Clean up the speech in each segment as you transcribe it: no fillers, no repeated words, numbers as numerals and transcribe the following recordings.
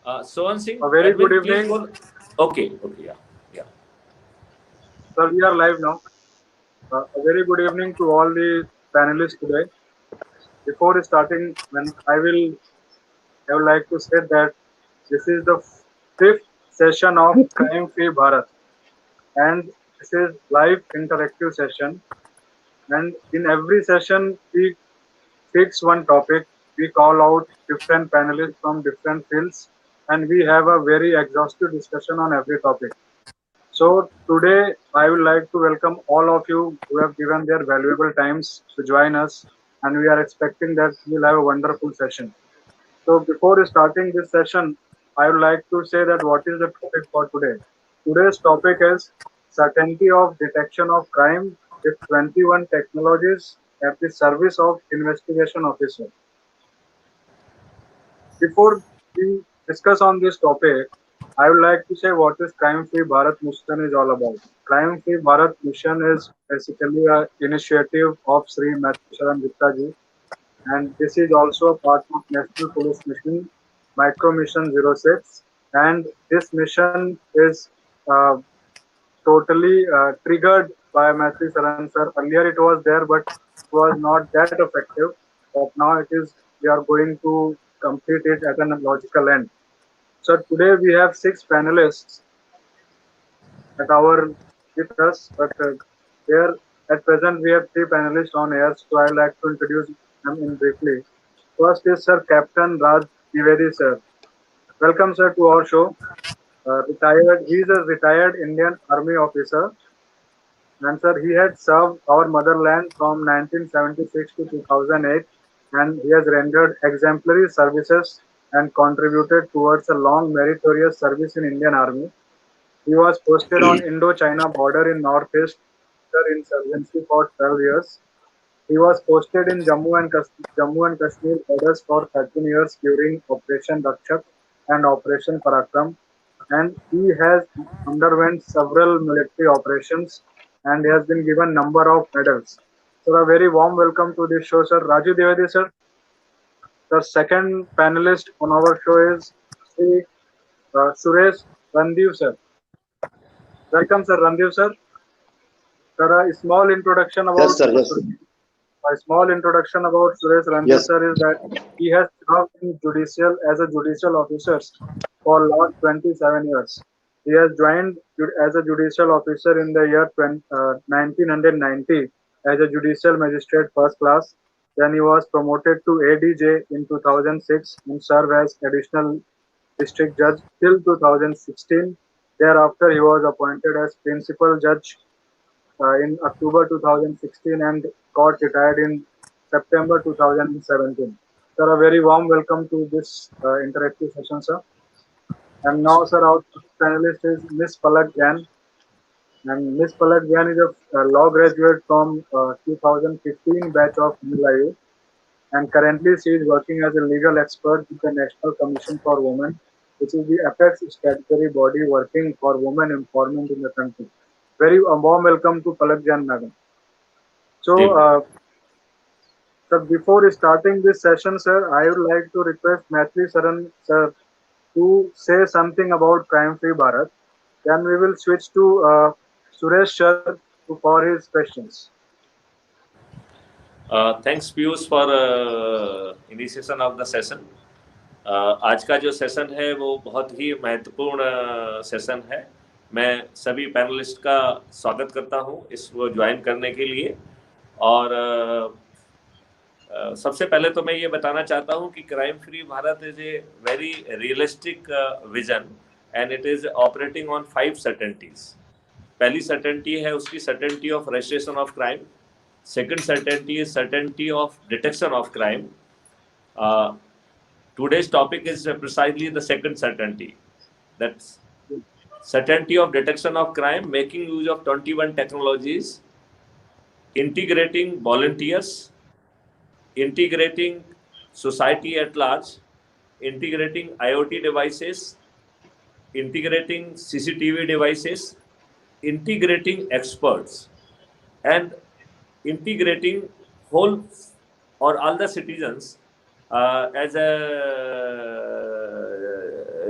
Sohan Singh, A very good admin, please evening. go. Okay, yeah, yeah. Sir, we are live now. A very good evening to all the panelists today. Before starting, I would like to say that this is the fifth session of Crime Free Bharat, and this is live interactive session. And in every session, we fix one topic. We call out different panelists from different fields, and we have a very exhaustive discussion on every topic. So today I would like to welcome all of you who have given their valuable times to join us, and we are expecting that we'll have a wonderful session. So before starting this session, I would like to say that what is the topic for today? Today's topic is certainty of detection of crime with 21 technologies at the service of investigation officer. Before we discuss on this topic, I would like to say what is Crime Free Bharat Mission is all about. Crime Free Bharat Mission is basically an initiative of Sri Mathusaran Gupta ji, and this is also a part of National Police Mission, Micro Mission 06, and this mission is uh, totally triggered by Matthew Saran sir. Earlier it was there, but it was not that effective. But now it is. We are going to complete it at a logical end. So today we have six panelists at our with us, but here at present we have three panelists on air. So I would like to introduce them in briefly. First is Sir Captain Raj Divedi sir. Welcome sir to our show. He is a retired Indian Army officer, and sir, he had served our motherland from 1976 to 2008, and he has rendered exemplary services and contributed towards a long meritorious service in Indian Army. He was posted on Indo-China border in northeast insurgency for 12 years. He was posted in Jammu and Kashmir borders for 13 years during Operation Rakshak and Operation Parakram, and he has underwent several military operations and he has been given number of medals. So a very warm welcome to this show, sir. Raju Devadi, sir. The second panelist on our show is Sri Suresh Randiv, sir. Welcome, sir. Randiv, sir. Sir, a small introduction about Yes, sir. Yes. A small introduction about Suresh Randeep Yes. sir is that he has served in judicial as a judicial officer for last 27 years. He has joined as a judicial officer in the year 1990 as a judicial magistrate first class. Then he was promoted to ADJ in 2006 and served as additional district judge till 2016. Thereafter, he was appointed as principal judge in October 2016 and got retired in September 2017. Sir, a very warm welcome to this interactive session, sir. And now, sir, our panelist is Miss Palak Jain. And Miss Palak Jain is a law graduate from 2015 batch of NLIU. And currently, she is working as a legal expert with the National Commission for Women, which is the apex statutory body working for women empowerment in the country. Very warm welcome to Palak Jain, madam. So, sir, before starting this session, sir, I would like to request Maithili Saran, sir, to say something about Crime Free Bharat. Then we will switch to Suresh sir for his questions. Thanks Piyush for initiation of the session. आज का जो session है वो बहुत ही महत्वपूर्ण session है. मैं सभी पैनलिस्ट का स्वागत करता हूं इसको ज्वाइन करने के लिए. और सबसे पहले तो मैं ये बताना चाहता हूं कि crime free Bharat is a very realistic vision and it is operating on 5 सर्टेनिटीज. पहली सर्टेनिटी है उसकी certainty of registration of crime. Second certainty is certainty of detection of crime. Today's topic is precisely the second certainty. That's certainty of detection of crime, making use of 21 technologies, integrating volunteers, integrating society at large, integrating IoT devices, integrating CCTV devices, integrating experts, and integrating whole or all the citizens as a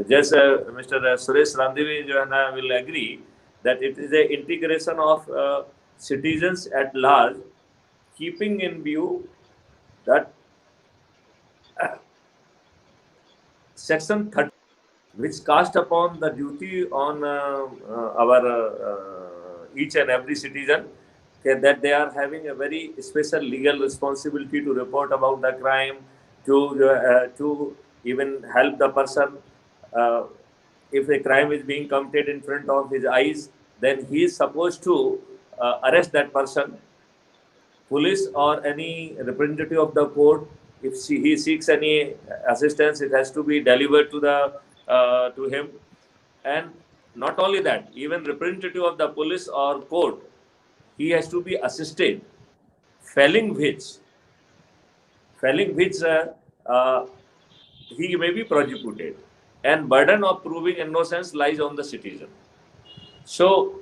just Mr. Suresh Randive जो है ना will agree that it is a integration of citizens at large, keeping in view that Section 30, which cast upon the duty on our each and every citizen, that they are having a very special legal responsibility to report about the crime, to even help the person. If a crime is being committed in front of his eyes, then he is supposed to arrest that person. Police or any representative of the court, if he seeks any assistance, it has to be delivered to him. And not only that, even representative of the police or court, he has to be assisted, failing which he may be prosecuted, and burden of proving innocence lies on the citizen. So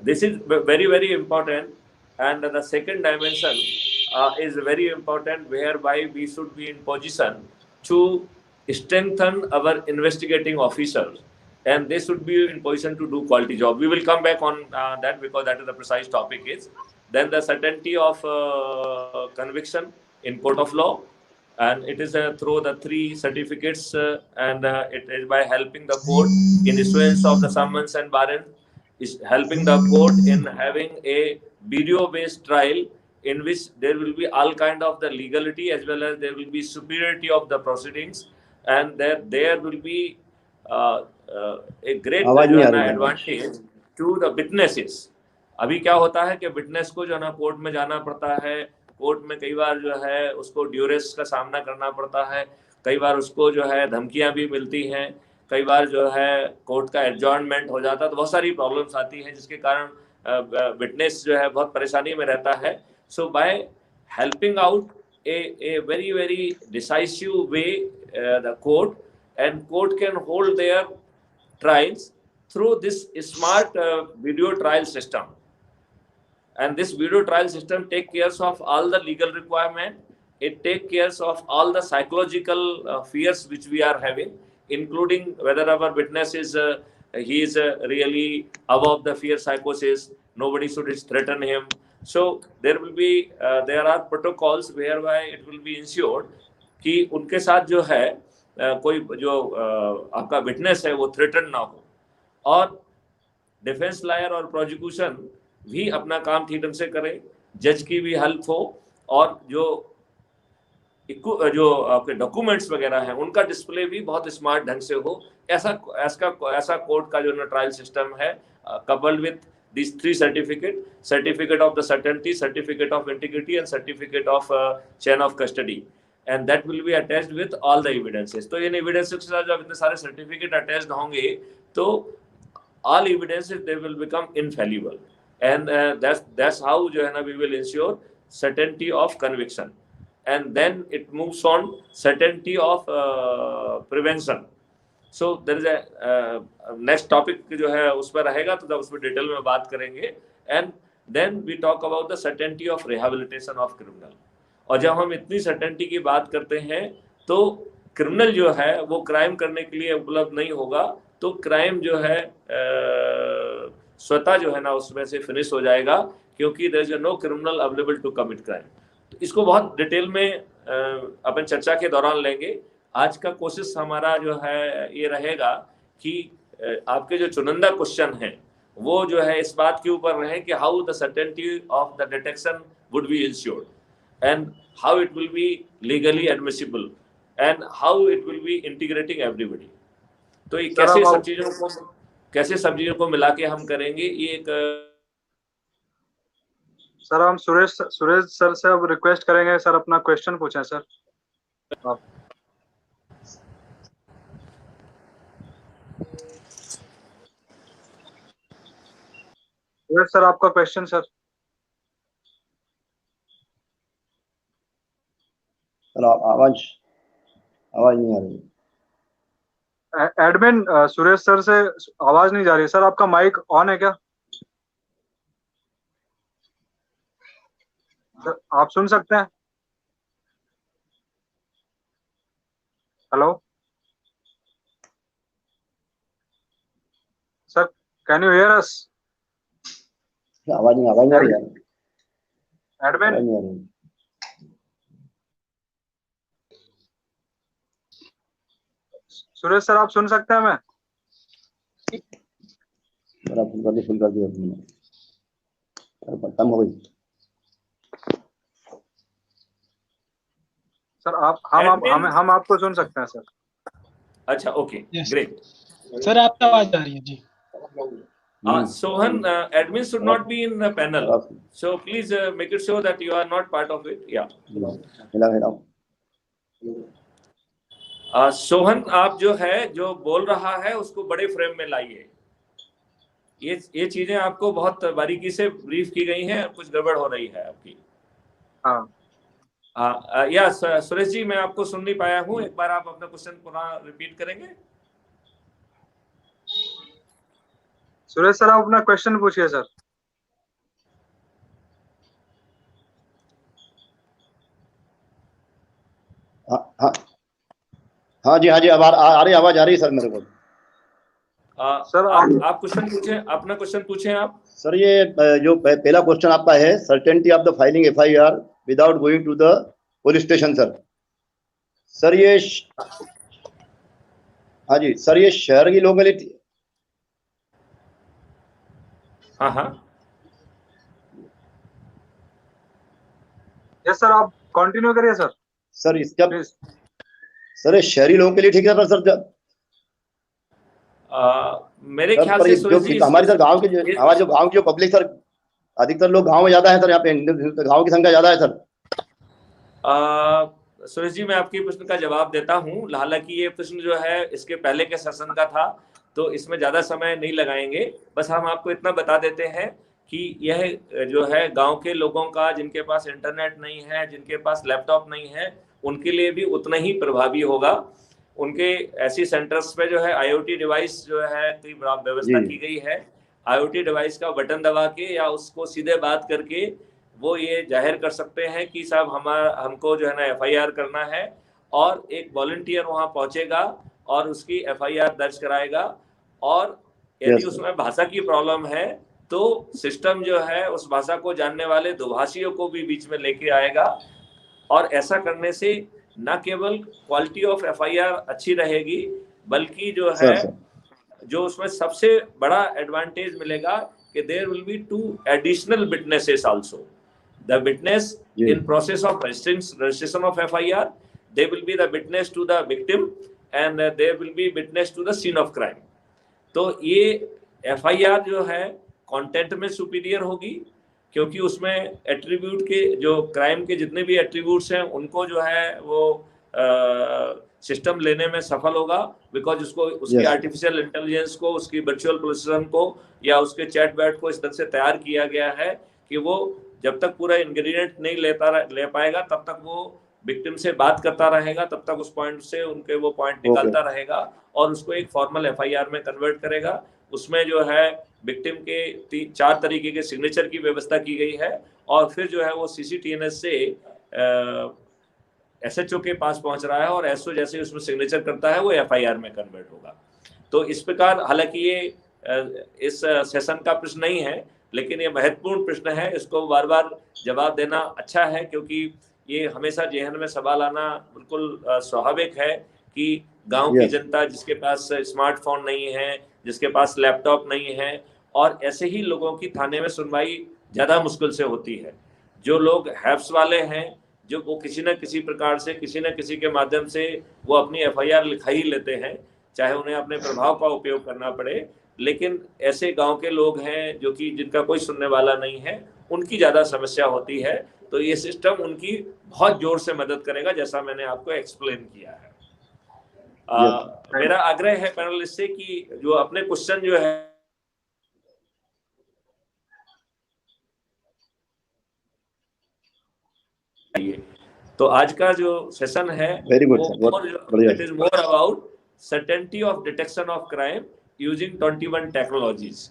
this is very, very important. And the second dimension is very important, whereby we should be in position to strengthen our investigating officers, and they should be in position to do quality job. We will come back on that, because that is the precise topic is. Then the certainty of conviction in court of law, and it is through the three certificates, and it is by helping the court in issuance of the summons and warrant, is helping the court in having a video-based trial, in which there will be all kind of the legality, as well as there will be superiority of the proceedings, and there will be a great जो है ना advantage to the witnesses. अभी क्या होता है कि witness को जो है ना कोर्ट में जाना पड़ता है, कोर्ट में कई बार जो है उसको ड्यूरेस का सामना करना पड़ता है, कई बार उसको जो है धमकियां भी मिलती हैं, कई बार जो है कोर्ट का एडजॉर्नमेंट हो जाता है, तो बहुत सारी प्रॉब्लम्स आती हैं, जिसके कारण विटनेस जो है बहुत परेशानी में रहता है. So by helping out a very, very decisive way the court, and court can hold their trials through this smart video trial system. And this video trial system take care of all the legal requirement. It take care of all the psychological fears which we are having, including whether our witness is he is really above the fear psychosis. Nobody should threaten him. So there will be there are protocols whereby it will be ensured कि उनके साथ जो है कोई जो आपका witness है वो थ्रेटन ना हो, और डिफेंस लॉयर और प्रोसिक्यूशन भी अपना काम ठीक ढंग से करे, जज की भी हेल्प हो, और जो आपके डॉक्यूमेंट्स वगैरह हैं उनका डिस्प्ले भी बहुत स्मार्ट ढंग से हो. ऐसा कोर्ट का जो ट्रायल सिस्टम है, coupled with these three certificate of the certainty, certificate of integrity, and certificate of chain of custody, and that will be attached with all the evidences. तो इन evidences के साथ जब इतने सारे certificate attached होंगे, तो all evidences they will become infallible, and that's how जो है ना we will ensure certainty of conviction, and then it moves on certainty of prevention. So there is a next topic जो है उस पर रहेगा, तो जब उसमें डिटेल में बात करेंगे. And then we talk about the certainty of rehabilitation of criminal. और जब हम इतनी certainty की बात करते हैं, तो क्रिमिनल जो है वो क्राइम करने के लिए उपलब्ध नहीं होगा, तो क्राइम जो है स्वतः जो है ना उसमें से फिनिश हो जाएगा, क्योंकि there is no criminal available to commit crime. तो इसको बहुत डिटेल में अपन चर्चा के दौरान लेंगे. आज का कोशिश हमारा जो है ये रहेगा कि आपके जो चुनिंदा क्वेश्चन हैं वो जो है इस बात के ऊपर रहे कि how the certainty of the detection would be insured, and how it will B legally admissible, and how it will B integrating everybody. तो ये कैसे सब चीजों को मिला के हम करेंगे, ये एक सर हम सुरेश सर से अब रिक्वेस्ट करेंगे सर अपना क्वेश्चन पूछें सर. सर आपका क्वेश्चन सर. आवाज नहीं आ रही. एडमिन सुरेश सर से आवाज नहीं जा रही सर. आपका माइक ऑन है क्या सर? आप सुन सकते हैं? Hello Can you hear us? आवाज नहीं आ रही यार, Admin? आवाज नहीं आ रही। सुरेश सर, आप सुन सकते हैं? मैं मेरा फुल कर दिया तुमने, कम हो गई। सर हम आपको सुन सकते हैं सर। अच्छा, ओके, ग्रेट। सर आपकी आवाज आ रही है जी। Sohan, admin should not be in the panel, so please make it sure that you are not part of it. Yeah. Sohan, आप जो है जो बोल रहा है उसको बड़े फ्रेम में लाइए। ये चीजें आपको बहुत बारीकी से ब्रीफ की गई हैं, कुछ गड़बड़ हो रही है आपकी। या सुरेश जी, मैं आपको सुन नहीं पाया हूँ, एक बार आप अपना क्वेश्चन पुनः रिपीट करेंगे? सुरेश सर, आप अपना क्वेश्चन पूछिए सर। हाँ जी, अब आ रही आवाज आ रही है सर मेरे को। सर आप क्वेश्चन पूछें, अपना क्वेश्चन पूछें आप। सर ये जो पहला क्वेश्चन आपका है, certainty of the filing FIR without going to the police station. Sir ये हाँ जी सर, ये शहर की लोकेलिटी। हाँ यस सर, आप कंटिन्यू करिए सर। सर इसका सर ये शहरी लोगों के लिए ठीक है सर? मेरे ख्याल से हमारी सर गांव की हमारे जो गांव की जो पब्लिक सर, अधिकतर लोग गांव में ज्यादा है सर, यहाँ पे गांव की संख्या ज्यादा है सर। सुरेश जी, मैं आपके प्रश्न का जवाब देता हूँ। हालांकि ये प्रश्न जो है इसके पहले के सेशन का था, तो इसमें ज्यादा समय नहीं लगाएंगे। बस हम आपको इतना बता देते हैं कि यह जो है गांव के लोगों का, जिनके पास इंटरनेट नहीं है, जिनके पास लैपटॉप नहीं है, उनके लिए भी उतना ही प्रभावी होगा। उनके ऐसी सेंटर्स पे जो है IoT डिवाइस जो है की व्यवस्था की गई है। IoT डिवाइस का बटन दबा के या उसको सीधे बात करके वो ये जाहिर कर सकते हैं कि साहब हमको जो है ना FIR करना है, और एक वॉलंटियर वहां पहुंचेगा और उसकी FIR दर्ज कराएगा। और यदि उसमें भाषा की प्रॉब्लम है तो सिस्टम जो है उस भाषा को जानने वाले दुभाषियों को भी बीच में लेके आएगा। और ऐसा करने से न केवल क्वालिटी ऑफ FIR अच्छी रहेगी, बल्कि जो है जो उसमें सबसे बड़ा एडवांटेज मिलेगा कि there will be 2 additional witnesses also. The witness in process of registration of FIR, they will be the witness to the victim and they will be witness to the scene of crime. तो ये FIR जो है content में superior होगी, क्योंकि उसमें attribute के जो क्राइम के जितने भी एट्रीब्यूट्स हैं उनको जो है वो सिस्टम लेने में सफल होगा, बिकॉज उसको उसकी आर्टिफिशियल इंटेलिजेंस को, उसकी वर्चुअल प्रोसेसर को या उसके चैटबॉट को इस तरह से तैयार किया गया है कि वो जब तक पूरा इंग्रेडिएंट नहीं ले पाएगा तब तक वो विक्टिम से बात करता रहेगा, तब तक उस पॉइंट से उनके वो पॉइंट निकालता रहेगा और उसको एक फॉर्मल FIR में कन्वर्ट करेगा। उसमें जो है विक्टिम के 4 तरीके के सिग्नेचर की व्यवस्था की गई है, और फिर जो है वो CCTNS से SHO के पास पहुंच रहा है, और SHO जैसे उसमें सिग्नेचर करता है वो FIR में कन्वर्ट होगा। तो इस प्रकार, हालांकि ये इस सेशन का प्रश्न नहीं है, लेकिन ये महत्वपूर्ण प्रश्न है, इसको बार बार जवाब देना अच्छा है, क्योंकि ये हमेशा जेहन में सवाल आना बिल्कुल स्वाभाविक है कि गांव की जनता जिसके पास स्मार्टफोन नहीं है, जिसके पास लैपटॉप नहीं है, और ऐसे ही लोगों की थाने में सुनवाई ज़्यादा मुश्किल से होती है। जो लोग हैप्स वाले हैं, जो वो किसी न किसी प्रकार से, किसी न किसी के माध्यम से वो अपनी FIR लिखा ही लेते हैं, चाहे उन्हें अपने प्रभाव का उपयोग करना पड़े। लेकिन ऐसे गांव के लोग हैं जो कि जिनका कोई सुनने वाला नहीं है, उनकी ज़्यादा समस्या होती है। तो ये सिस्टम उनकी बहुत जोर से मदद करेगा, जैसा मैंने आपको एक्सप्लेन किया है। मेरा आग्रह है पैनलिस्ट से कि जो अपने क्वेश्चन जो है तो आज का जो सेशन है very good, it is more about certainty of detection of crime using 21 technologies.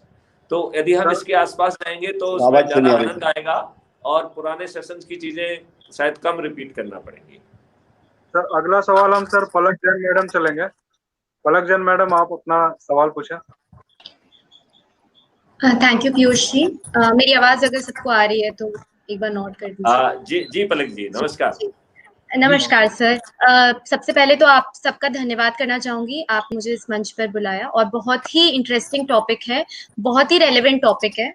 तो यदि हम इसके आसपास जाएंगे तो उसमें ज्यादा आनंद आएगा और पुराने सेशंस की चीजें शायद कम रिपीट करना पड़ेंगी। सर अगला सवाल हम सर पलक जैन मैडम चलेंगे। पलक जैन मैडम, आप अपना सवाल पूछें। थैंक यू पीयूष जी। मेरी आवाज अगर सबको आ रही है तो एक बार नोट कर दीजिए। जी पलक जी, नमस्कार। नमस्कार सर। सबसे पहले तो आप सबका धन्यवाद करना चाहूंगी, आप मुझे इस मंच पर बुलाया और बहुत ही इंटरेस्टिंग टॉपिक है, बहुत ही रेलेवेंट टॉपिक है।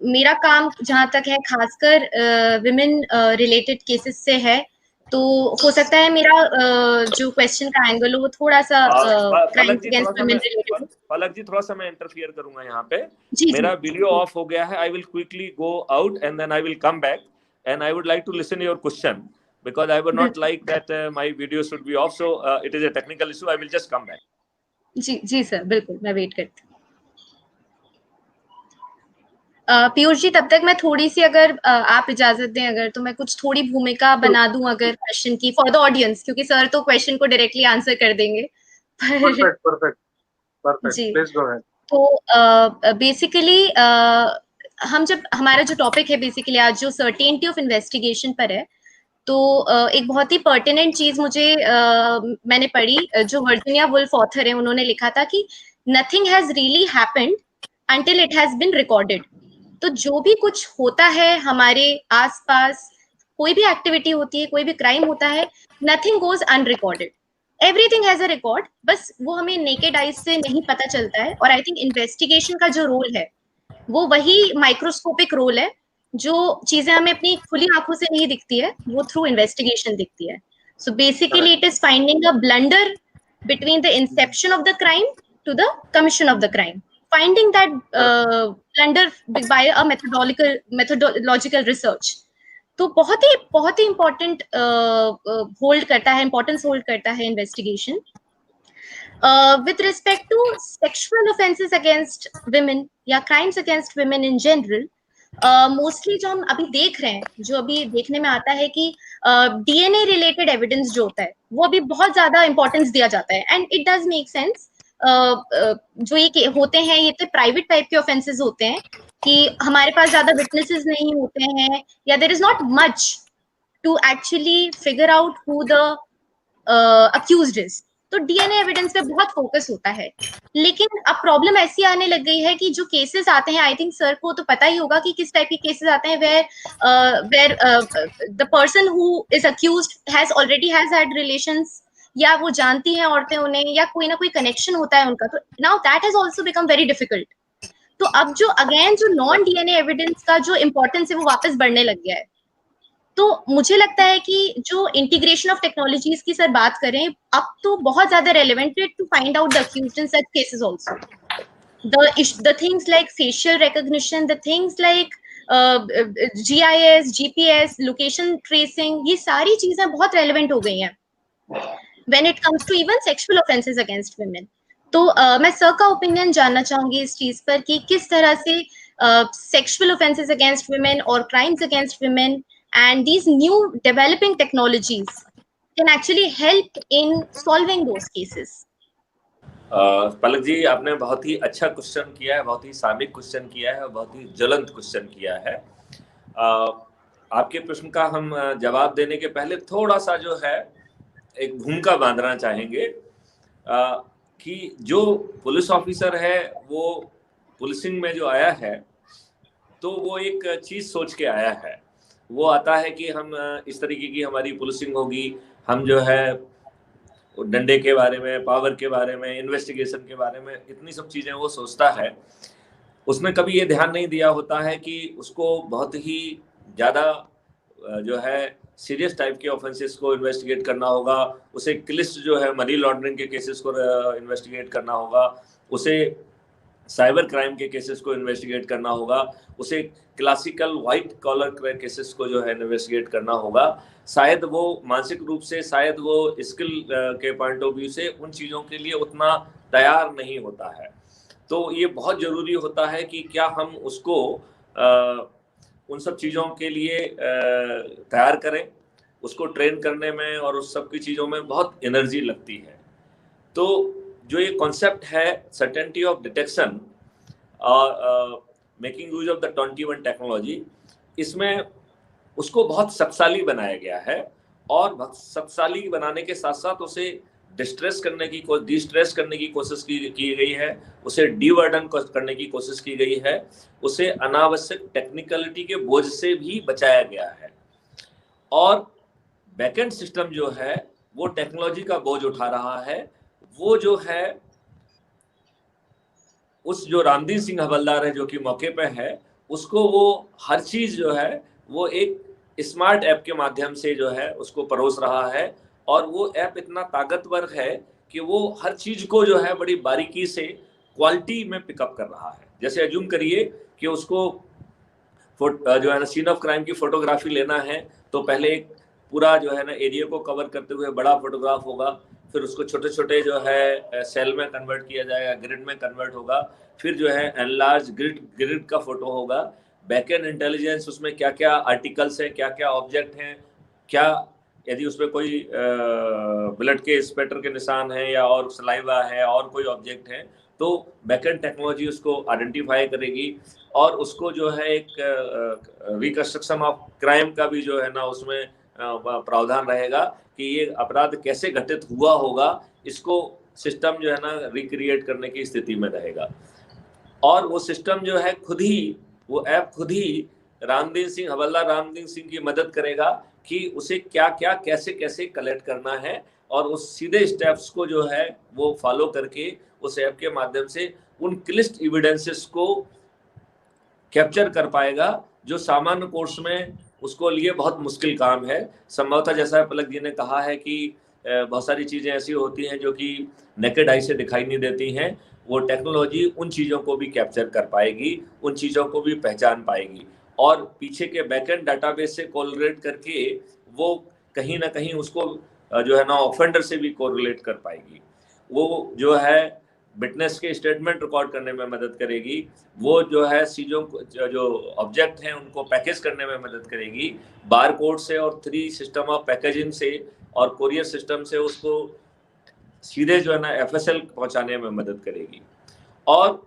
मेरा काम जहां तक है खासकर विमेन रिलेटेड केसेस से है, तो हो सकता है मेरा जो क्वेश्चन का एंगल हो वो थोड़ा सा क्राइम्स अगेंस्ट विमेन रिलेटेड। पलक जी थोड़ा सा मैं इंटरफियर करूंगा यहाँ पे। जी मेरा वीडियो ऑफ हो गया है। I will quickly go out and then I will come back and I would like to listen your question because I would not like that my video should be off, so it is a technical issue. I will just come back. जी sir, बिल्कुल मैं wait करती हूँ। पीयूष जी, तब तक मैं थोड़ी सी अगर आप इजाजत दें अगर, तो मैं कुछ थोड़ी भूमिका बना दूं अगर क्वेश्चन की फॉर द ऑडियंस, क्योंकि सर तो क्वेश्चन को डायरेक्टली आंसर कर देंगे। परफेक्ट जी, प्लीज गो अहेड। तो बेसिकली हम जब हमारा जो टॉपिक है बेसिकली आज जो सर्टेनिटी ऑफ इन्वेस्टिगेशन पर है, तो एक बहुत ही पर्टिनेंट चीज मुझे मैंने पढ़ी, जो वर्जीनिया वुल्फ ऑथर है, उन्होंने लिखा था कि nothing has really happened until it has been recorded. तो जो भी कुछ होता है हमारे आसपास, कोई भी एक्टिविटी होती है, कोई भी क्राइम होता है, nothing goes unrecorded, everything has a record, बस वो हमें नेकेड आइज से नहीं पता चलता है। और आई थिंक इन्वेस्टिगेशन का जो रोल है वो वही माइक्रोस्कोपिक रोल है, जो चीजें हमें अपनी खुली आंखों से नहीं दिखती है, वो थ्रू इन्वेस्टिगेशन दिखती है। So basically it is finding a blunder between the inception of the crime to the commission of the crime, finding that blunder by a methodological research। तो बहुत ही इम्पोर्टेंट होल्ड करता है, इम्पोर्टेंस होल्ड करता है investigation. With respect to sexual offences against women या crimes against women in general, mostly जो हम अभी देख रहे हैं, जो अभी देखने में आता है कि डीएनए रिलेटेड एविडेंस जो होता है वो अभी बहुत ज्यादा इंपॉर्टेंस दिया जाता है, and it does make sense. जो ये होते हैं ये तो प्राइवेट टाइप के ऑफेंसेस होते हैं कि हमारे पास ज्यादा विटनेसेस नहीं होते हैं, या there is not much to actually figure out who the accused is, तो डीएनए एविडेंस पे बहुत फोकस होता है। लेकिन अब प्रॉब्लम ऐसी आने लग गई है कि जो केसेस आते हैं, आई थिंक सर को तो पता ही होगा कि किस टाइप के केसेस आते हैं, where the person who is accused has already had relations, या वो जानती हैं औरतें उन्हें, या कोई ना कोई कनेक्शन होता है उनका, तो now that has also become very difficult. तो अब जो अगेन जो नॉन डीएनए एविडेंस का जो इंपॉर्टेंस है वो वापस बढ़ने लग गया है। तो मुझे लगता है कि जो इंटीग्रेशन ऑफ टेक्नोलॉजीज की सर बात करें, अब तो बहुत ज्यादा रेलेवेंट है to find out the accused in such cases also. The things like facial recognition, the things like GIS, GPS, location tracing, ये सारी चीजें बहुत रेलेवेंट हो गई हैं when it comes to even sexual offenses against women। तो मैं sir का ओपिनियन जानना चाहूंगी इस चीज पर कि किस तरह से sexual offenses against women or crimes against women and these new developing technologies can actually help in solving those cases। पलक जी, आपने बहुत ही अच्छा क्वेश्चन किया है, बहुत ही सामिक क्वेश्चन किया है और बहुत ही ज्वलंत क्वेश्चन किया है। आपके प्रश्न का हम जवाब देने के पहले थोड़ा सा जो है एक भूमिका बांधना चाहेंगे कि जो पुलिस ऑफिसर है वो पुलिसिंग में जो आया है, तो वो एक चीज सोच के आया है। वो आता है कि हम इस तरीके की हमारी पुलिसिंग होगी, हम जो है डंडे के बारे में, पावर के बारे में, इन्वेस्टिगेशन के बारे में, इतनी सब चीजें वो सोचता है। उसने कभी ये ध्यान नहीं दिया होता है कि उसको बहुत ही ज्यादा जो है सीरियस टाइप के ऑफेंसेस को इन्वेस्टिगेट करना होगा, उसे क्लिस्ट जो है मनी लॉन्ड्रिंग के केसेस को इन्वेस्टिगेट करना होगा, उसे साइबर क्राइम के केसेस को इन्वेस्टिगेट करना होगा, उसे क्लासिकल वाइट कॉलर केसेस को जो है इन्वेस्टिगेट करना होगा। शायद वो मानसिक रूप से, शायद वो स्किल के पॉइंट ऑफ व्यू से उन चीज़ों के लिए उतना तैयार नहीं होता है। तो ये बहुत ज़रूरी होता है कि क्या हम उसको उन सब चीज़ों के लिए तैयार करें। उसको ट्रेन करने में और उस सब की चीज़ों में बहुत एनर्जी लगती है। तो जो ये कॉन्सेप्ट है सर्टेनिटी ऑफ डिटेक्शन और making use of the 21 technology, इसमें उसको बहुत शक्तिशाली बनाया गया है, और बहुत शक्तिशाली बनाने के साथ साथ उसे डिस्ट्रेस करने की डिस्ट्रेस करने की कोशिश की गई है, उसे डीवर्डन करने की कोशिश की गई है, उसे अनावश्यक टेक्निकलिटी के बोझ से भी बचाया गया है। और बैकएंड सिस्टम जो है वो टेक्नोलॉजी का बोझ उठा रहा है। वो जो है उस जो रामदीन सिंह हवलदार है जो कि मौके पे है, उसको वो हर चीज जो है वो एक स्मार्ट ऐप के माध्यम से जो है उसको परोस रहा है। और वो ऐप इतना ताकतवर है कि वो हर चीज को जो है बड़ी बारीकी से क्वालिटी में पिकअप कर रहा है। जैसे अज्यूम करिए कि उसको जो है ना सीन ऑफ क्राइम की फोटोग्राफी लेना है, तो पहले एक पूरा जो है ना एरिया को कवर करते हुए बड़ा फोटोग्राफ होगा, फिर उसको छोटे छोटे जो है सेल में कन्वर्ट किया जाएगा, ग्रिड में कन्वर्ट होगा, फिर जो है एनलार्ज ग्रिड का फोटो होगा। बैकएंड इंटेलिजेंस उसमें क्या क्या आर्टिकल्स है, क्या क्या ऑब्जेक्ट हैं, क्या यदि उसमें कोई ब्लड के स्पेटर के निशान है या और सलाइवा है और कोई ऑब्जेक्ट है, तो बैकएंड टेक्नोलॉजी उसको आइडेंटिफाई करेगी और उसको जो है एक रिकंस्ट्रक्शन ऑफ क्राइम का भी जो है ना उसमें प्रावधान रहेगा कि ये अपराध कैसे घटित हुआ होगा, इसको सिस्टम जो है ना रिक्रिएट करने की स्थिति में रहेगा। और वो सिस्टम जो है खुद ही, वो ऐप खुद ही रामदीन सिंह हवलदार रामदीन सिंह की मदद करेगा कि उसे क्या क्या कैसे कैसे कलेक्ट करना है, और उस सीधे स्टेप्स को जो है वो फॉलो करके उस ऐप के माध्यम से उन क्लिष्ट एविडेंसेस को कैप्चर कर पाएगा जो सामान्य कोर्स में उसको लिए बहुत मुश्किल काम है। संभवतः जैसा पलक जी ने कहा है कि बहुत सारी चीज़ें ऐसी होती हैं जो कि नेकेड आई से दिखाई नहीं देती हैं, वो टेक्नोलॉजी उन चीज़ों को भी कैप्चर कर पाएगी, उन चीज़ों को भी पहचान पाएगी और पीछे के बैकएंड डाटाबेस से कोरिलेट करके वो कहीं ना कहीं उसको जो है ना ऑफेंडर से भी कोरिलेट कर पाएगी। वो जो है विटनेस के स्टेटमेंट रिकॉर्ड करने में मदद करेगी, वो जो है चीज़ों जो ऑब्जेक्ट हैं उनको पैकेज करने में मदद करेगी, बार कोड से और 3 सिस्टम ऑफ पैकेजिंग से और कोरियर सिस्टम से उसको सीधे जो है ना FSL पहुंचाने में मदद करेगी। और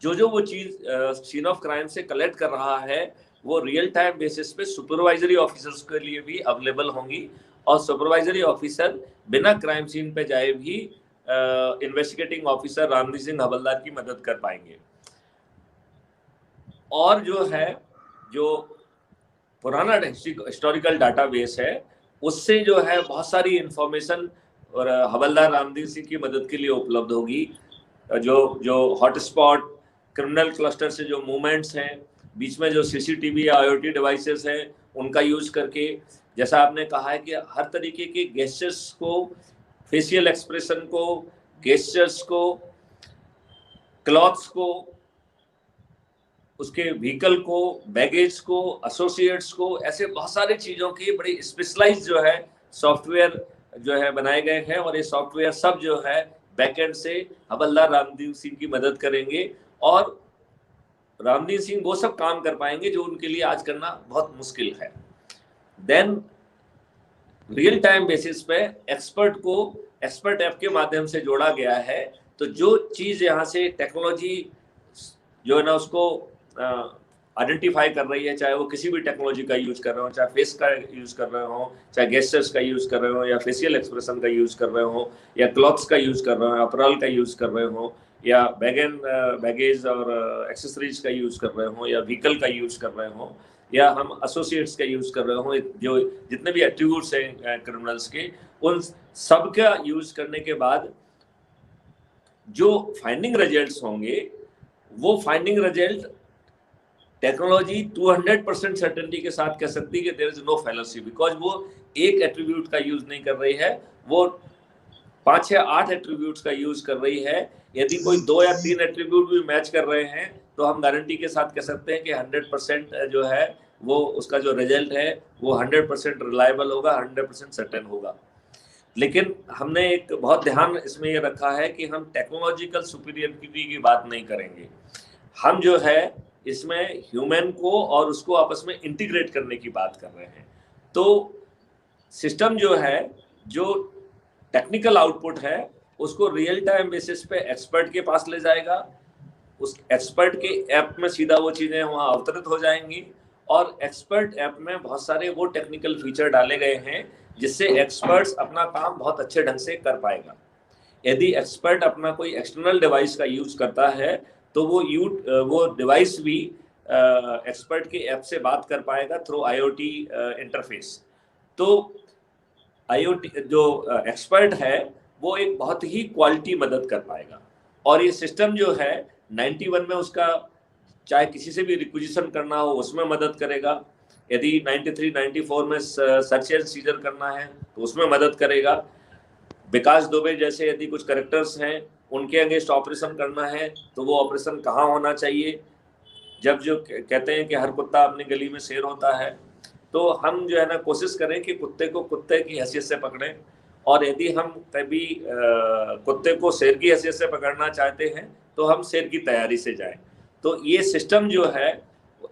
जो वो चीज़ सीन ऑफ क्राइम से कलेक्ट कर रहा है वो रियल टाइम बेसिस पे सुपरवाइजरी ऑफिसर्स के लिए भी अवेलेबल होंगी और सुपरवाइजरी ऑफिसर बिना क्राइम सीन पे जाए भी इन्वेस्टिगेटिंग ऑफिसर रामदीन सिंह हवलदार की मदद कर पाएंगे। और जो है जो पुराना हिस्टोरिकल डाटाबेस है उससे जो है बहुत सारी इंफॉर्मेशन और हवलदार रामदीन सिंह की मदद के लिए उपलब्ध होगी। जो हॉटस्पॉट क्रिमिनल क्लस्टर से जो मूवमेंट्स हैं, बीच में जो CCTV या IoT डिवाइसेस हैं उनका यूज करके, जैसा आपने कहा है कि हर तरीके के गेस्चर्स को, फेशियल एक्सप्रेशन को, गेस्चर्स को, क्लॉथ्स को, उसके व्हीकल को, बैगेज को, एसोसिएट्स को, ऐसे बहुत सारी चीज़ों की बड़ी स्पेशलाइज जो है सॉफ्टवेयर जो है बनाए गए हैं और ये सॉफ्टवेयर सब जो है बैकएंड से हवलदार रामदीन सिंह की मदद करेंगे और रामदीन सिंह वो सब काम कर पाएंगे जो उनके लिए आज करना बहुत मुश्किल है। देन रियल टाइम बेसिस पे एक्सपर्ट ऐप के माध्यम से जोड़ा गया है, तो जो चीज़ यहाँ से टेक्नोलॉजी जो है ना उसको आइडेंटिफाई कर रही है, चाहे वो किसी भी टेक्नोलॉजी का यूज कर रहे हो, चाहे फेस का यूज कर रहे हो, चाहे गेस्चर्स का यूज कर रहे हो, या फेशियल एक्सप्रेशन का यूज कर रहे हो, या क्लॉथ्स का यूज कर रहे हो, अपराल का यूज कर रहे हो, या बैगेज और एक्सेसरीज का यूज कर रहे हो, या व्हीकल का यूज कर रहे हो, या हम एसोसिएट्स का यूज कर रहे हो, जो जितने भी एट्रीब्यूट्स हैं क्रिमिनल्स के, उन सब का यूज करने के बाद जो फाइंडिंग रिजल्ट्स होंगे वो फाइंडिंग रिजल्ट टेक्नोलॉजी 200% सर्टेनिटी के साथ कह सकती है कि there is no fallacy, because वो एक एट्रीब्यूट का यूज नहीं कर रही है, वो 5 या 8 एट्रीब्यूट्स का यूज कर रही है। यदि कोई 2 या 3 एट्रीब्यूट भी मैच कर रहे हैं तो हम गारंटी के साथ कह सकते हैं कि 100% जो है वो उसका जो रिजल्ट है वो 100% रिलायबल होगा, 100% सर्टेन होगा। लेकिन हमने एक बहुत ध्यान इसमें ये रखा है कि हम टेक्नोलॉजिकल सुपीरियरिटी की बात नहीं करेंगे, हम जो है इसमें ह्यूमन को और उसको आपस में इंटीग्रेट करने की बात कर रहे हैं। तो सिस्टम जो है, जो टेक्निकल आउटपुट है उसको रियल टाइम बेसिस पे एक्सपर्ट के पास ले जाएगा, उस एक्सपर्ट के ऐप में सीधा वो चीज़ें वहाँ अवतरित हो जाएंगी और एक्सपर्ट ऐप में बहुत सारे वो टेक्निकल फीचर डाले गए हैं जिससे एक्सपर्ट्स अपना काम बहुत अच्छे ढंग से कर पाएगा। यदि एक्सपर्ट अपना कोई एक्सटर्नल डिवाइस का यूज करता है तो वो डिवाइस भी एक्सपर्ट के ऐप से बात कर पाएगा थ्रू आईओटी इंटरफेस। तो आईओटी जो एक्सपर्ट है वो एक बहुत ही क्वालिटी मदद कर पाएगा। और ये सिस्टम जो है 91 में उसका चाहे किसी से भी रिक्विजिशन करना हो उसमें मदद करेगा, यदि 93, 94 में सर्च एंड सीजर करना है तो उसमें मदद करेगा। विकास दुबे जैसे यदि कुछ कैरेक्टर्स हैं उनके अगेंस्ट ऑपरेशन करना है तो वो ऑपरेशन कहाँ होना चाहिए। जब जो कहते हैं कि हर कुत्ता अपनी गली में शेर होता है, तो हम जो है ना कोशिश करें कि कुत्ते को कुत्ते की हैसियत से पकड़ें, और यदि हम कभी कुत्ते को शेर की हैसियत से पकड़ना चाहते हैं तो हम शेर की तैयारी से जाएं। तो ये सिस्टम जो है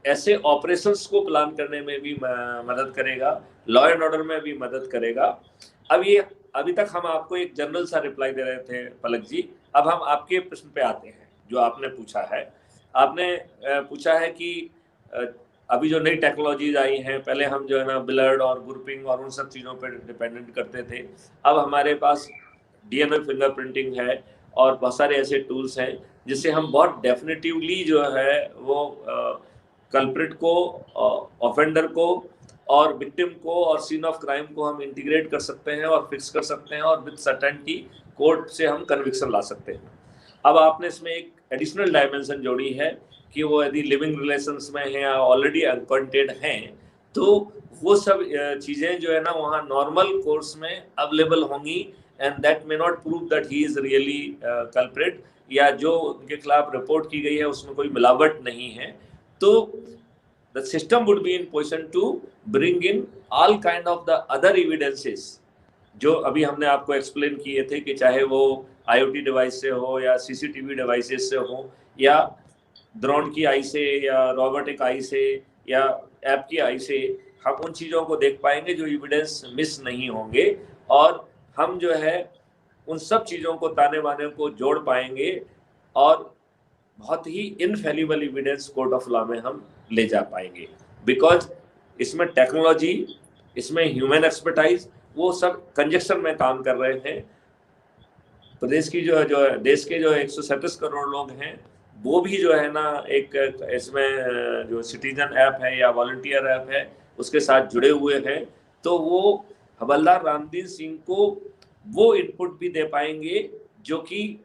ऐसे ऑपरेशंस को प्लान करने में भी मदद करेगा, लॉ एंड ऑर्डर में भी मदद करेगा। अभी तक हम आपको एक जनरल सा रिप्लाई दे रहे थे पलक जी, अब हम आपके प्रश्न पे आते हैं जो आपने पूछा है। आपने पूछा है कि अभी जो नई टेक्नोलॉजीज आई हैं, पहले हम जो है ना ब्लड और ग्रुपिंग और उन सब चीज़ों पर डिपेंडेंट करते थे, अब हमारे पास डीएनए फिंगरप्रिंटिंग है और बहुत सारे ऐसे टूल्स हैं जिससे हम बहुत डेफिनेटिवली जो है वो कल्प्रिट को, ऑफेंडर को और विक्टिम को और सीन ऑफ क्राइम को हम इंटीग्रेट कर सकते हैं और फिक्स कर सकते हैं, और विद सर्टेनिटी कोर्ट से हम कन्विक्शन ला सकते हैं। अब आपने इसमें एक एडिशनल डायमेंशन जोड़ी है कि वो यदि लिविंग रिलेशंस में हैं या ऑलरेडी अनकॉन्टेड हैं तो वो सब चीज़ें जो है ना वहाँ नॉर्मल कोर्स में अवेलेबल होंगी, and that may not prove that he is really culprit, या जो उनके खिलाफ रिपोर्ट की गई है उसमें कोई मिलावट नहीं है। तो the system would be in position to bring in all kind of the other evidences जो अभी हमने आपको एक्सप्लेन किए थे, कि चाहे वो IoT डिवाइस से हो या CCTV डिवाइसेस से हो या ड्रोन की आई से या रोबोटिक आई से या ऐप की आई से, हम उन चीज़ों को देख पाएंगे जो एविडेंस मिस नहीं होंगे, और हम जो है उन सब चीज़ों को ताने बाने को जोड़ पाएंगे और बहुत ही infallible evidence court of law में हम ले जा पाएंगे। बिकॉज इसमें टेक्नोलॉजी, इसमें ह्यूमन एक्सपर्टाइज, वो सब कंजक्शन में काम कर रहे हैं। प्रदेश की जो देश के जो 137 करोड़ लोग हैं वो भी जो है ना एक इसमें जो सिटीजन ऐप है या वॉलंटियर ऐप है उसके साथ जुड़े हुए हैं, तो वो हवलदार रामदीन सिंह को वो इनपुट भी दे पाएंगे जो कि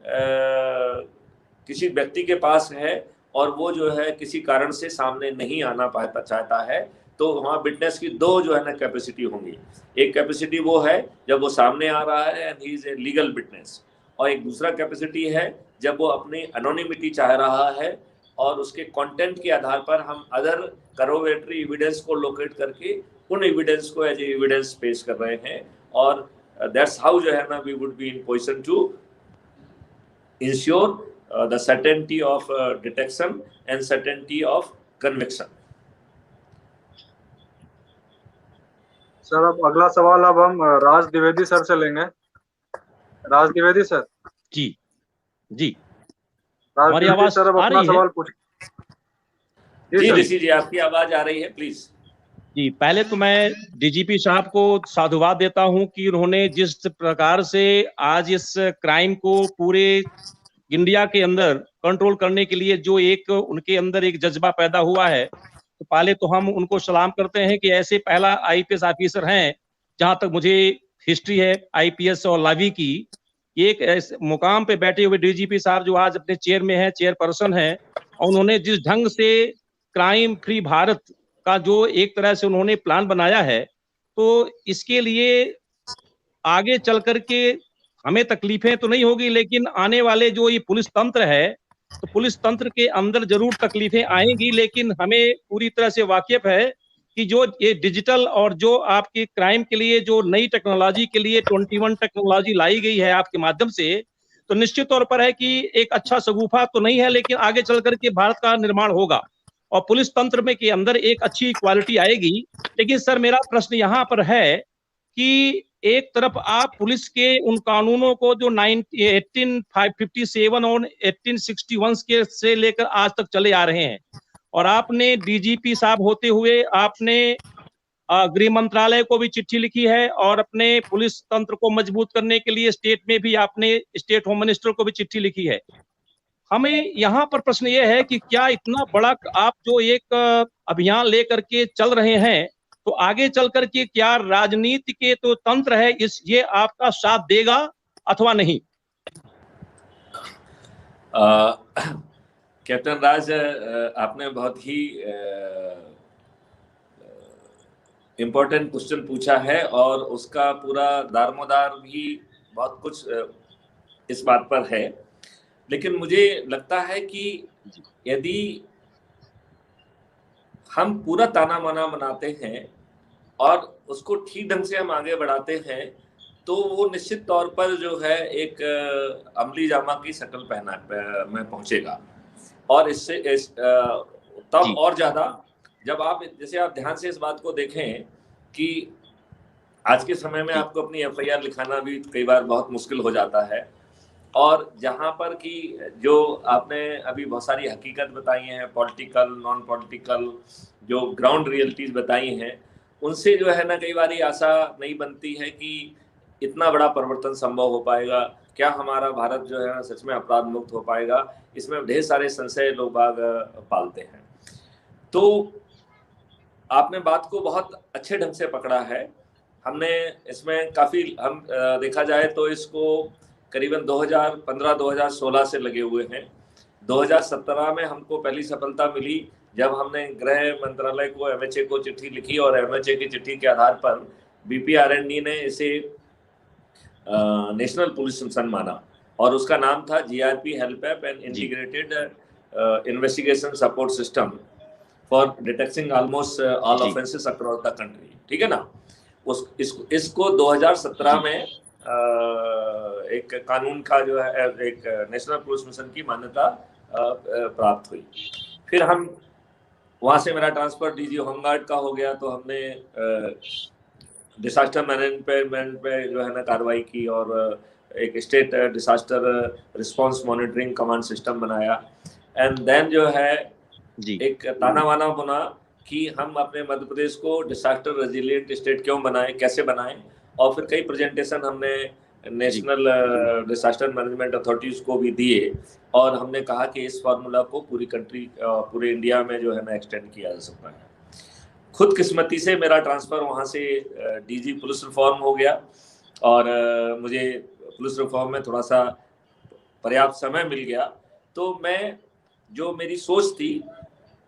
किसी व्यक्ति के पास है और वो जो है किसी कारण से सामने नहीं आना चाहता है, तो वहाँ विटनेस की दो जो है ना कैपेसिटी होंगी। एक कैपेसिटी वो है जब वो सामने आ रहा है and he is a legal witness, और एक दूसरा कैपेसिटी है जब वो अपनी एनोनिमिटी चाह रहा है और उसके कंटेंट के आधार पर हम अदर करोबोरेटरी एविडेंस को लोकेट करके उन एविडेंस को एज एविडेंस पेश कर रहे हैं। और दैट्स हाउ जो है ना we would be in position to ensure the certainty of detection and certainty of conviction. Sir अब अगला सवाल अब हम राज द्विवेदी सर से लेंगे। राज द्विवेदी सर। जी जी, राज द्विवेदी सर अब अपना सवाल पूछिए। जी ऋषि जी, आपकी आवाज आ रही है, प्लीज। जी, पहले तो मैं डीजीपी साहब को साधुवाद देता हूं कि उन्होंने जिस प्रकार से आज इस क्राइम को पूरे इंडिया के अंदर कंट्रोल करने के लिए जो एक उनके अंदर एक जज्बा पैदा हुआ है, तो पहले तो हम उनको सलाम करते हैं कि ऐसे पहला आईपीएस ऑफिसर हैं, जहां तक मुझे हिस्ट्री है आईपीएस और लावी की, एक मुकाम पे बैठे हुए डीजीपी साहब जो आज अपने चेयर में है, चेयरपर्सन है, और उन्होंने जिस ढंग से क्राइम फ्री भारत का जो एक तरह से उन्होंने प्लान बनाया है, तो इसके लिए आगे चल करके हमें तकलीफें तो नहीं होगी, लेकिन आने वाले जो ये पुलिस तंत्र है, तो पुलिस तंत्र के अंदर जरूर तकलीफें आएंगी, लेकिन हमें पूरी तरह से वाकिफ है कि जो ये डिजिटल और जो आपकी क्राइम के लिए जो नई टेक्नोलॉजी के लिए 21 टेक्नोलॉजी लाई गई है आपके माध्यम से, तो निश्चित तौर पर है कि एक अच्छा शगुफा तो नहीं है, लेकिन आगे चल करके भारत का निर्माण होगा और पुलिस तंत्र में के अंदर एक अच्छी क्वालिटी आएगी। लेकिन सर मेरा प्रश्न यहाँ पर है कि एक तरफ आप पुलिस के उन कानूनों को जो 1857 और 1861 के से लेकर आज तक चले आ रहे हैं, और आपने डीजीपी साहब होते हुए आपने गृह मंत्रालय को भी चिट्ठी लिखी है और अपने पुलिस तंत्र को मजबूत करने के लिए स्टेट में भी आपने स्टेट होम मिनिस्टर को भी चिट्ठी लिखी है। हमें यहाँ पर प्रश्न ये है कि क्या इतना बड़ा आप जो एक अभियान लेकर के चल रहे हैं, तो आगे चल करके क्या राजनीति के तो तंत्र है ये आपका साथ देगा अथवा नहीं? कैप्टन राज, आपने बहुत ही इम्पोर्टेंट क्वेश्चन पूछा है और उसका पूरा दारोमदार भी बहुत कुछ इस बात पर है। लेकिन मुझे लगता है कि यदि हम पूरा ताना माना बनाते हैं और उसको ठीक ढंग से हम आगे बढ़ाते हैं तो वो निश्चित तौर पर जो है एक अमली जामा की शक्ल में पहुंचेगा। और इससे तब और ज्यादा जब आप जैसे आप ध्यान से इस बात को देखें कि आज के समय में आपको अपनी एफआईआर लिखाना भी कई बार बहुत मुश्किल हो जाता है, और जहां पर कि जो आपने अभी बहुत सारी हकीकत बताई हैं, पॉलिटिकल नॉन पॉलिटिकल जो ग्राउंड रियलिटीज बताई हैं, उनसे जो है ना कई बार आशा नहीं बनती है कि इतना बड़ा परिवर्तन संभव हो पाएगा, क्या हमारा भारत जो है सच में अपराध मुक्त हो पाएगा। इसमें ढेर सारे संशय लोग बाग पालते हैं। तो आपने बात को बहुत अच्छे ढंग से पकड़ा है। हमने इसमें काफी देखा जाए तो इसको करीबन 2015-2016 से लगे हुए हैं। 2017 में हमको पहली सफलता मिली जब हमने गृह मंत्रालय को एमएचए को चिट्ठी लिखी और एमएचए की चिट्ठी के आधार पर बीपीआरएनडी ने इसे नेशनल पुलिस मिशन माना और उसका नाम था GRP help app and integrated investigation support system for detecting almost all offences across the country. ठीक है ना। इसको 2017 में एक कानून का जो है एक नेशनल पुलिस मिशन की मान्यता प्राप्त हुई। फिर हम वहां से मेरा ट्रांसफर डीजी होमगार्ड का हो गया, तो हमने डिसास्टर मैनेजमेंट पे जो है ना कार्रवाई की और एक state disaster response monitoring command system बनाया। एंड देन जो है एक ताना वाना बना कि हम अपने मध्य प्रदेश को डिसास्टर रेजिलिएंट स्टेट क्यों बनाएं, कैसे बनाएं, और फिर कई प्रेजेंटेशन हमने नेशनल डिसास्टर मैनेजमेंट अथॉरिटीज को भी दिए और हमने कहा कि इस फार्मूला को पूरी कंट्री पूरे इंडिया में जो है ना एक्सटेंड किया जा सकता है। खुद किस्मती से मेरा ट्रांसफर वहाँ से डीजी पुलिस रिफॉर्म हो गया और मुझे पुलिस रिफॉर्म में थोड़ा सा पर्याप्त समय मिल गया, तो मैं जो मेरी सोच थी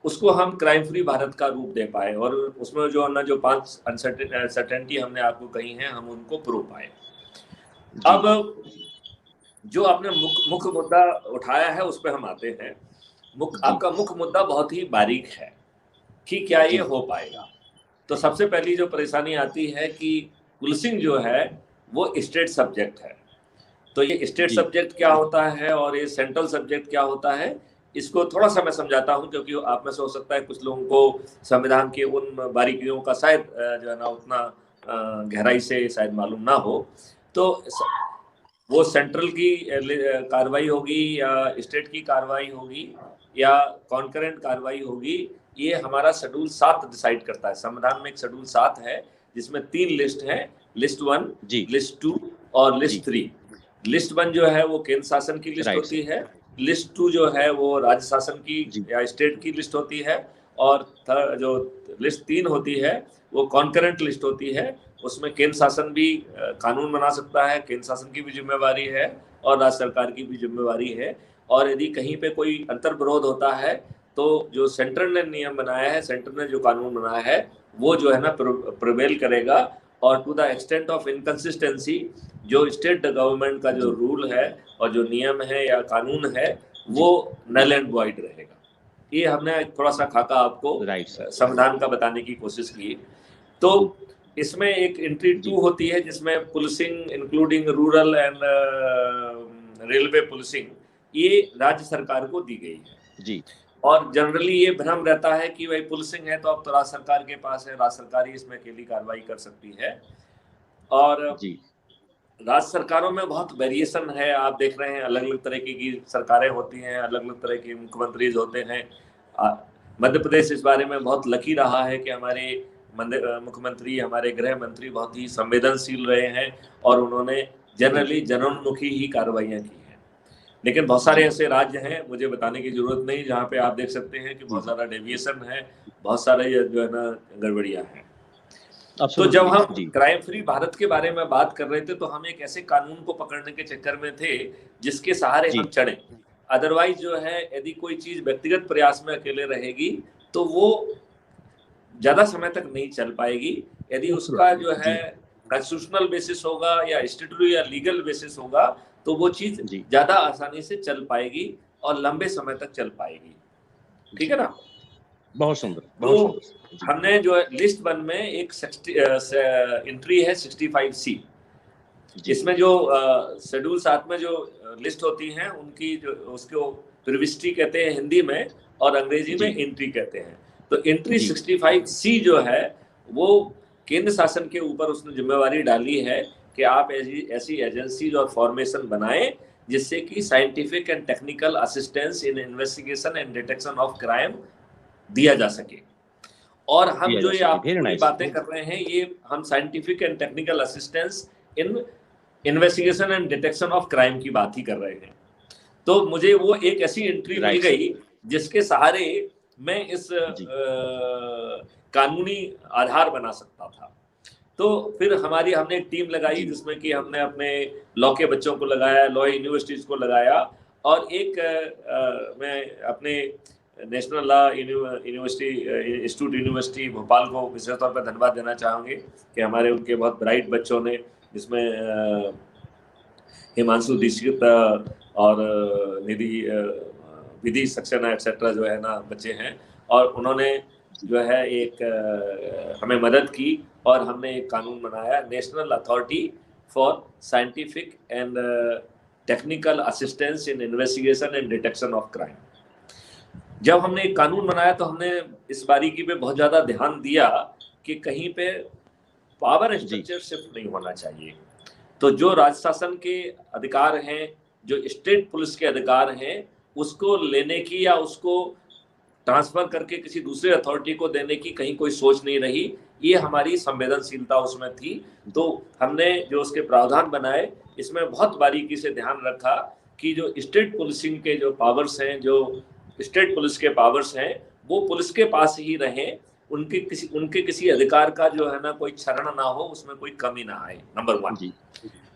उसको हम क्राइम फ्री भारत का रूप दे पाए और उसमें जो ना जो 5 अनसर्टेनिटी हमने आपको कही हैं हम उनको प्रूव पाए। अब जो आपने मुख्य मुद्दा उठाया है उस पर हम आते हैं। आपका मुख्य मुद्दा बहुत ही बारीक है कि क्या ये हो पाएगा। तो सबसे पहली जो परेशानी आती है कि पुलिसिंग जो है वो स्टेट सब्जेक्ट है। तो ये स्टेट सब्जेक्ट क्या होता है और ये सेंट्रल सब्जेक्ट क्या होता है, इसको थोड़ा सा मैं समझाता हूं, क्योंकि आप में से हो सकता है कुछ लोगों को संविधान के उन बारीकियों का शायद जो है ना उतना गहराई से शायद मालूम ना हो। तो वो सेंट्रल की कार्रवाई होगी या स्टेट की कार्रवाई होगी या कॉन्करेंट कार्रवाई होगी, ये हमारा शेड्यूल 7 डिसाइड करता है। संविधान में एक शेड्यूल 7 है जिसमें 3 लिस्ट है, लिस्ट 1, लिस्ट 2 और लिस्ट 3। लिस्ट 1 जो है वो केंद्र शासन की लिस्ट होती है, लिस्ट 2 जो है वो राज्य शासन की या स्टेट की लिस्ट होती है, और जो लिस्ट 3 होती है वो कॉन्करेंट लिस्ट होती है। उसमें केंद्र शासन भी कानून बना सकता है, केंद्र शासन की भी जिम्मेवारी है और राज्य सरकार की भी जिम्मेवारी है। और यदि कहीं पे कोई अंतर्विरोध होता है तो जो सेंटर ने नियम बनाया है, सेंटर ने जो कानून बनाया है वो जो है ना प्रिवेल करेगा, और to the extent of inconsistency जो स्टेट गवर्नमेंट का जो रूल है और जो नियम है या कानून है वो नल एंड वॉइड रहेगा। ये हमने थोड़ा सा खाका आपको संविधान का बताने की कोशिश की। तो इसमें एक एंट्री 2 होती है जिसमें policing including rural and railway policing ये राज्य सरकार को दी गई है जी। और जनरली ये भ्रम रहता है कि भाई पुलिसिंग है तो अब तो राज्य सरकार के पास है, राज्य सरकार ही इसमें अकेली कार्रवाई कर सकती है। और राज्य सरकारों में बहुत वेरिएशन है। आप देख रहे हैं अलग अलग तरह की सरकारें होती हैं, अलग अलग तरह के मुख्यमंत्री होते हैं। मध्य प्रदेश इस बारे में बहुत लकी रहा है कि हमारे मुख्यमंत्री, हमारे गृह मंत्री बहुत ही संवेदनशील रहे हैं और उन्होंने जनरली जनोन्मुखी ही कार्रवाइयां की हैं। लेकिन बहुत सारे ऐसे राज्य हैं, मुझे बताने की जरूरत नहीं, जहाँ पे आप देख सकते हैं कि बहुत सारा डेविएशन है, बहुत सारे जो है ना गड़बड़ियां हैं। तो जब हम क्राइम फ्री भारत के बारे में बात कर रहे थे तो हम एक ऐसे कानून को पकड़ने के चक्कर में थे जिसके सहारे हम चढ़े। अदरवाइज जो है यदि कोई चीज व्यक्तिगत प्रयास में अकेले रहेगी तो वो ज्यादा समय तक नहीं चल पाएगी। यदि उसका जो है कॉन्स्टिट्यूशनल बेसिस होगा या स्टैट्यूटरी या लीगल बेसिस होगा तो वो चीज ज्यादा आसानी से चल पाएगी और लंबे समय तक चल पाएगी। ठीक है ना? बहुत सुंदर। तो हमने जो है लिस्ट 1 में एक एंट्री है 65C। इसमें जो शेड्यूल 7 में जो लिस्ट होती हैं उनकी जो उसको प्रिविस्टी कहते हैं हिंदी में और अंग्रेजी में एंट्री कहते हैं। तो एंट्री 65C जो है वो केंद्र शासन के ऊपर उसने जिम्मेवारी डाली है कि आप ऐसी एजेंसीज और फॉर्मेशन बनाएं जिससे कि scientific and technical assistance in investigation and detection of crime दिया जा सके। और हम जो ये आप बातें कर रहे हैं ये हम scientific and technical assistance in investigation and detection of crime की बात ही कर रहे हैं। तो मुझे वो एक ऐसी एंट्री मिल गई जिसके सहारे मैं इस कानूनी आधार बना सकता था। तो फिर हमने एक टीम लगाई जिसमें कि हमने अपने लॉ के बच्चों को लगाया, लॉ यूनिवर्सिटीज को लगाया और एक मैं अपने national law university institute university Bhopal को विशेष तौर पर धन्यवाद देना चाहूँगे कि हमारे उनके बहुत ब्राइट बच्चों ने, जिसमें हिमांशु दीक्षित और निधि विधि सक्सेना एक्सेट्रा जो है ना बच्चे हैं, और उन्होंने जो है एक हमें मदद की और हमने एक कानून बनाया, national authority for scientific and technical assistance in investigation and detection of crime. जब हमने एक कानून बनाया तो हमने इस बारीकी पे बहुत ज़्यादा ध्यान दिया कि कहीं पे पावर स्ट्रक्चर शिफ्ट नहीं होना चाहिए। तो जो राज्य शासन के अधिकार हैं, जो स्टेट पुलिस के अधिकार हैं, उसको लेने की या उसको ट्रांसफर करके किसी दूसरे अथॉरिटी को देने की कहीं कोई सोच नहीं रही। ये हमारी संवेदनशीलता उसमें थी। तो हमने जो उसके प्रावधान बनाए इसमें बहुत बारीकी से ध्यान रखा कि जो स्टेट पुलिसिंग के जो पावर्स हैं, जो स्टेट पुलिस के पावर्स हैं, वो पुलिस के पास ही रहें, उनके किसी अधिकार का जो है ना कोई क्षरण ना हो, उसमें कोई कमी ना आए। नंबर 1।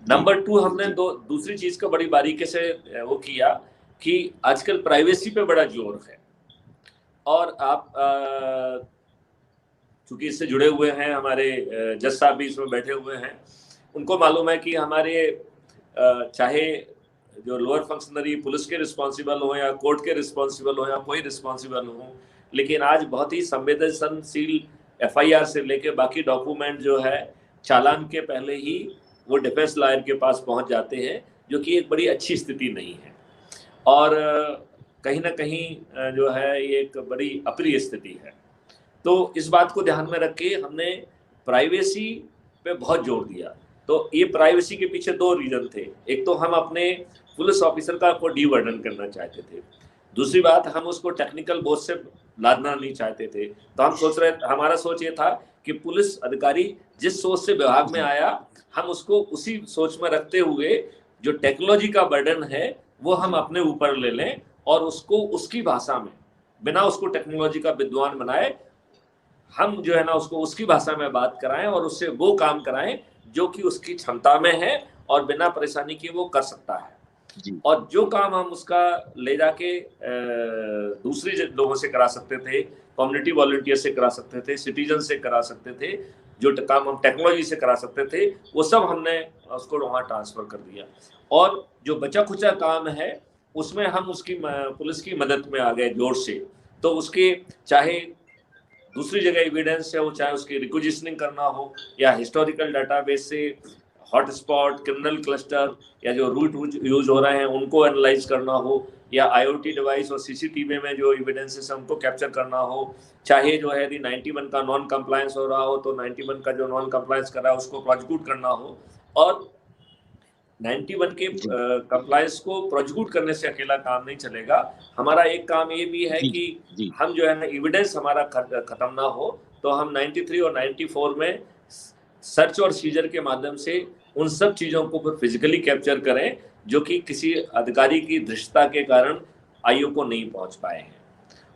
नंबर 2, हमने दूसरी चीज का बड़ी बारीकी से वो किया कि आजकल प्राइवेसी पे बड़ा जोर है और आप चूंकि इससे जुड़े हुए हैं, हमारे जज साहब भी इसमें बैठे हुए हैं, उनको मालूम है कि हमारे चाहे जो लोअर फंक्शनरी पुलिस के रिस्पॉन्सिबल हो या कोर्ट के रिस्पॉन्सिबल हो या कोई रिस्पॉन्सिबल हो, लेकिन आज बहुत ही संवेदनशील FIR से लेके बाकी डॉक्यूमेंट जो है चालान के पहले ही वो डिफेंस लॉयर के पास पहुंच जाते हैं, जो कि एक बड़ी अच्छी स्थिति नहीं है और कहीं ना कहीं जो है ये एक बड़ी अप्रिय स्थिति है। तो इस बात को ध्यान में रख के हमने प्राइवेसी पे बहुत जोर दिया। तो ये प्राइवेसी के पीछे 2 रीजन थे। एक तो हम अपने पुलिस ऑफिसर का को डीवर्डन करना चाहते थे, दूसरी बात हम उसको टेक्निकल बोझ से लादना नहीं चाहते थे। तो हम हमारा सोच ये था कि पुलिस अधिकारी जिस सोच से विभाग में आया, हम उसको उसी सोच में रखते हुए जो टेक्नोलॉजी का बर्डन है वो हम अपने ऊपर ले लें और उसको उसकी भाषा में, बिना उसको टेक्नोलॉजी का विद्वान बनाए, हम जो है ना उसको उसकी भाषा में बात कराएं और उससे वो काम कराएं जो कि उसकी क्षमता में है और बिना परेशानी के वो कर सकता है। और जो काम हम उसका ले जाके दूसरे लोगों से करा सकते थे, कम्युनिटी वॉलंटियर से करा सकते थे, सिटीजन से करा सकते थे, जो काम हम टेक्नोलॉजी से करा सकते थे, वो सब हमने उसको वहाँ ट्रांसफर कर दिया। और जो बचा खुचा काम है उसमें हम उसकी पुलिस की मदद में आ गए जोर से। तो उसके चाहे दूसरी जगह एविडेंस है, वो चाहे उसकी रिक्विजिशनिंग करना हो या हिस्टोरिकल डाटाबेस से हॉटस्पॉट, क्रिमिनल क्लस्टर या जो रूट यूज हो रहे हैं उनको एनालाइज करना हो, या IoT डिवाइस और CCTV में जो एविडेंसेस है उनको कैप्चर करना हो, चाहे जो है यदि 91 का नॉन कंप्लायंस हो रहा हो तो 91 का जो नॉन कंप्लायंस कर रहा है उसको प्रोसिक्यूट करना हो। और 91 के कंप्लायंस को प्रोसिक्यूट करने से अकेला काम नहीं चलेगा। हमारा एक काम ये भी है कि हम जो है ना एविडेंस हमारा खत्म ना हो तो हम 93 और 94 में सर्च और सीजर के माध्यम से उन सब चीजों को फिर फिजिकली कैप्चर करें जो कि किसी अधिकारी की धृष्टता के कारण आईओ को नहीं पहुंच पाए हैं,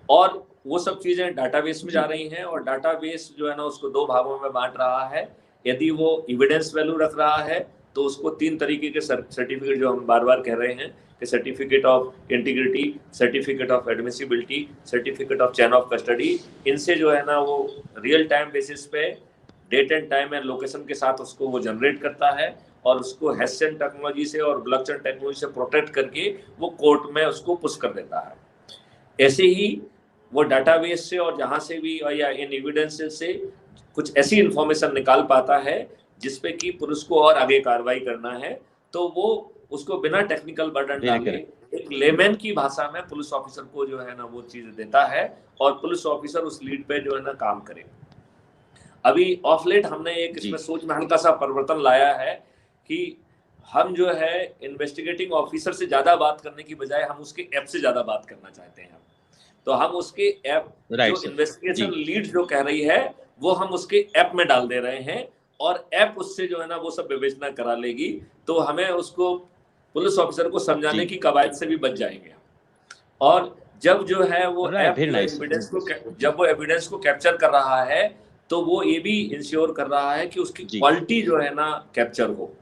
और वो सब चीजें डाटाबेस में जा रही हैं। और डाटाबेस जो है ना उसको 2 भागों में बांट रहा है। यदि वो एविडेंस वैल्यू रख रहा है तो उसको 3 तरीके के सर्टिफिकेट, जो हम बार बार कह रहे हैं कि certificate of integrity, certificate of admissibility, certificate of chain of custody, इनसे जो है ना वो रियल टाइम बेसिस पे date and time and location के साथ उसको वो जनरेट करता है और उसको हेस्सन टेक्नोलॉजी से और ब्लॉकचेन टेक्नोलॉजी से प्रोटेक्ट करके वो कोर्ट में उसको पुश कर देता है। ऐसे ही वो डाटाबेस से और जहां से भी या इन एविडेंसेस से कुछ ऐसी इंफॉर्मेशन निकाल पाता है जिसपे कि पुलिस को और आगे कार्रवाई करना है, तो वो उसको बिना टेक्निकल बर्डन डाले एक लेमैन की भाषा में पुलिस ऑफिसर को जो है ना वो चीज देता है और पुलिस ऑफिसर उस लीड पे जो है ना काम करे। अभी ऑफ लेट हमने एक इसमें सोच में हल्का सा परिवर्तन लाया है कि हम जो है इन्वेस्टिगेटिंग ऑफिसर से ज्यादा बात करने की बजाय हम उसके ऐप से ज्यादा बात करना चाहते हैं। तो हम उसके ऐप जो इन्वेस्टिगेशन लीड जो कह रही है वो हम उसके ऐप में डाल दे रहे हैं और ऐप उससे जो है ना वो सब विवेचना करा लेगी, तो हमें उसको पुलिस ऑफिसर को समझाने की कवायद से भी बच जाएंगे। और जब जो है वो ऐप एविडेंस को जब वो एविडेंस को कैप्चर कर रहा है तो वो ये भी इंश्योर कर रहा है कि उसकी क्वालिटी जो है ना कैप्चर हो।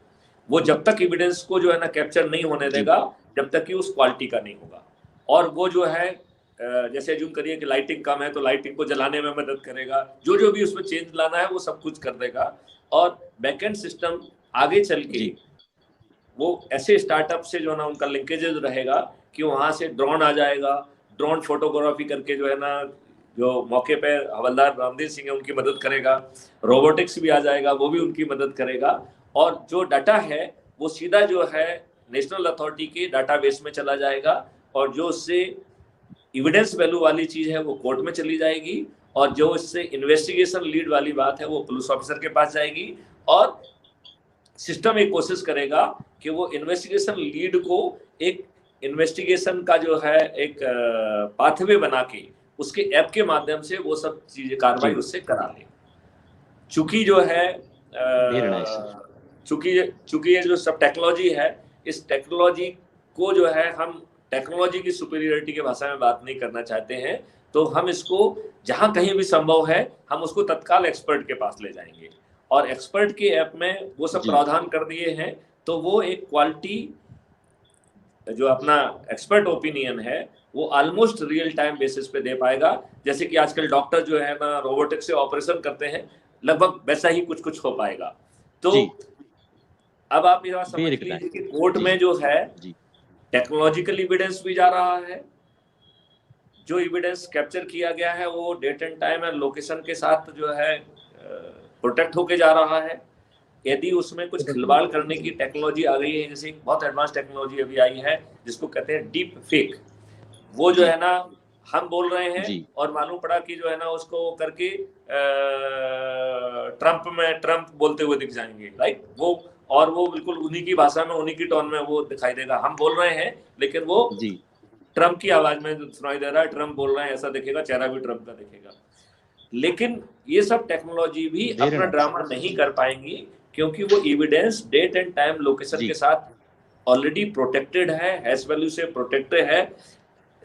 वो जब तक एविडेंस को जो है ना कैप्चर नहीं होने देगा जब तक कि उस क्वालिटी का नहीं होगा। और वो जो है जैसे अज्यूम करिए कि लाइटिंग कम है तो लाइटिंग को जलाने में मदद करेगा, जो भी उसमें चेंज लाना है वो सब कुछ कर देगा। और बैकएंड सिस्टम आगे चल के वो ऐसे स्टार्टअप से जो है ना उनका लिंकेजेस रहेगा कि वहां से ड्रोन आ जाएगा, ड्रोन फोटोग्राफी करके जो है ना जो मौके पे हवलदार रामदीप सिंह है उनकी मदद करेगा, रोबोटिक्स भी आ जाएगा वो भी उनकी मदद करेगा। और जो डाटा है वो सीधा जो है नेशनल अथॉरिटी के डाटाबेस में चला जाएगा और जो उससे एविडेंस वैल्यू वाली चीज है वो कोर्ट में चली जाएगी और जो इससे इन्वेस्टिगेशन लीड वाली बात है वो पुलिस ऑफिसर के पास जाएगी। और सिस्टम एक कोशिश करेगा कि वो इन्वेस्टिगेशन लीड को एक इन्वेस्टिगेशन का जो है एक पाथवे बना के उसके ऐप के माध्यम से वो सब चीजें कार्रवाई उससे करा ले। चूंकि जो है चूंकि ये जो सब टेक्नोलॉजी है, इस टेक्नोलॉजी को जो है हम टेक्नोलॉजी की सुपीरियरिटी के भाषा में बात नहीं करना चाहते हैं, तो हम इसको जहां कहीं भी संभव है हम उसको तत्काल एक्सपर्ट के पास ले जाएंगे और एक्सपर्ट के ऐप में वो सब प्रावधान कर दिए हैं। तो वो एक क्वालिटी जो अपना एक्सपर्ट ओपिनियन है वो ऑलमोस्ट रियल टाइम बेसिस पे दे पाएगा। जैसे कि आजकल डॉक्टर जो है ना रोबोटिक से ऑपरेशन करते हैं, लगभग वैसा ही कुछ हो पाएगा। तो अब आप ये बात समझ लीजिए कि कोर्ट में जो है टेक्नोलॉजिकल एविडेंस भी जा रहा है, जो एविडेंस कैप्चर किया गया है वो date and time and location के साथ जो है प्रोटेक्ट होके जा रहा है। यदि उसमें कुछ खिलवाड़ करने की टेक्नोलॉजी आ गई है, जैसे बहुत एडवांस टेक्नोलॉजी अभी आई है जिसको कहते हैं डीप फेक, वो जो है ना हम बोल रहे हैं और मालूम पड़ा कि जो है ना उसको करके ट्रम्प बोलते हुए दिख जाएंगे, राइट। वो बिल्कुल उन्हीं की भाषा में उन्हीं की टोन में वो दिखाई देगा। हम बोल रहे हैं लेकिन वो ट्रम्प की आवाज में सुनाई दे रहा है, ट्रम्प बोल रहे हैं ऐसा दिखेगा, चेहरा भी ट्रम्प का दिखेगा। लेकिन ये सब टेक्नोलॉजी भी अपना ड्रामा नहीं कर पाएंगी क्योंकि वो evidence date and time location के साथ ऑलरेडी प्रोटेक्टेड है, हैश वैल्यू से प्रोटेक्टेड है।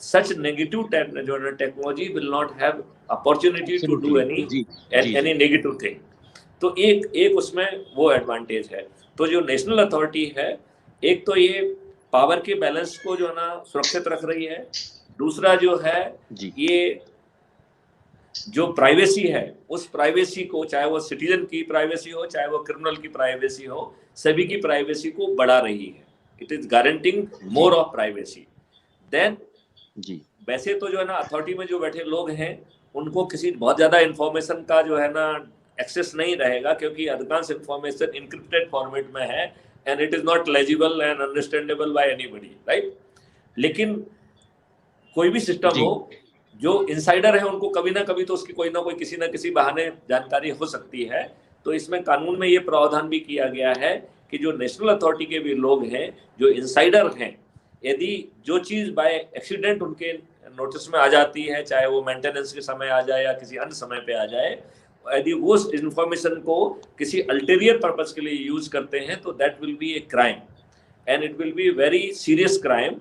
सच नेगेटिव जो technology will not have opportunity to do any negative thing. तो एक उसमें वो एडवांटेज है। तो जो नेशनल अथॉरिटी है, एक तो ये पावर के बैलेंस को जो है ना सुरक्षित रख रही है, दूसरा जो है ये जो प्राइवेसी है उस प्राइवेसी को, चाहे वो सिटीजन की प्राइवेसी हो चाहे वो क्रिमिनल की प्राइवेसी हो, सभी की प्राइवेसी को बढ़ा रही है। It is guaranteeing more of privacy than वैसे तो जो है ना अथॉरिटी में जो बैठे लोग हैं उनको किसी बहुत ज्यादा इंफॉर्मेशन का जो है ना एक्सेस नहीं रहेगा क्योंकि अधिकांश इंफॉर्मेशन इनक्रिप्टेड फॉर्मेट में है and it is not legible and understandable by anybody, right. लेकिन कोई भी सिस्टम हो, जो इनसाइडर है उनको कभी ना कभी तो उसकी कोई ना कोई किसी ना किसी बहाने जानकारी हो सकती है। तो इसमें कानून में ये प्रावधान भी किया गया है कि जो नेशनल अथॉरिटी के भी लोग हैं जो इनसाइडर हैं, यदि जो चीज बाय एक्सीडेंट उनके नोटिस में आ जाती है, चाहे वो मेंटेनेंस के समय आ जाए या किसी अन्य समय पे आ जाए, यदि वो इंफॉर्मेशन को किसी अल्टीरियर पर्पस के लिए यूज करते हैं तो that will be a crime, and it will be very serious crime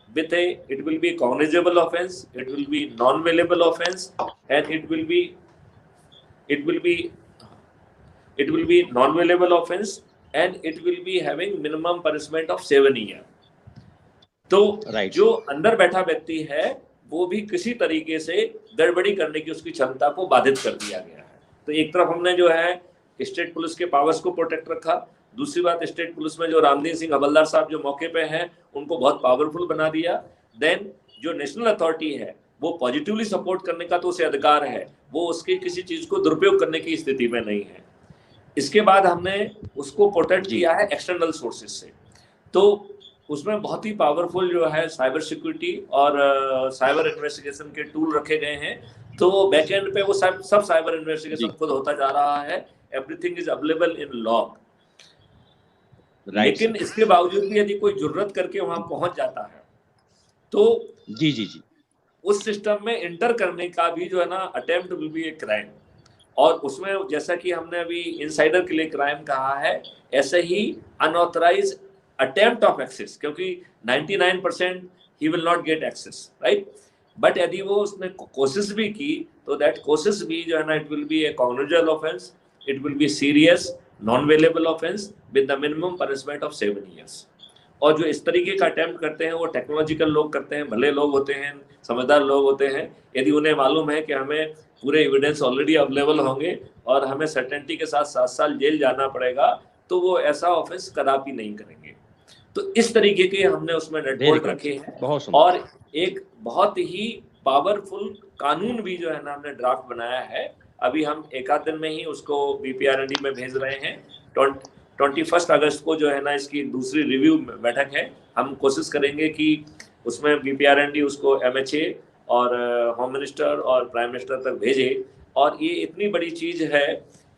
with it will be cognizable offense, it will be non-bailable offense, and it will be non-bailable offense, and it will be having minimum punishment of 7 years. तो जो अंदर बैठा व्यक्ति है वो भी किसी तरीके से गड़बड़ी करने की उसकी क्षमता को बाधित कर दिया गया है। तो एक तरफ हमने जो है स्टेट पुलिस के पावर्स को प्रोटेक्ट रखा, दूसरी बात स्टेट पुलिस में जो रामदीन सिंह हवलदार साहब जो मौके पे हैं उनको बहुत पावरफुल बना दिया। देन जो नेशनल अथॉरिटी है वो पॉजिटिवली सपोर्ट करने का तो उसे अधिकार है, वो उसके किसी चीज को दुरुपयोग करने की स्थिति में नहीं है। इसके बाद हमने उसको प्रोटेक्ट किया है एक्सटर्नल सोर्सेज से, तो उसमें बहुत ही पावरफुल जो है साइबर सिक्योरिटी और साइबर इन्वेस्टिगेशन के टूल रखे गए हैं। तो बैक एंड पे वो सब साइबर इन्वेस्टिगेशन खुद होता जा रहा है, everything is available in log. लेकिन इसके बावजूद भी यदि कोई जुर्रत करके वहां पहुंच जाता है तो जी उस सिस्टम में इंटर करने का भी जो है ना attempt will be a crime. और उसमें जैसा कि हमने अभी इनसाइडर के लिए क्राइम कहा है, ऐसे ही अनऑथराइज अटेम्प्ट ऑफ एक्सेस, क्योंकि 99% ही will not get access, right. But यदि वो उसने कोशिश भी की तो दैट कोशिश भी जो है ना it will be a cognizable offence, it will be serious non-bailable offence with the minimum punishment of 7 years। और जो इस तरीके का अटेम्प्ट करते हैं वो टेक्नोलॉजिकल लोग करते हैं, भले लोग होते हैं, समझदार लोग होते हैं। यदि उन्हें मालूम है कि हमें पूरे एविडेंस ऑलरेडी अवेलेबल होंगे और हमें सर्टेनिटी के साथ 7 साल जेल जाना पड़ेगा, तो वो ऐसा ऑफेंस कदापि नहीं करेंगे। तो इस तरीके के हमने उसमें नेटवर्क रखे हैं और एक बहुत ही पावरफुल कानून भी जो है ना हमने ड्राफ्ट बनाया है। अभी हम एक आध दिन में ही उसको BPRND में भेज रहे हैं। 21 अगस्त को जो है ना इसकी दूसरी रिव्यू बैठक है। हम कोशिश करेंगे कि उसमें BPRND उसको MHA और होम मिनिस्टर और प्राइम मिनिस्टर तक भेजे। और ये इतनी बड़ी चीज है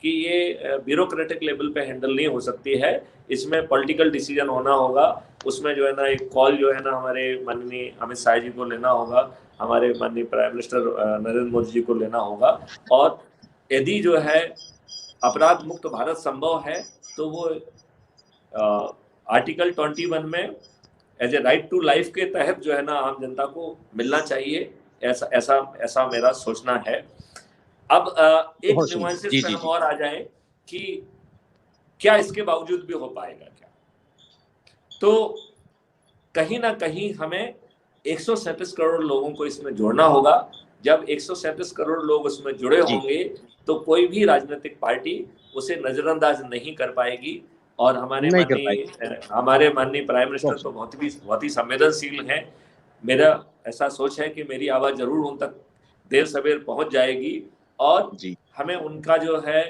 कि ये ब्यूरोक्रेटिक लेवल पे हैंडल नहीं हो सकती है, इसमें पॉलिटिकल डिसीजन होना होगा। उसमें जो है ना एक कॉल जो है ना हमारे माननीय अमित शाह जी को लेना होगा, हमारे माननीय प्राइम मिनिस्टर नरेंद्र मोदी जी को लेना होगा। और यदि जो है अपराध मुक्त भारत संभव है तो वो आर्टिकल 21 में as a right to life के तहत जो है ना आम जनता को मिलना चाहिए, ऐसा मेरा सोचना है। अब एक न्यूएंसेस पे हम और आ जाएं कि क्या इसके बावजूद भी हो पाएगा क्या। तो कहीं ना कहीं हमें 137 करोड़ लोगों को इसमें जोड़ना होगा। जब 137 करोड़ लोग उसमें जुड़े होंगे तो कोई भी राजनीतिक पार्टी उसे नजरअंदाज नहीं कर पाएगी। और हमारे माननीय प्राइम मिनिस्टर तो बहुत ही संवेदनशील हैं। मेरा ऐसा सोच है कि मेरी आवाज जरूर उन तक देर सवेर पहुंच जाएगी और हमें उनका जो है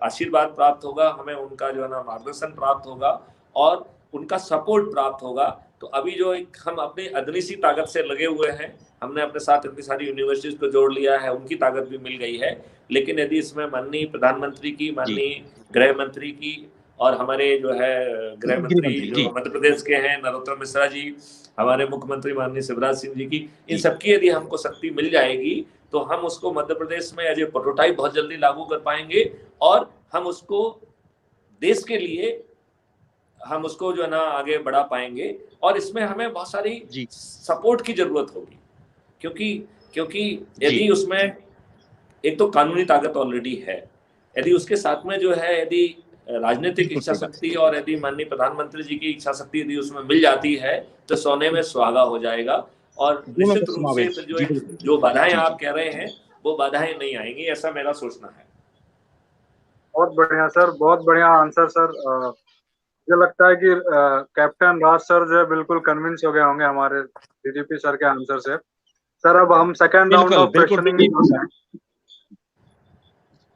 आशीर्वाद प्राप्त होगा, हमें उनका जो है ना मार्गदर्शन प्राप्त होगा और उनका सपोर्ट प्राप्त होगा। तो अभी जो हम अपनी अदनी सी ताकत से लगे हुए हैं, हमने अपने साथ इतनी सारी यूनिवर्सिटीज को जोड़ लिया है, उनकी ताकत भी मिल गई है। लेकिन यदि इसमें माननीय प्रधानमंत्री की, माननीय गृह मंत्री की और हमारे जो है गृह मंत्री जो मध्य प्रदेश के हैं नरोत्तम मिश्रा जी, हमारे मुख्यमंत्री माननीय शिवराज सिंह जी की, इन सबकी यदि हमको शक्ति मिल जाएगी तो हम उसको मध्य प्रदेश में एज ए प्रोटोटाइप बहुत जल्दी लागू कर पाएंगे और हम उसको देश के लिए हम उसको जो है ना आगे बढ़ा पाएंगे। और इसमें हमें बहुत सारी सपोर्ट की जरूरत होगी, क्योंकि यदि उसमें एक तो कानूनी ताकत ऑलरेडी है, यदि उसके साथ में जो है यदि राजनीतिक इच्छा शक्ति और यदि माननीय प्रधानमंत्री जी की इच्छा शक्ति यदि उसमें मिल जाती है तो सोने में सुहागा हो जाएगा। और निश्चित रूप से जो बाधाएं आप कह रहे हैं वो बाधाएं नहीं आएंगी, ऐसा मेरा सोचना है। बहुत बढ़िया सर, बहुत बढ़िया आंसर सर। मुझे लगता है कि कैप्टन राज सर जो है बिल्कुल कन्विंस हो गए होंगे हमारे DGP सर के आंसर से। सर अब हम सेकंड राउंड ऑफ क्वेश्चनिंग में जा रहे हैं।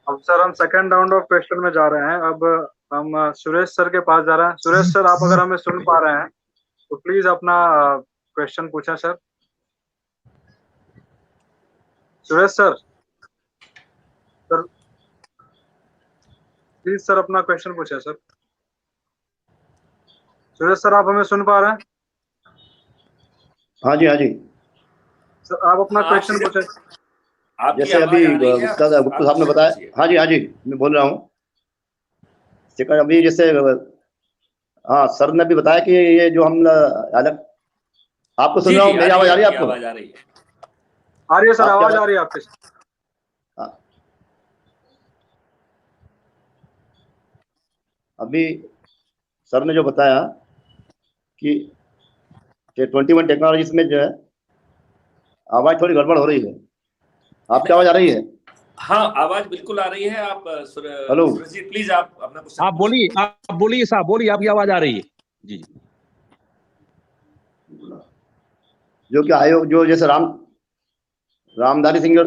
अब सर हम सेकंड राउंड ऑफ क्वेश्चन में जा रहे हैं। अब हम सुरेश सर के पास जा रहे हैं। सुरेश सर, आप अगर हमें सुन पा रहे हैं तो प्लीज अपना क्वेश्चन पूछें sir. Suresh sir, please sir अपना क्वेश्चन पूछें सर। सुरेश सर, आप हमें सुन पा रहे हैं? हाँ जी सर आप अपना क्वेश्चन पूछें। आपकी जैसे अभी आवाज आ रही है? गुप्ता साहब ने आप बताया, समझिए। हाँ जी मैं बोल रहा हूँ। सेकंड अभी जैसे हाँ सर ने भी बताया कि ये जो हम अलग, आपको सुन जी रहा जी, हूँ, मेरी आवाज आ रही है आपकी आपको? आवाज आ रही है। आ रही है सर, आपकी आवाज आ रही है आपके। हाँ, अभी सर ने जो बताया कि 21 टेक्नोलॉजीज में जो है आवाज थोड़ी गड़बड़ हो रही है। आपकी आवाज आ रही है? हाँ, आवाज बिल्कुल आ रही है। आप हेलो, सूरज जी प्लीज आप अपना क्वेश्चन आप बोलिए, आप बोलिए साहब, बोलिए, आपकी आवाज आ रही है। जी जी। जो कि आयोग जो जैसे रामधारी सिंह,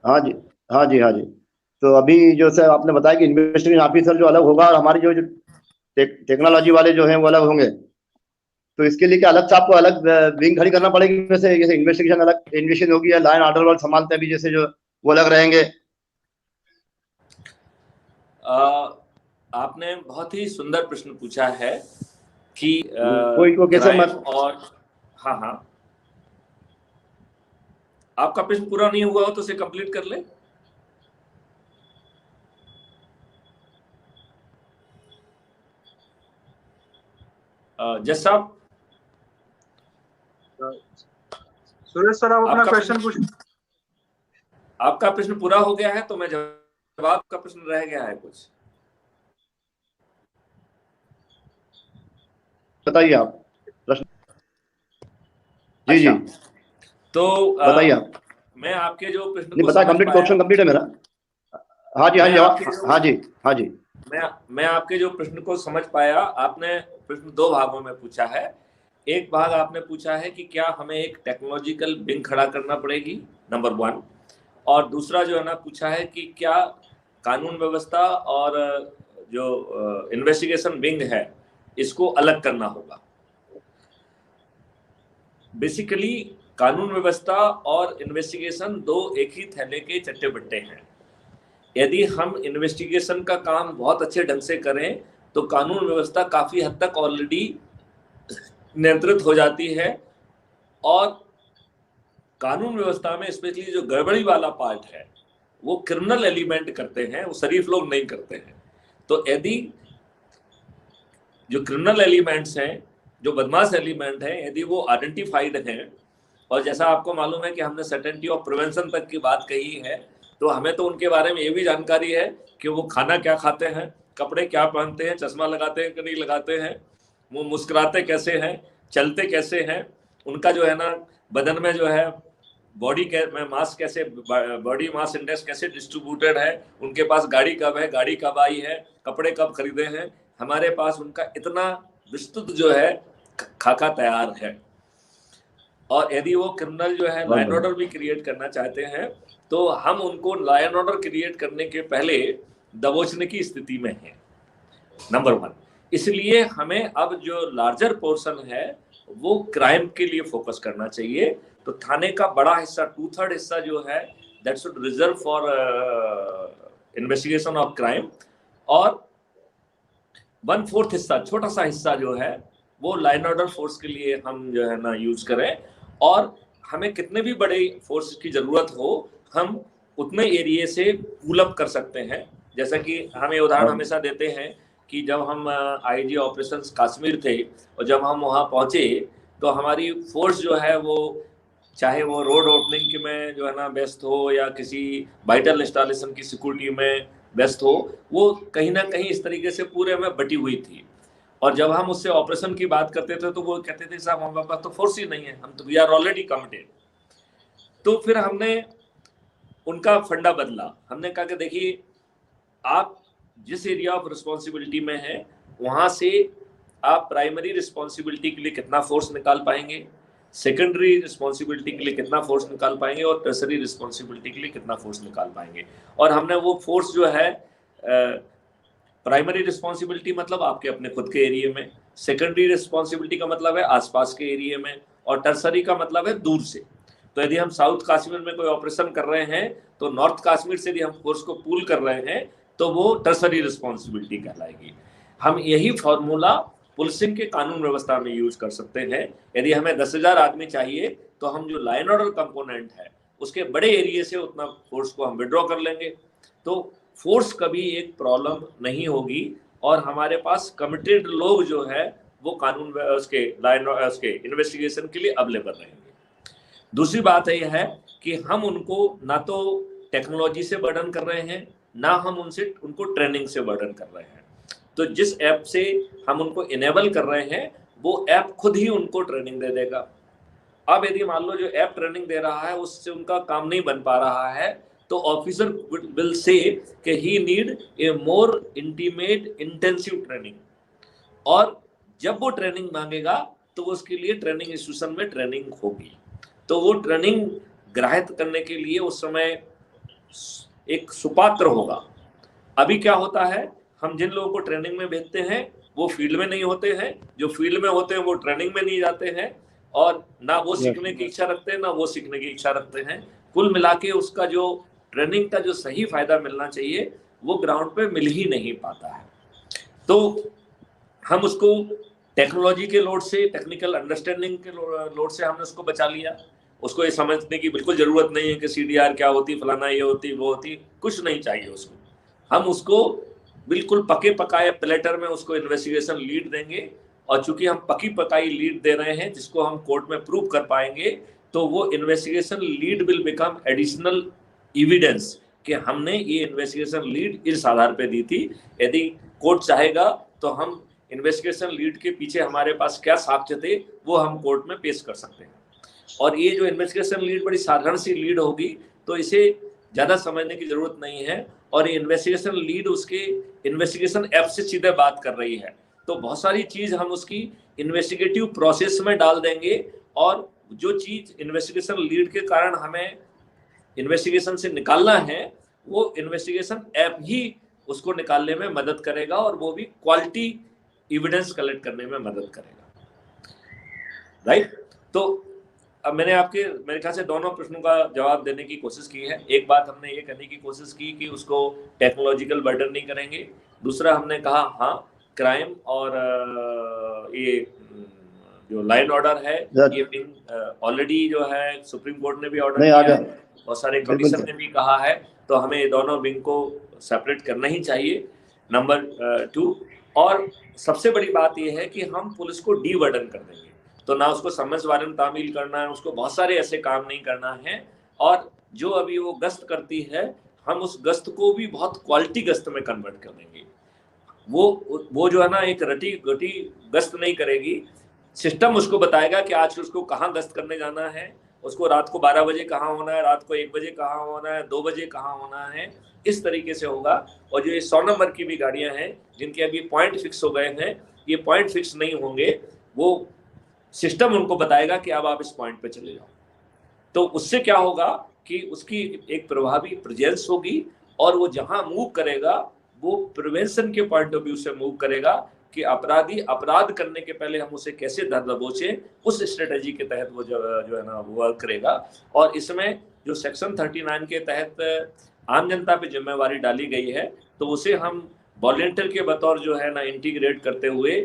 हाँ जी हाँ जी हाँ जी। तो अभी जो सर आपने बताया कि इन्वेस्टिगेशन ऑफिसर जो अलग होगा और हमारी जो टेक्नोलॉजी वाले जो हैं वो अलग होंगे, तो इसके लिए क्या अलग से आपको अलग विंग खड़ी करना पड़ेगी? जैसे जैसे इन्वेस्टिगेशन अलग इन्वेस्टिगेशन होगी या लाइन ऑर्डर वाले संभालते हैं अभी जैसे जो वो अलग रहेंगे? आपने बहुत ही सुंदर प्रश्न पूछा है कि कोई को कैसे क्राइम मत और हाँ हाँ, आपका प्रश्न पूरा नहीं हुआ हो तो उसे कंप्लीट कर ले। जस साहब, सुरेश सर, आप अपना आपका क्वेश्चन पूछ। आपका प्रश्न पूरा हो गया है तो मैं जवाब का प्रश्न रह गया है कुछ? बताइए आप प्रश्न। जी अच्छा, जी तो बताइए आप। मैं आपके जो प्रश्न नहीं को बताया, समझ कंप्लीट पाया, क्वेश्चन कंप्लीट है मेरा। हाँ जी हाँ मैं जी आपके जो हाँ जी हाँ जी। मैं आपके जो प्रश्न को समझ पाया। आपने प्रश्न दो भागों में पूछा है। एक भाग आपने पूछा है कि क्या हमें एक टेक्नोलॉजिकल विंग खड़ा करना पड़ेगी, नंबर 1। और दूसरा जो है ना पूछा है कि क्या कानून व्यवस्था और जो इन्वेस्टिगेशन विंग है इसको अलग करना होगा। बेसिकली कानून व्यवस्था और इन्वेस्टिगेशन दो एक ही थैले के चट्टे बट्टे हैं। यदि हम इन्वेस्टिगेशन का काम बहुत अच्छे ढंग से करें तो कानून व्यवस्था काफी हद तक ऑलरेडी नियंत्रित हो जाती है, और कानून व्यवस्था में स्पेशली जो गड़बड़ी वाला पार्ट है वो क्रिमिनल एलिमेंट करते हैं, वो शरीफ लोग नहीं करते हैं। तो यदि जो क्रिमिनल एलिमेंट्स हैं, जो बदमाश एलिमेंट हैं, यदि वो आइडेंटिफाइड हैं, और जैसा आपको मालूम है कि हमने सर्टेनिटी ऑफ प्रिवेंशन तक की बात कही है, तो हमें तो उनके बारे में ये भी जानकारी है कि वो खाना क्या खाते हैं, कपड़े क्या पहनते हैं, चश्मा लगाते हैं कि नहीं लगाते हैं, वो मुस्कुराते कैसे हैं, चलते कैसे हैं, उनका जो है ना बदन में जो है बॉडी में मास कैसे, बॉडी मास इंडेक्स कैसे डिस्ट्रीब्यूटेड है, उनके पास गाड़ी कब है, गाड़ी कब आई है, कपड़े कब खरीदे हैं, हमारे पास उनका इतना विस्तृत जो है खाका तैयार है। और यदि वो क्रिमिनल जो है लाइन ऑर्डर भी क्रिएट करना चाहते हैं तो हम उनको लाइन ऑर्डर क्रिएट करने के पहले दबोचने की स्थिति में हैं, नंबर 1। इसलिए हमें अब जो लार्जर पोर्शन है वो क्राइम के लिए फोकस करना चाहिए। तो थाने का बड़ा हिस्सा, 2/3 हिस्सा जो है that should reserve for investigation of crime, और 1/4 हिस्सा, छोटा सा हिस्सा जो है वो लाइन ऑर्डर फोर्स के लिए हम जो है ना यूज करें। और हमें कितने भी बड़े फोर्स की जरूरत हो, हम उतने एरिया से पुल अप कर सकते हैं। जैसा कि हम ये उदाहरण हमेशा देते हैं कि जब हम आईजी ऑपरेशंस कश्मीर थे और जब हम वहाँ पहुंचे तो हमारी फोर्स जो है वो चाहे वो रोड ओपनिंग में जो है ना व्यस्त हो या किसी वाइटल इंस्टॉलेशन की सिक्योरिटी में व्यस्त हो, वो कहीं ना कहीं इस तरीके से पूरे में बटी हुई थी। और जब हम उससे ऑपरेशन की बात करते थे तो वो कहते थे साहब हमारे पास तो फोर्स ही नहीं है, हम तो वी आर ऑलरेडी कमिटेड। तो फिर हमने उनका फंडा बदला। हमने कहा कि देखिए आप जिस एरिया ऑफ रिस्पॉन्सिबिलिटी में हैं वहां से आप प्राइमरी रिस्पॉन्सिबिलिटी के लिए कितना फोर्स निकाल पाएंगे, सेकेंडरी रिस्पॉन्सिबिलिटी के लिए कितना फोर्स निकाल पाएंगे, और टर्सरी रिस्पॉन्सिबिलिटी के लिए कितना फोर्स निकाल पाएंगे। और हमने वो फोर्स जो है प्राइमरी रिस्पॉन्सिबिलिटी मतलब आपके अपने खुद के एरिया में, सेकेंडरी रिस्पॉन्सिबिलिटी का मतलब है आसपास के एरिया में, और टर्सरी का मतलब है दूर से। तो यदि हम साउथ कश्मीर में कोई ऑपरेशन कर रहे हैं तो नॉर्थ कश्मीर से यदि हम फोर्स को पूल कर रहे हैं तो वो टर्सरी रिस्पॉन्सिबिलिटी कहलाएगी। हम यही फॉर्मूला पुलिसिंग के कानून व्यवस्था में यूज कर सकते हैं। यदि हमें 10,000 आदमी चाहिए तो हम जो लाइन ऑर्डर कंपोनेंट है उसके बड़े एरिया से उतना फोर्स को हम विड्रॉ कर लेंगे, तो फोर्स कभी एक प्रॉब्लम नहीं होगी और हमारे पास कमिटेड लोग जो है वो कानून उसके लाइन उसके इन्वेस्टिगेशन के लिए अवेलेबल रहेंगे। दूसरी बात यह है कि हम उनको ना तो टेक्नोलॉजी से बर्डन कर रहे हैं, ना हम उनको ट्रेनिंग से बर्डन कर रहे हैं। तो जिस ऐप से हम उनको इनेबल कर रहे हैं वो ऐप खुद ही उनको ट्रेनिंग दे देगा। अब यदि मान लो जो ऐप ट्रेनिंग दे रहा है उससे उनका काम नहीं बन पा रहा है तो ऑफिसर विल से कि he need a more intimate intensive training, और जब वो ट्रेनिंग मांगेगा तो उसके लिए ट्रेनिंग इंस्टीट्यूशन में ट्रेनिंग होगी, तो वो ट्रेनिंग ग्राह्य करने के लिए उस समय एक सुपात्र होगा। अभी क्या होता है, हम जिन लोगों को ट्रेनिंग में भेजते हैं वो फील्ड में नहीं होते हैं, जो फील्ड में होते हैं वो ट्रेनिंग में नहीं जाते हैं और ना वो सीखने की इच्छा रखते हैं ना वो सीखने की इच्छा रखते हैं। कुल मिला के उसका जो ट्रेनिंग का जो सही फायदा मिलना चाहिए वो ग्राउंड पे मिल ही नहीं पाता है। तो हम उसको टेक्नोलॉजी के लोड से, टेक्निकल अंडरस्टैंडिंग के लोड से हमने उसको बचा लिया। उसको ये समझने की बिल्कुल जरूरत नहीं है कि CDR क्या होती, फलाना ये होती वो होती, कुछ नहीं चाहिए उसको। हम उसको बिल्कुल पके पकाए प्लेटर में उसको इन्वेस्टिगेशन लीड देंगे और चूंकि हम पकी पकाई लीड दे रहे हैं जिसको हम कोर्ट में प्रूव कर पाएंगे तो वो investigation lead will become additional evidence कि हमने ये इन्वेस्टिगेशन लीड इस आधार पे दी थी। यदि कोर्ट चाहेगा तो हम इन्वेस्टिगेशन लीड के पीछे हमारे पास क्या साक्ष्य थे वो हम कोर्ट में पेश कर सकते हैं। और ये जो इन्वेस्टिगेशन लीड बड़ी साधारण सी लीड होगी तो इसे ज़्यादा समझने की जरूरत नहीं है, और ये इन्वेस्टिगेशन लीड उसके इन्वेस्टिगेशन ऐप से सीधे बात कर रही है तो बहुत सारी चीज़ हम उसकी इन्वेस्टिगेटिव प्रोसेस में डाल देंगे और जो चीज़ इन्वेस्टिगेशन लीड के कारण हमें इन्वेस्टिगेशन से निकालना है वो इन्वेस्टिगेशन ऐप ही उसको निकालने में मदद करेगा और वो भी क्वालिटी एविडेंस कलेक्ट करने में मदद करेगा। राइट, तो अब मैंने आपके मेरे ख्याल से दोनों प्रश्नों का जवाब देने की कोशिश की है। एक बात हमने ये कहने की कोशिश की कि उसको टेक्नोलॉजिकल बर्डन नहीं करेंगे। दूसरा हमने कहा हाँ क्राइम और ये जो लाइन ऑर्डर है ये ऑलरेडी जो है सुप्रीम कोर्ट ने भी ऑर्डर किया है, बहुत सारे कमीशन ने भी कहा है, तो हमें ये दोनों विंग को सेपरेट करना ही चाहिए। नंबर 2, और सबसे बड़ी बात यह है कि हम पुलिस को डीवर्डन कर देंगे तो ना उसको समन्स वारंट तामील करना है, उसको बहुत सारे ऐसे काम नहीं करना है, और जो अभी वो गश्त करती है हम उस गश्त को भी बहुत क्वालिटी गश्त में कन्वर्ट कर देंगे। वो जो है ना एक रटी गटी गश्त नहीं करेगी, सिस्टम उसको बताएगा कि आज उसको कहाँ गश्त करने जाना है, उसको रात को 12 बजे कहाँ होना है, रात को 1 बजे कहाँ होना है, 2 बजे कहाँ होना है, इस तरीके से होगा। और जो ये 100 नंबर की भी गाड़ियां हैं जिनके अभी पॉइंट फिक्स हो गए हैं, ये पॉइंट फिक्स नहीं होंगे, वो सिस्टम उनको बताएगा कि अब आप इस पॉइंट पे चले जाओ। तो उससे क्या होगा कि उसकी एक प्रभावी प्रेजेंस होगी और वो जहां मूव करेगा वो प्रिवेंशन के पॉइंट ऑफ व्यू से मूव करेगा कि अपराधी अपराध करने के पहले हम उसे कैसे धर दबोचे, उस स्ट्रेटेजी के तहत वो जो है ना वो वर्क करेगा। और इसमें जो सेक्शन 39 के तहत आम जनता पे जिम्मेवारी डाली गई है तो उसे हम वॉलंटियर के बतौर जो है ना इंटीग्रेट करते हुए,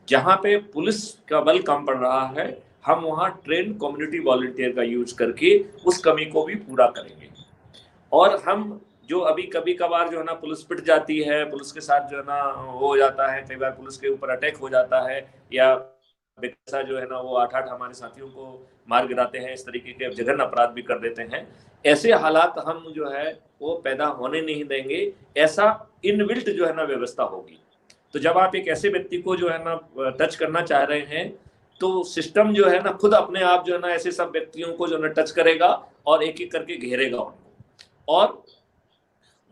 जहाँ पे पुलिस का बल कम पड़ रहा है हम वहाँ ट्रेन कम्युनिटी वॉलंटियर का यूज करके उस कमी को भी पूरा करेंगे। और हम जो अभी कभी कभार जो है ना पुलिस पिट जाती है, पुलिस के साथ जो है ना हो जाता है, कई बार पुलिस के ऊपर अटैक हो जाता है या बेकसा जो है ना वो 8-8 हमारे साथियों को मार गिराते हैं, इस तरीके के जघन्य अपराध भी कर देते हैं। ऐसे हालात हम जो है वो पैदा होने नहीं देंगे, ऐसा इनबिल्ट जो है ना व्यवस्था होगी। तो जब आप एक ऐसे व्यक्ति को जो है ना टच करना चाह रहे हैं तो सिस्टम जो है ना खुद अपने आप जो है ना ऐसे सब व्यक्तियों को जो है ना टच करेगा और एक एक करके घेरेगा उनको, और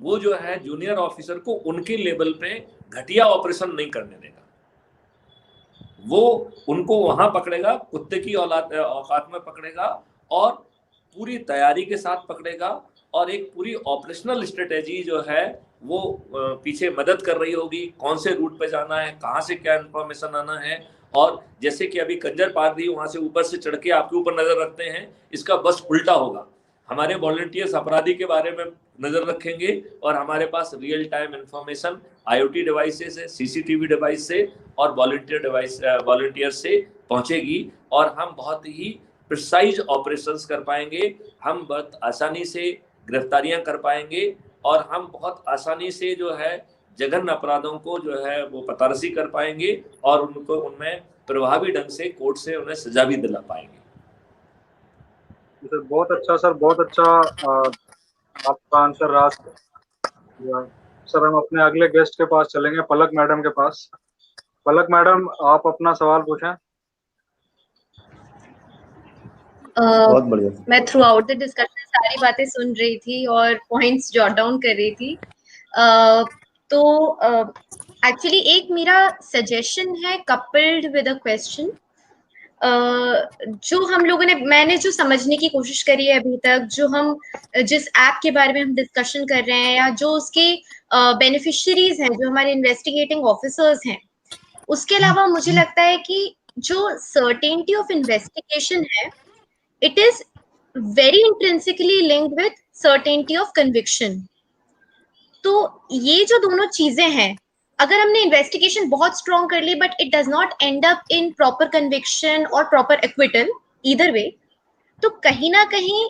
वो जो है जूनियर ऑफिसर को उनके लेवल पे घटिया ऑपरेशन नहीं करने देगा। वो उनको वहां पकड़ेगा, कुत्ते की औकात में पकड़ेगा और पूरी तैयारी के साथ पकड़ेगा और एक पूरी ऑपरेशनल स्ट्रेटेजी जो है वो पीछे मदद कर रही होगी, कौन से रूट पे जाना है, कहाँ से क्या इंफॉर्मेशन आना है। और जैसे कि अभी कंजर पारदी वहां से ऊपर से चढ़ के आपके ऊपर नजर रखते हैं, इसका बस उल्टा होगा। हमारे वॉलंटियर्स अपराधी के बारे में नजर रखेंगे और हमारे पास real time information IoT devices से, CCTV डिवाइस से और वॉलंटियर से पहुंचेगी और हम बहुत ही प्रिसाइज ऑपरेशंस कर पाएंगे, हम बहुत आसानी से गिरफ्तारियां कर पाएंगे और हम बहुत आसानी से जो है जघन्य अपराधों को जो है वो पतारसी कर पाएंगे और उनको उनमें प्रभावी ढंग से कोर्ट से उन्हें सजा भी दिला पाएंगे। सर बहुत अच्छा सर, बहुत अच्छा आपका आंसर रहा सर। हम अपने अगले गेस्ट के पास चलेंगे, पलक मैडम के पास। पलक मैडम, आप अपना सवाल पूछें। बहुत बढ़िया। मैं थ्रू आउट द डिस्कशन सारी बातें सुन रही थी और पॉइंट्स जॉट डाउन कर रही थी। तो एक्चुअली एक मेरा सजेशन है कपल्ड विद अ क्वेश्चन। जो हम लोगों ने, मैंने जो समझने की कोशिश करी है अभी तक, जो हम जिस ऐप के बारे में हम डिस्कशन कर रहे हैं या जो उसके बेनिफिशियरीज हैं, जो हमारे इन्वेस्टिगेटिंग ऑफिसर्स हैं, उसके अलावा मुझे लगता है कि जो सर्टेनिटी ऑफ इन्वेस्टिगेशन है, it is very intrinsically linked with certainty of conviction. तो ये जो दोनों चीजें हैं, अगर हमने इन्वेस्टिगेशन बहुत स्ट्रॉन्ग कर ली but it does not end up in proper conviction और प्रॉपर एक्विटल ईदर वे, तो कहीं ना कहीं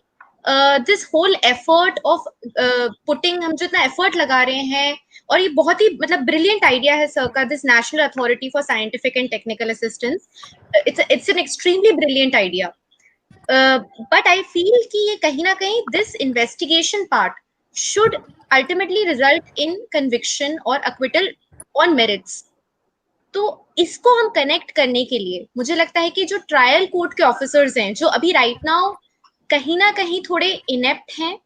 this whole effort of putting, हम जो इतना एफर्ट लगा रहे हैं, और ये बहुत ही मतलब ब्रिलियंट आइडिया है सर का, this national authority for scientific and technical assistance, it's an extremely brilliant idea. But I feel कि ये कहीं ना कहीं this investigation part should ultimately result in conviction or acquittal on merits। तो इसको हम कनेक्ट करने के लिए मुझे लगता है कि जो ट्रायल कोर्ट के ऑफिसर्स हैं, जो अभी राइट नाउ कहीं ना कहीं थोड़े इनेप्ट हैं,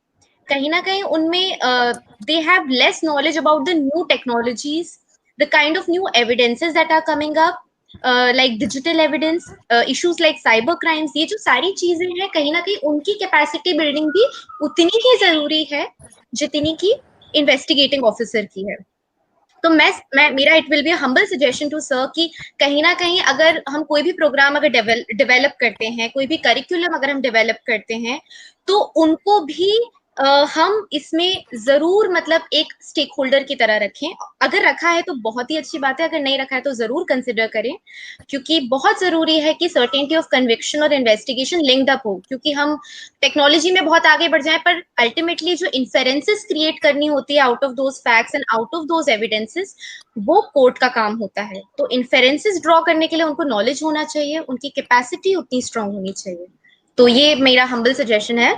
कहीं ना कहीं उनमें they have less knowledge about the new technologies, the kind of new evidences that are coming up, like digital evidence, issues like cyber crimes, ये जो सारी चीजें हैं, कहीं ना कहीं उनकी कैपेसिटी बिल्डिंग भी उतनी ही जरूरी है जितनी की इन्वेस्टिगेटिंग ऑफिसर की है। तो मैं मेरा it will be humble suggestion to sir कि कहीं ना कहीं अगर हम कोई भी प्रोग्राम अगर डेवलप करते हैं, कोई भी करिकुलम अगर हम डेवलप करते हैं, तो उनको भी हम इसमें जरूर मतलब एक स्टेक होल्डर की तरह रखें। अगर रखा है तो बहुत ही अच्छी बात है, अगर नहीं रखा है तो जरूर कंसिडर करें, क्योंकि बहुत जरूरी है कि सर्टेनिटी ऑफ कन्विक्शन और इन्वेस्टिगेशन लिंक्ड अप हो, क्योंकि हम टेक्नोलॉजी में बहुत आगे बढ़ जाए पर अल्टीमेटली जो इन्फेरेंसेस क्रिएट करनी होती है out of those facts and out of those evidences, वो कोर्ट का काम होता है। तो इन्फेरेंसेस ड्रॉ करने के लिए उनको नॉलेज होना चाहिए, उनकी कैपेसिटी उतनी स्ट्रांग होनी चाहिए। तो ये मेरा हम्बल सजेशन है।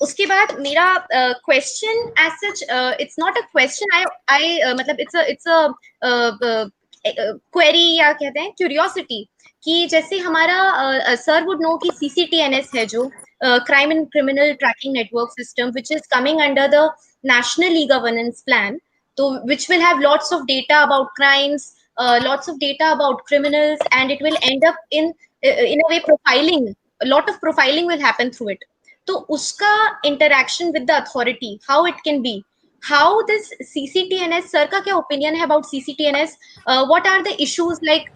उसके बाद मेरा question as such, it's not a question, I मतलब इट्स अ क्वेरी या कहते हैं क्यूरियोसिटी, कि जैसे हमारा सर वुड नो कि CCTNS है जो crime and criminal tracking network system, which is coming under the national e governance plan, तो which will have lots of data about crimes, lots of data about criminals, and it will end up in a way profiling, a lot of profiling will happen through it। तो उसका interaction with the authority, how it can be, how this CCTNS, sir का क्या opinion है about CCTNS, what are the issues like,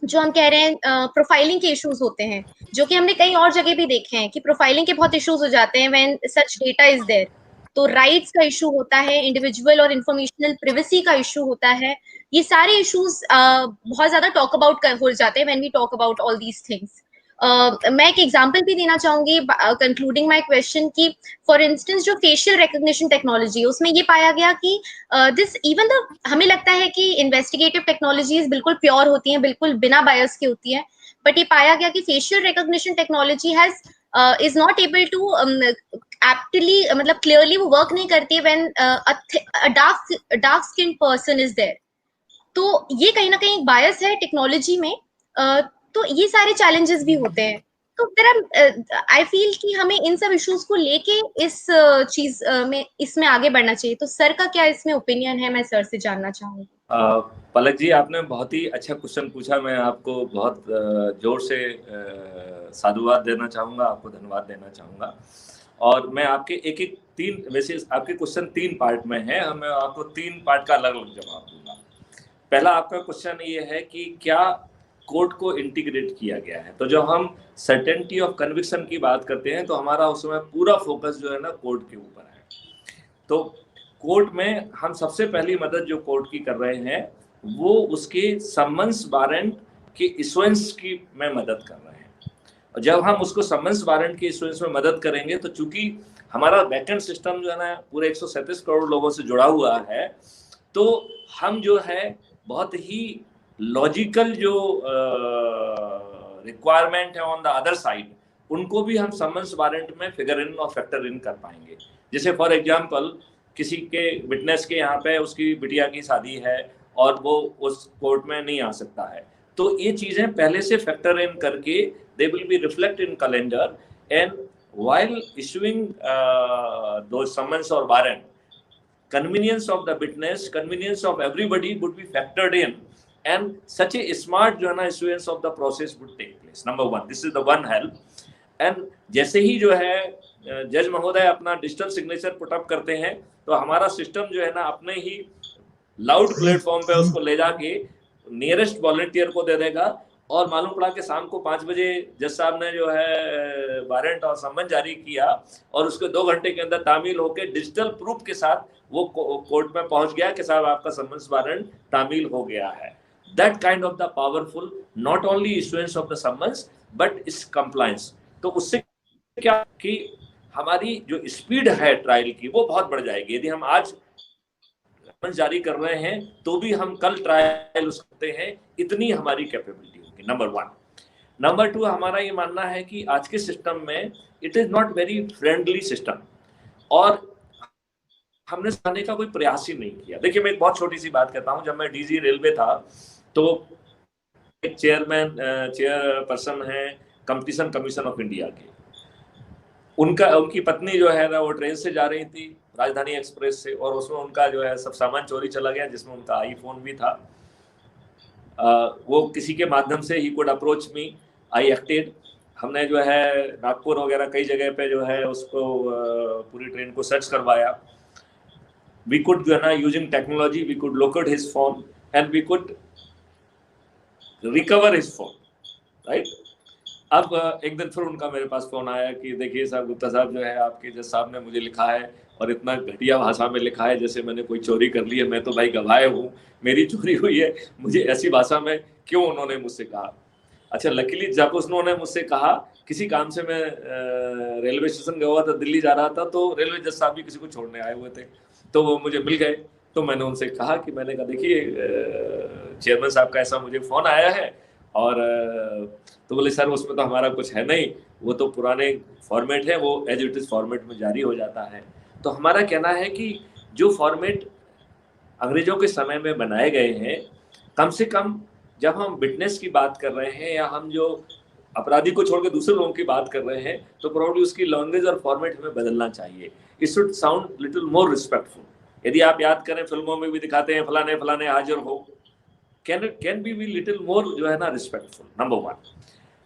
जो हम कह रहे हैं प्रोफाइलिंग के इश्यूज होते हैं, जो कि हमने कई और जगह भी देखे हैं कि प्रोफाइलिंग के बहुत इश्यूज हो जाते हैं when such data is there. तो राइट्स का इशू होता है, इंडिविजुअल और इंफॉर्मेशनल प्रिवेसी का इशू होता है, ये सारे इश्यूज बहुत ज्यादा टॉक अबाउट हो जाते हैं when we talk about all these things. मैं एक एग्जांपल भी देना चाहूंगी कंक्लूडिंग माय क्वेश्चन की, फॉर इंस्टेंस जो फेशियल रिकॉग्निशन टेक्नोलॉजी, उसमें ये पाया गया कि दिस इवन द, हमें लगता है कि इन्वेस्टिगेटिव टेक्नोलॉजीज बिल्कुल प्योर होती हैं, बिल्कुल बिना बायस की होती है, बट ये पाया गया कि facial recognition technology has is not able to aptly मतलब clearly वो work नहीं करती when a dark skinned person is there। तो ये कहीं ना कहीं बायस है टेक्नोलॉजी में। तो ये सारे चैलेंजेस भी होते हैं। तो तेरा आई फील कि हमें इन सब इश्यूज को लेके इस चीज में इसमें आगे बढ़ना चाहिए। तो सर का क्या इसमें ओपिनियन है, मैं सर से जानना चाहूंगी। पलक जी, आपने बहुत ही अच्छा क्वेश्चन पूछा। मैं आपको बहुत जोर से साधुवाद देना चाहूँगा, आपको धन्यवाद देना चाहूँगा। और मैं आपके एक तीन, वैसे आपके क्वेश्चन 3 पार्ट में है, मैं आपको 3 पार्ट का अलग अलग जवाब दूंगा। पहला आपका क्वेश्चन ये है कि क्या कोर्ट को इंटीग्रेट किया गया है। तो जब हम सर्टेनिटी ऑफ कन्विक्शन की बात करते हैं तो हमारा उसमें पूरा फोकस जो है ना कोर्ट के ऊपर है। तो कोर्ट में हम सबसे पहली मदद जो कोर्ट की कर रहे हैं वो उसके समन्स वारंट के इशुएंस की में मदद कर रहे हैं। और जब हम उसको समन्स वारंट के इशुएंस में मदद करेंगे तो चूंकि हमारा बैकएंड सिस्टम जो है ना पूरे 137 करोड़ लोगों से जुड़ा हुआ है, तो हम जो है बहुत ही लॉजिकल जो रिक्वायरमेंट है ऑन द अदर साइड, उनको भी हम समन्स वारंट में फिगर इन और फैक्टर इन कर पाएंगे। जैसे फॉर एग्जांपल किसी के विटनेस के यहाँ पे उसकी बिटिया की शादी है और वो उस कोर्ट में नहीं आ सकता है, तो ये चीजें पहले से फैक्टर इन करके दे will be reflect in calendar, and while issuing those summons or warrant, convenience of the witness, convenience of everybody would be factored in, and such a smart जो है ना issuance of the process would take place. Number one, this is the one help. And जैसे ही जो है जज महोदय अपना digital signature put up करते हैं तो हमारा सिस्टम जो है ना अपने ही लाउड प्लेटफॉर्म पे उसको ले जाके नियरेस्ट वॉलंटियर को दे देगा, और मालूम पड़ा कि शाम को 5 बजे जज साहब ने जो है वारंट और सम्मन जारी किया और उसके 2 घंटे के अंदर तामील होकर डिजिटल प्रूफ के साथ वो कोर्ट में पहुंच गया कि साहब आपका सम्मन वारंट तामील हो गया है। That kind of the powerful not only issuance of the summons but इस कंप्लायंस, तो उससे क्या कि हमारी जो स्पीड है ट्रायल की वो बहुत बढ़ जाएगी। यदि हम आज जारी कर रहे हैं तो भी हम कल ट्रायल करते हैं, इतनी हमारी कैपेबिलिटी होगी। नंबर 1। नंबर 2, हमारा ये मानना है कि आज के सिस्टम में it is not very friendly system, और हमने समझने का कोई प्रयास ही नहीं किया। देखिए, मैं एक बहुत छोटी सी बात कहता हूँ। जब मैं डीजी रेलवे था तो एक चेयरपर्सन है कंपटीशन कमीशन ऑफ इंडिया के, उनकी पत्नी जो है ना वो ट्रेन से जा रही थी राजधानी एक्सप्रेस से, और उसमें उनका जो है सब सामान चोरी चला गया, जिसमें उनका आईफोन भी था। वो किसी के माध्यम से he could approach me, I acted. हमने जो है नागपुर वगैरह कई जगह पे जो है उसको पूरी ट्रेन को सर्च करवाया। वी कुड जो है ना using technology we could locate his phone and we could recover his phone, right. अब एक दिन फिर उनका मेरे पास फोन आया कि देखिए साहब, गुप्ता साहब जो है आपके जज साहब ने मुझे लिखा है और इतना घटिया भाषा में लिखा है जैसे मैंने कोई चोरी कर ली है। मैं तो भाई गवाह हूँ, मेरी चोरी हुई है, मुझे ऐसी भाषा में क्यों उन्होंने मुझसे कहा। अच्छा, लकीली जब उन्होंने मुझसे कहा, किसी काम से मैं रेलवे स्टेशन गया हुआ था, दिल्ली जा रहा था, तो रेलवे जज साहब भी किसी को छोड़ने आए हुए थे, तो वो मुझे मिल गए। तो मैंने उनसे कहा कि मैंने कहा देखिए चेयरमैन साहब का ऐसा मुझे फ़ोन आया है, और तो बोले सर उसमें तो हमारा कुछ है नहीं, वो तो पुराने फॉर्मेट है, वो एज इट इज़ फॉर्मेट में जारी हो जाता है। तो हमारा कहना है कि जो फॉर्मेट अंग्रेजों के समय में बनाए गए हैं, कम से कम जब हम विटनेस की बात कर रहे हैं या हम जो अपराधी को छोड़ के दूसरे लोगों की बात कर रहे हैं, तो प्रोबब्ली उसकी लैंग्वेज और फॉर्मेट हमें बदलना चाहिए। It should sound little more respectful. यदि आप याद करें, फिल्मों में भी दिखाते हैं फलाने फलाने हाजिर हो, कैन बी लिटिल मोर जो है ना रिस्पेक्टफुल। नंबर 1।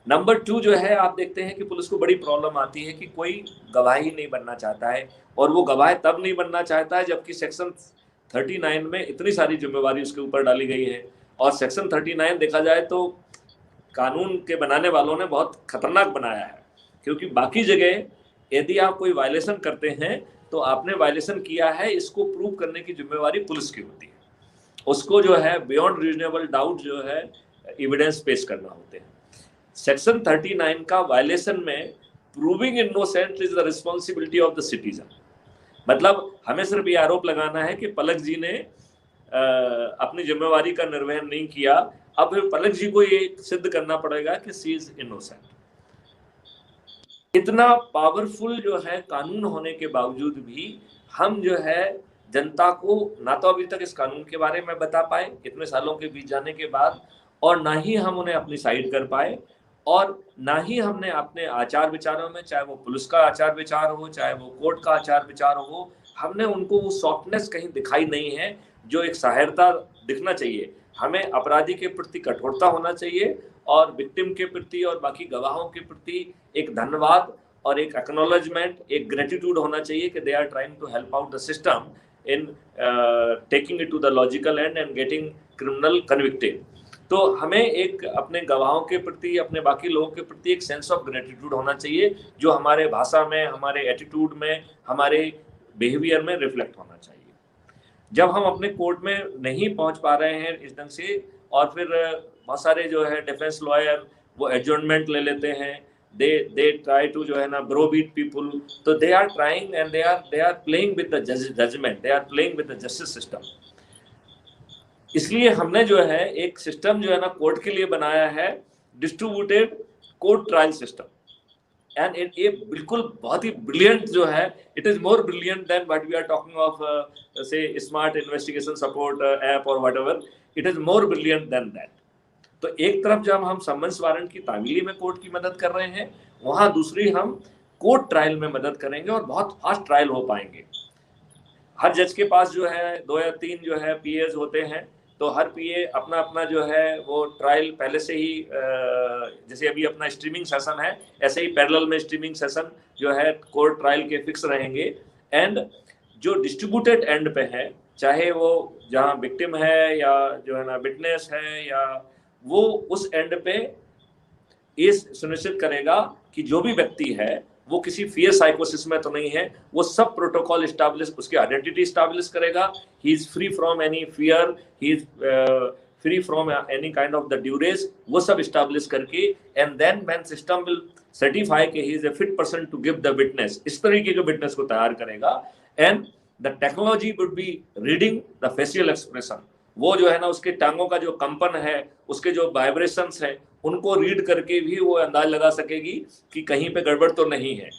नंबर 2 जो है, आप देखते हैं कि पुलिस को बड़ी प्रॉब्लम आती है कि कोई गवाही नहीं बनना चाहता है, और वो गवाह तब नहीं बनना चाहता है जबकि सेक्शन 39 में इतनी सारी जिम्मेवारी उसके ऊपर डाली गई है। और सेक्शन 39 देखा जाए तो कानून के बनाने वालों ने बहुत खतरनाक बनाया है, क्योंकि बाकी जगह यदि आप कोई वायलेशन करते हैं तो आपने वायलेशन किया है, इसको प्रूव करने की जिम्मेवारी पुलिस की होती है। उसको जो है बियॉन्ड रीजनेबल डाउट जो है एविडेंस पेश करना होते हैं। सेक्शन 39 का वायलेशन में proving innocent is the responsibility of the citizen. मतलब हमें सिर्फ ये आरोप लगाना है कि पलक जी ने अपनी जिम्मेवारी का निर्वहन नहीं किया, अब पलक जी को ये सिद्ध करना पड़ेगा कि शी इज इनोसेंट। इतना पावरफुल जो है कानून होने के बावजूद भी हम जो है जनता को ना तो अभी तक इस कानून के बारे में बता पाए इतने सालों के बीत जाने के बाद, और ना ही हम उन्हें अपनी साइड कर पाए, और ना ही हमने अपने आचार विचारों में, चाहे वो पुलिस का आचार विचार हो, चाहे वो कोर्ट का आचार विचार हो, हमने उनको वो सॉफ्टनेस कहीं दिखाई नहीं है जो एक सहायता दिखना चाहिए। हमें अपराधी के प्रति कठोरता होना चाहिए, और विक्टिम के प्रति और बाकी गवाहों के प्रति एक धन्यवाद और एक एक्नॉलेजमेंट, एक ग्रेटिट्यूड होना चाहिए कि they are trying to help out the system in taking it to the logical end and getting criminal convicted। तो हमें एक अपने गवाहों के प्रति, अपने बाकी लोगों के प्रति एक सेंस ऑफ ग्रेटिट्यूड होना चाहिए, जो हमारे भाषा में, हमारे एटीट्यूड में, हमारे बिहेवियर में रिफ्लेक्ट होना चाहिए। जब हम अपने कोर्ट में नहीं पहुंच पा रहे हैं इस ढंग से, और फिर बहुत सारे जो है डिफेंस लॉयर वो एडजॉर्नमेंट ले लेते हैं, they try to जो है ना browbeat people, तो they are trying and they are playing with the judgment, they are playing with the justice system. इसलिए हमने जो है एक सिस्टम जो है ना कोर्ट के लिए बनाया है, distributed court trial system, and ये बिल्कुल बहुत ही ब्रिलियंट जो है, it is more brilliant than what we are talking of से स्मार्ट इन्वेस्टिगेशन सपोर्ट ऐप और whatever, it is more brilliant than that. तो एक तरफ जब हम समन्स वारंट की तामीली में कोर्ट की मदद कर रहे हैं, वहां दूसरी हम कोर्ट ट्रायल में मदद करेंगे और बहुत फास्ट ट्रायल हो पाएंगे। हर जज के पास जो है 2 या 3 जो है पीएज होते हैं, तो हर पीए अपना अपना जो है वो ट्रायल पहले से ही, जैसे अभी अपना स्ट्रीमिंग सेशन है, ऐसे ही पैरेलल में स्ट्रीमिंग सेशन जो है कोर्ट ट्रायल के फिक्स रहेंगे। एंड जो डिस्ट्रीब्यूटेड एंड पे है, चाहे वो जहाँ विक्टिम है या जो है ना विटनेस है, या वो उस एंड पे ये सुनिश्चित करेगा कि जो भी व्यक्ति है वो किसी फियर साइकोसिस में तो नहीं है, वो सब प्रोटोकॉल एस्टैब्लिश, उसकी आइडेंटिटी एस्टैब्लिश करेगा, he is free from any fear, he is free from any kind of the duress, वो सब एस्टैब्लिश करके, and then when system will certify कि he is a fit person to give the witness, इस तरीके के witness को तैयार करेगा। And the technology would be reading the facial expression, वो जो है ना उसके टांगों का जो कंपन है, उसके जो वाइब्रेशंस है, उनको रीड करके भी वो अंदाज लगा सकेगी कि कहीं पे गड़बड़ तो नहीं है।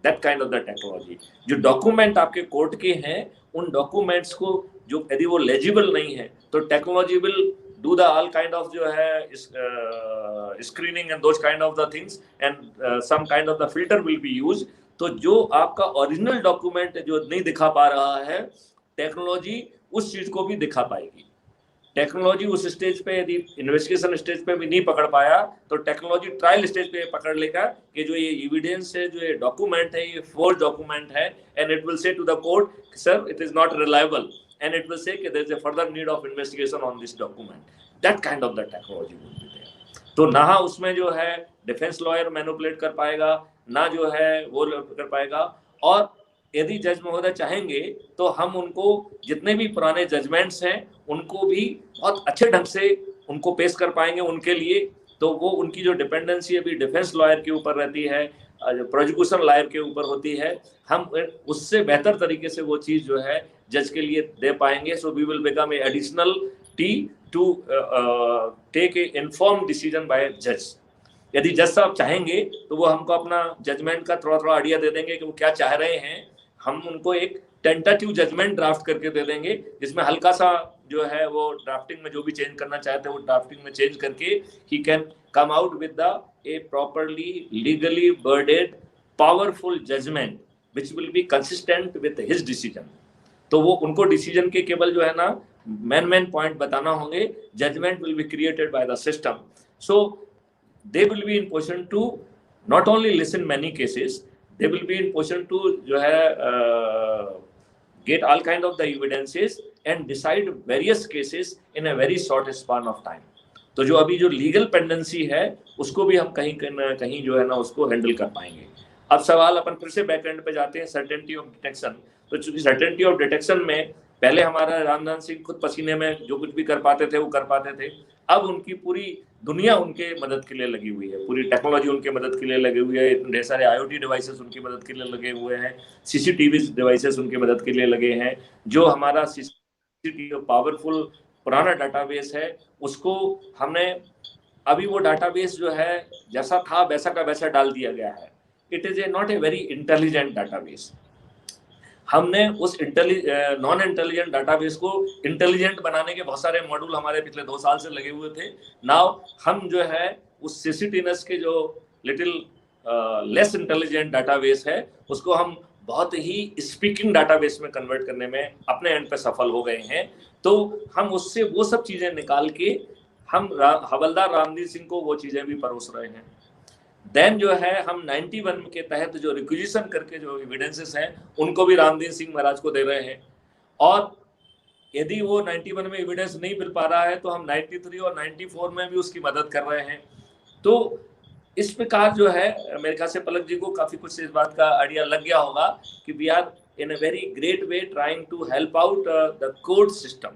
That kind of the technology. जो डॉक्यूमेंट आपके कोर्ट के हैं, उन डॉक्यूमेंट्स को जो यदि वो लेजिबल नहीं है, तो technology will do the all kind of जो है screening and those kind of the things, and some kind of the filter will be use. तो जो आपका ओरिजिनल डॉक्यूमेंट जो नहीं दिखा पा रहा है, टेक्नोलॉजी उस चीज को भी दिखा पाएगी। टेक्नोलॉजी उस स्टेज पे यदि इन्वेस्टिगेशन स्टेज पे भी नहीं पकड़ पाया, तो टेक्नोलॉजी ट्रायल स्टेज पे पकड़ लेगा कि जो ये एविडेंस है, जो ये डॉक्यूमेंट है, ये फोर्ज डॉक्यूमेंट है, and it will say to the court sir it is not reliable, and it will say कि there is a further need of investigation on this document. That kind of the technology will be there. तो ना उसमें जो है defence lawyer manipulate कर पाएगा, ना जो है वो कर पाएगा। और यदि जज महोदय चाहेंगे तो हम उनको जितने भी पुराने जजमेंट्स हैं उनको भी बहुत अच्छे ढंग से उनको पेश कर पाएंगे उनके लिए। तो वो उनकी जो डिपेंडेंसी अभी डिफेंस लॉयर के ऊपर रहती है, जो प्रोसिक्यूशन लॉयर के ऊपर होती है, हम उससे बेहतर तरीके से वो चीज़ जो है जज के लिए दे पाएंगे। So we will become a additional T to take a informed decision by जज। यदि जज साहब चाहेंगे तो वो हमको अपना जजमेंट का थोड़ा थोड़ा आइडिया दे देंगे कि वो क्या चाह रहे हैं, हम उनको एक टेंटेटिव जजमेंट ड्राफ्ट करके दे देंगे, जिसमें हल्का सा जो है वो ड्राफ्टिंग में जो भी चेंज करना चाहते हैं वो ड्राफ्टिंग में चेंज करके ही can come out with the a properly legally worded powerful judgement which will be consistent with his decision. तो वो उनको डिसीजन के केवल जो है ना मेन पॉइंट बताना होंगे। Judgement will be created by the system, so they will be in position to not only listen many cases, they will be in position to जो है get all kind of the evidences and decide various cases in a very short span of time। तो जो अभी जो legal pendency है उसको भी हम कहीं जो है ना उसको हैंडल कर पाएंगे। अब सवाल अपन फिर से बैक एंड पे जाते हैं, सर्टेनिटी ऑफ डिटेक्शन। तो चूंकि सर्टेनिटी ऑफ डिटेक्शन में पहले हमारा रामदान सिंह खुद पसीने में जो कुछ भी कर पाते थे वो कर पाते थे, अब उनकी पूरी दुनिया उनके मदद के लिए लगी हुई है, पूरी टेक्नोलॉजी उनके मदद के लिए लगी हुई है, ढेर सारे IoT डिवाइसेस उनकी मदद के लिए लगे हुए हैं, CCTV डिवाइसेस उनकी मदद के लिए लगे हैं। जो हमारा CCTV पावरफुल पुराना डाटाबेस है उसको हमने अभी वो डाटाबेस जो है जैसा था वैसा का वैसा डाल दिया गया है। It is not a very intelligent database. हमने उस नॉन इंटेलिजेंट डाटाबेस को इंटेलिजेंट बनाने के बहुत सारे मॉड्यूल हमारे पिछले 2 साल से लगे हुए थे। नाउ हम जो है उस CCTNS के जो लिटिल लेस इंटेलिजेंट डाटाबेस है उसको हम बहुत ही स्पीकिंग डाटाबेस में कन्वर्ट करने में अपने एंड पे सफल हो गए हैं। तो हम उससे वो सब चीजें निकाल के हम हवलदार रामदीप सिंह को वो चीजें भी परोस रहे हैं। देन जो है हम 91 के तहत जो रिक्विजिशन करके जो एविडेंसेस हैं उनको भी रामदीप सिंह महाराज को दे रहे हैं। और यदि वो 91 में एविडेंस नहीं मिल पा रहा है तो हम 93 और 94 में भी उसकी मदद कर रहे हैं। तो इस प्रकार जो है मेरे ख्याल से पलक जी को काफी कुछ इस बात का आइडिया लग गया होगा कि we are in a very great way trying to help out the court system.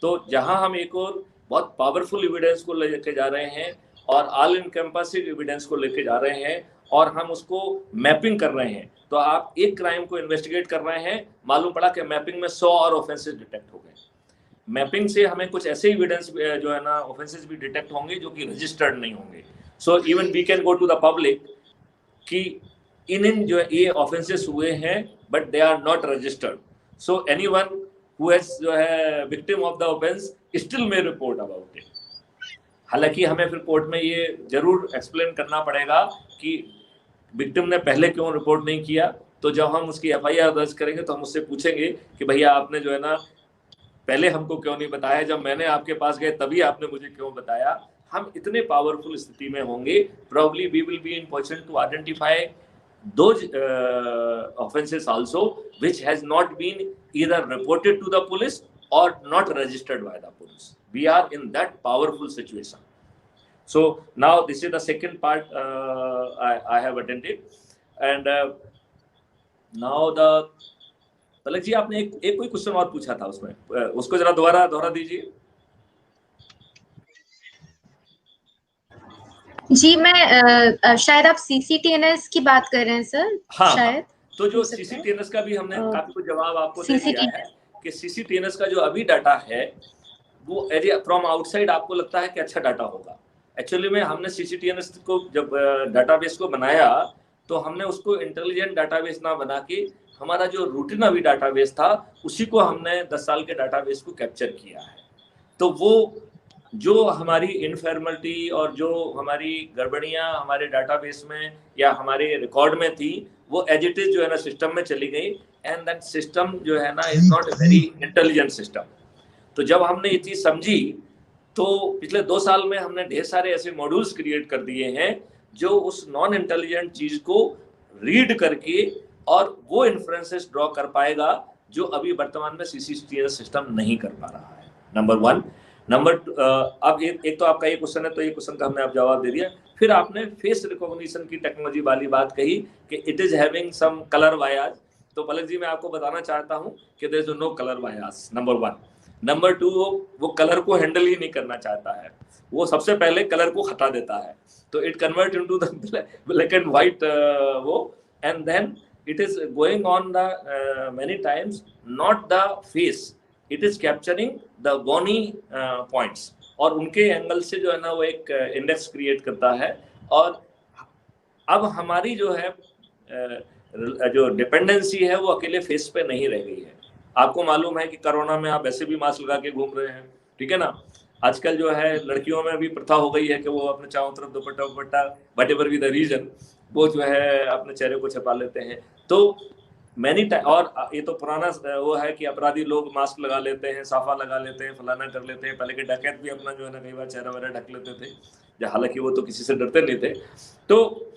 तो जहां हम एक और बहुत पावरफुल एविडेंस को लेके जा रहे हैं और ऑल इनकम्पासिंग एविडेंस को लेके जा रहे हैं और हम उसको मैपिंग कर रहे हैं, तो आप एक क्राइम को इन्वेस्टिगेट कर रहे हैं, मालूम पड़ा कि मैपिंग में 100 और ऑफेंसेस डिटेक्ट हो गए। मैपिंग से हमें कुछ ऐसे एविडेंस जो है ना ऑफेंसेस भी डिटेक्ट होंगे जो कि रजिस्टर्ड नहीं होंगे। So even we can go to the public कि इन जो ये ऑफेंसेस हुए हैं but they are not registered, so anyone who has जो है victim of the offence still may report about it. हालांकि हमें फिर कोर्ट में ये जरूर एक्सप्लेन करना पड़ेगा कि विक्टिम ने पहले क्यों रिपोर्ट नहीं किया। तो जब हम उसकी एफआईआर दर्ज करेंगे तो हम उससे पूछेंगे कि भैया आपने जो है ना पहले हमको क्यों नहीं बताया, जब मैंने आपके पास गए तभी आपने मुझे क्यों बताया। हम इतने पावरफुल स्थिति में होंगे, probably we will be in position to identify those offenses also which has not been either reported to the police or not registered by the police. We are in that powerful situation. So now this is the second part I have attended, and now the पलक जी आपने एक कोई question और पूछा था उसमें, उसको जरा दोहरा दीजिए। जी मैं शायद आप सीसीटीएनएस की बात कर रहे हैं सर। हाँ, शायद तो जो सीसीटीएनएस का भी हमने काफी कुछ जवाब आपको दे दिया है कि सीसीटीएनएस का जो अभी डाटा है वो फ्रॉम आउटसाइड आपको लगता है कि अच्छा डाटा होगा। एक्चुअली में हमने सीसीटीएनएस को जब डाटाबेस को बनाया तो हमने उसको इंटेलिजेंट डाटाबेस ना बना के हमारा जो रूटीन अभी डाटाबेस था उसी को हमने 10 साल के डाटाबेस को कैप्चर किया है। तो वो जो हमारी इनफॉर्मेलिटी और जो हमारी गड़बड़ियां हमारे डाटाबेस में या हमारे रिकॉर्ड में थी वो एज इट इज जो है ना सिस्टम में चली गई, एंड दैट सिस्टम जो है ना is not a very intelligent system. तो जब हमने ये चीज समझी तो पिछले 2 साल में हमने ढेर सारे ऐसे मॉड्यूल्स क्रिएट कर दिए हैं जो उस नॉन इंटेलिजेंट चीज को रीड करके और वो इन्फ्रेंसेस ड्रॉ कर पाएगा जो अभी वर्तमान में सीसीटीएनएस सिस्टम नहीं कर पा रहा है। नंबर 1। नंबर 2, अब एक तो आपका ये क्वेश्चन है, तो ये क्वेश्चन का हमने आप जवाब दे दिया। फिर आपने फेस रिकॉग्निशन की टेक्नोलॉजी वाली बात कही कि it is having some colour bias. तो पलक जी मैं आपको बताना चाहता हूँ कि there is no colour bias, number 1। Number 2, वो कलर को हैंडल ही नहीं करना चाहता है, वो सबसे पहले कलर को हटा देता है। तो it convert into the black and white वो, and then it is going on the many times not the face, it is capturing the bony points और उनके एंगल से जो है ना वो एक इंडेक्स क्रिएट करता है। और अब हमारी जो है जो डिपेंडेंसी है वो अकेले फेस पे नहीं रह गई है। आपको मालूम है कि कोरोना में आप ऐसे भी मास्क लगा के घूम रहे हैं, ठीक है ना। आजकल जो है लड़कियों में भी प्रथा हो गई है कि वो अपने चारों तरफ दुपट्टा whatever be the reason वो जो है अपने चेहरे को छुपा लेते हैं। तो मैनी टाइम, और ये तो पुराना वो है कि अपराधी लोग मास्क लगा लेते हैं, साफा लगा लेते हैं, फलाना कर लेते हैं। पहले के डकैत भी अपना जो है ना कई बार चेहरा वगैरह ढक लेते थे, हालांकि वो तो किसी से डरते नहीं थे। तो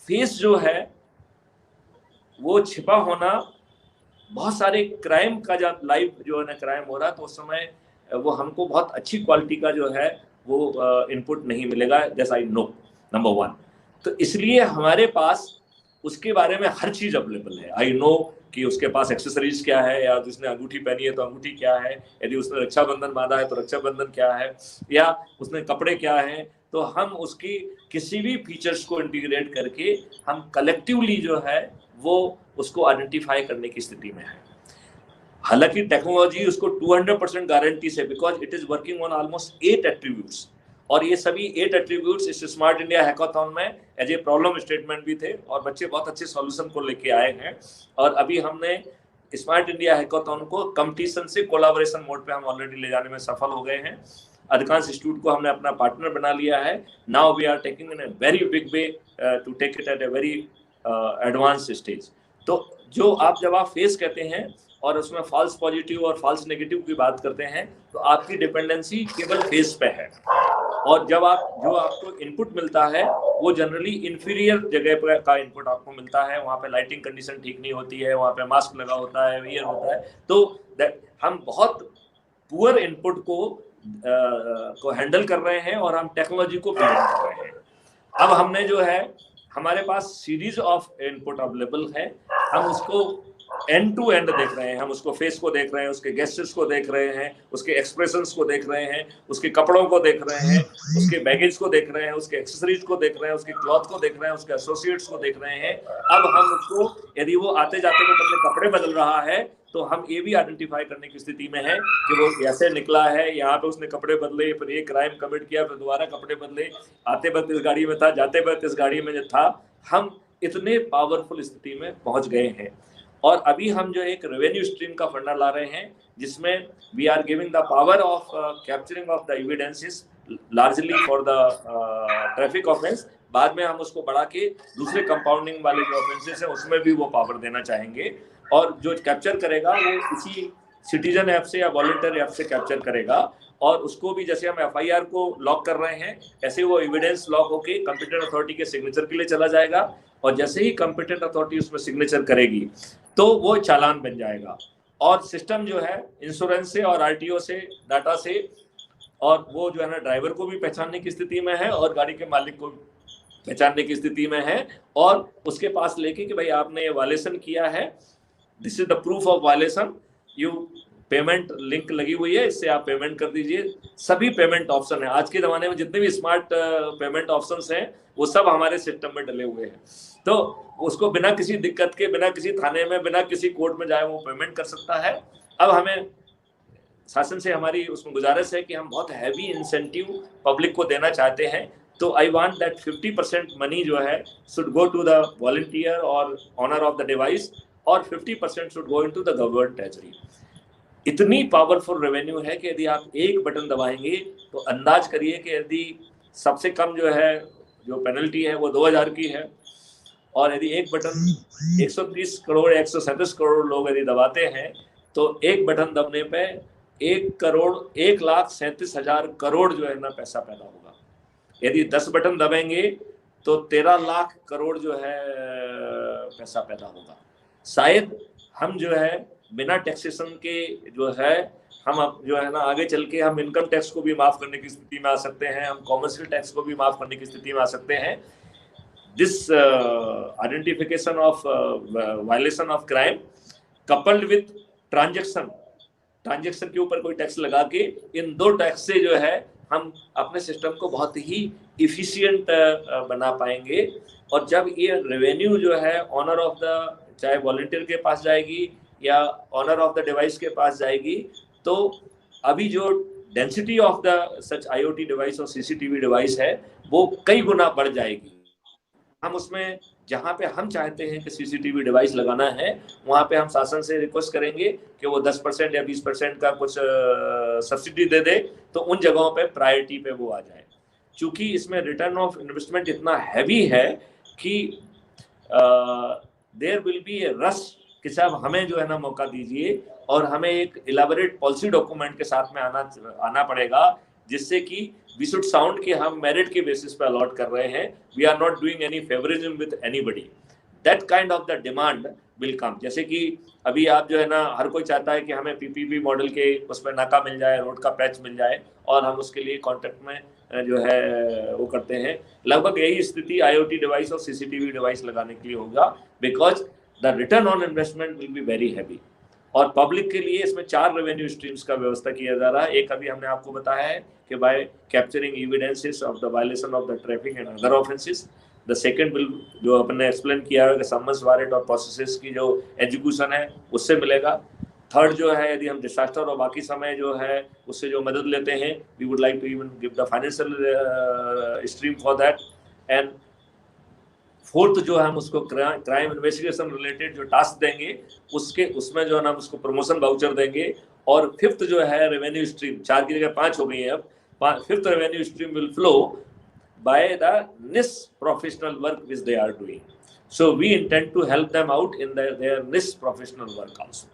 फेस जो है वो छिपा होना, बहुत सारे क्राइम का जब लाइव जो है ना क्राइम हो रहा है तो उस समय वो हमको बहुत अच्छी क्वालिटी का जो है वो इनपुट नहीं मिलेगा, जैसा आई नो, नंबर 1। तो इसलिए हमारे पास उसके बारे में हर चीज अवेलेबल है। आई नो कि उसके पास एक्सेसरीज क्या है, या उसने अंगूठी पहनी है तो अंगूठी क्या है, यदि उसने रक्षाबंधन बांधा है तो रक्षाबंधन क्या है, या उसने कपड़े क्या हैं। तो हम उसकी किसी भी फीचर्स को इंटीग्रेट करके हम कलेक्टिवली जो है वो उसको आइडेंटिफाई करने की स्थिति में है। हालांकि टेक्नोलॉजी उसको 200% गारंटी से, because it is working on almost 8 attributes, और ये सभी 8 एट्रीब्यूट्स इस स्मार्ट इंडिया हैकाथॉन में एज ए प्रॉब्लम स्टेटमेंट भी थे और बच्चे बहुत अच्छे सॉल्यूशन को लेके आए हैं। और अभी हमने स्मार्ट इंडिया हैकाथॉन को कंपटीशन से कोलैबोरेशन मोड पे हम ऑलरेडी ले जाने में सफल हो गए हैं। अधिकांश इंस्टीट्यूट को हमने अपना पार्टनर बना लिया है। Now we are taking in a very big way to take it at a very advance stage. तो जो आप जब आप फेस कहते हैं और उसमें फॉल्स पॉजिटिव और फॉल्स नेगेटिव की बात करते हैं तो आपकी डिपेंडेंसी केवल फेस पे है, और जब आपको इनपुट मिलता है वो जनरली इंफीरियर जगह पर का इनपुट आपको मिलता है। वहाँ पे लाइटिंग कंडीशन ठीक नहीं होती है, वहाँ पे मास्क लगा होता है, वियर होता है, तो हम बहुत पुअर इनपुट को हैंडल कर रहे हैं और हम टेक्नोलॉजी को बिल्ड कर रहे हैं। अब हमने जो है हमारे पास सीरीज ऑफ इनपुट अवेलेबल है हम उसको एंड टू एंड देख रहे हैं, हम उसको फेस को देख रहे हैं, उसके गेस्टर्स को देख रहे हैं, उसके एक्सप्रेशंस को देख रहे हैं, उसके कपड़ों को देख रहे हैं, उसके बैगेज को देख रहे हैं, उसके एक्सेसरीज को देख रहे हैं, उसके क्लॉथ को देख रहे हैं, उसके एसोसिएट्स को देख रहे हैं। अब हम उसको, यदि वो आते जाते में अपने कपड़े बदल रहा है तो हम ये भी आइडेंटिफाई करने की स्थिति में है कि वो कैसे निकला है, यहाँ पे उसने कपड़े बदले, फिर एक क्राइम कमिट किया, फिर दोबारा कपड़े बदले, आते वक्त इस गाड़ी में था, जाते वक्त इस गाड़ी में था। हम इतने पावरफुल स्थिति में पहुंच गए हैं। और अभी हम जो एक रेवेन्यू स्ट्रीम का फंडा ला रहे हैं जिसमें we are giving the power of capturing of the evidences largely for the traffic offence. बाद में हम उसको बढ़ा के दूसरे कंपाउंडिंग वाले जो ऑफेंसेस हैं उसमें भी वो पावर देना चाहेंगे, और जो कैप्चर करेगा वो किसी सिटीजन ऐप से या वॉलंटियर ऐप से कैप्चर करेगा, और उसको भी जैसे हम एफआईआर को लॉक कर रहे हैं ऐसे वो एविडेंस लॉक होके कंप्यूटर अथॉरिटी के सिग्नेचर के लिए चला जाएगा, और जैसे ही कंप्यूटर अथॉरिटी उसमें सिग्नेचर करेगी तो वो चालान बन जाएगा। और सिस्टम जो है इंश्योरेंस से और आरटीओ से डाटा से, और वो जो है ना ड्राइवर को भी पहचानने की स्थिति में है और गाड़ी के मालिक को पहचानने की स्थिति में है, और उसके पास लेके कि भाई आपने ये वायलेशन किया है, this is the proof of violation, you payment link लगी हुई है, इससे आप पेमेंट कर दीजिए। सभी पेमेंट ऑप्शन है आज के जमाने में, जितने भी स्मार्ट पेमेंट ऑप्शंस हैं वो सब हमारे सिस्टम में डले हुए हैं, तो उसको बिना किसी दिक्कत के, बिना किसी थाने में, बिना किसी कोर्ट में जाए वो पेमेंट कर सकता है। अब हमें शासन से हमारी उसमें गुजारिश है कि हम बहुत हैवी इंसेंटिव पब्लिक को देना चाहते हैं, तो आई वांट दैट 50% मनी जो है should go to the volunteer और ऑनर ऑफ द डिवाइस, और 50% should go into the government treasury. इतनी पावरफुल रेवेन्यू है कि यदि आप एक बटन दबाएंगे तो अंदाज करिए कि यदि सबसे कम जो है जो पेनल्टी है वो 2000 की है, और यदि एक बटन 130 करोड़ 137 करोड़ लोग यदि दबाते हैं तो एक बटन दबने पे 1,37,000 करोड़ जो है ना पैसा पैदा होगा। यदि 10 बटन दबेंगे तो 13 लाख करोड़ जो है पैसा पैदा होगा। शायद हम जो है बिना टैक्सेशन के जो है हम अब जो है ना आगे चल के हम इनकम टैक्स को भी माफ करने की स्थिति में आ सकते हैं, हम कॉमर्शियल टैक्स को भी माफ करने की स्थिति में आ सकते हैं। This identification of violation of crime coupled with transaction के ऊपर कोई टैक्स लगा के, इन दो टैक्स से जो है हम अपने सिस्टम को बहुत ही इफिशिएंट बना पाएंगे। और जब ये रेवेन्यू जो है ऑनर ऑफ द, चाहे वॉलंटियर के पास जाएगी या ऑनर ऑफ द डिवाइस के पास जाएगी, तो अभी जो density of the such IoT device और सीसीटीवी डिवाइस है वो कई गुना बढ़ जाएगी। हम उसमें जहाँ पे हम चाहते हैं कि सीसीटीवी डिवाइस लगाना है वहाँ पे हम शासन से रिक्वेस्ट करेंगे कि वो 10% या 20% का कुछ सब्सिडी दे दे, तो उन जगहों पे प्रायोरिटी पे वो आ जाए। चूंकि इसमें रिटर्न ऑफ इन्वेस्टमेंट इतना हैवी है कि there will be a rush कि साहब हमें जो है ना मौका दीजिए, और हमें एक इलाबोरेट पॉलिसी डॉक्यूमेंट के साथ में आना पड़ेगा, जिससे कि वी शुड साउंड कि हम मेरिट के बेसिस पे अलॉट कर रहे हैं, we are not doing any favouritism with anybody. That kind of the demand will come. जैसे कि अभी आप जो है ना हर कोई चाहता है कि हमें पीपीपी मॉडल के उसमें नाका मिल जाए, रोड का पैच मिल जाए, और हम उसके लिए कॉन्ट्रैक्ट में जो है वो करते हैं। लगभग यही स्थिति आईओटी डिवाइस और सीसीटीवी डिवाइस लगाने के लिए होगा, because the return on investment will be very heavy. और पब्लिक के लिए इसमें 4 रेवेन्यू स्ट्रीम्स का व्यवस्था किया जा रहा है। एक अभी हमने आपको बताया है कि bye capturing evidences of the violation of the traffic and other offences. The second will, जो अपने एक्सप्लेन किया है कि समन्स वारंट और प्रोसेसेस की जो एग्जीक्यूशन है उससे मिलेगा। थर्ड जो है, यदि हम डिसास्टर और बाकी समय जो है उससे जो मदद लेते हैं, we would like to even give the financial stream for that. And fourth जो है हम उसको क्राइम इन्वेस्टिगेशन रिलेटेड जो टास्क देंगे उसमें जो है ना हम उसको प्रमोशन वाउचर देंगे। और फिफ्थ जो है रेवेन्यू स्ट्रीम, 4 की जगह 5 हो गई है अब, fifth revenue stream will flow by the niche professional work which they are doing. So we intend to help them out in their niche professional work also.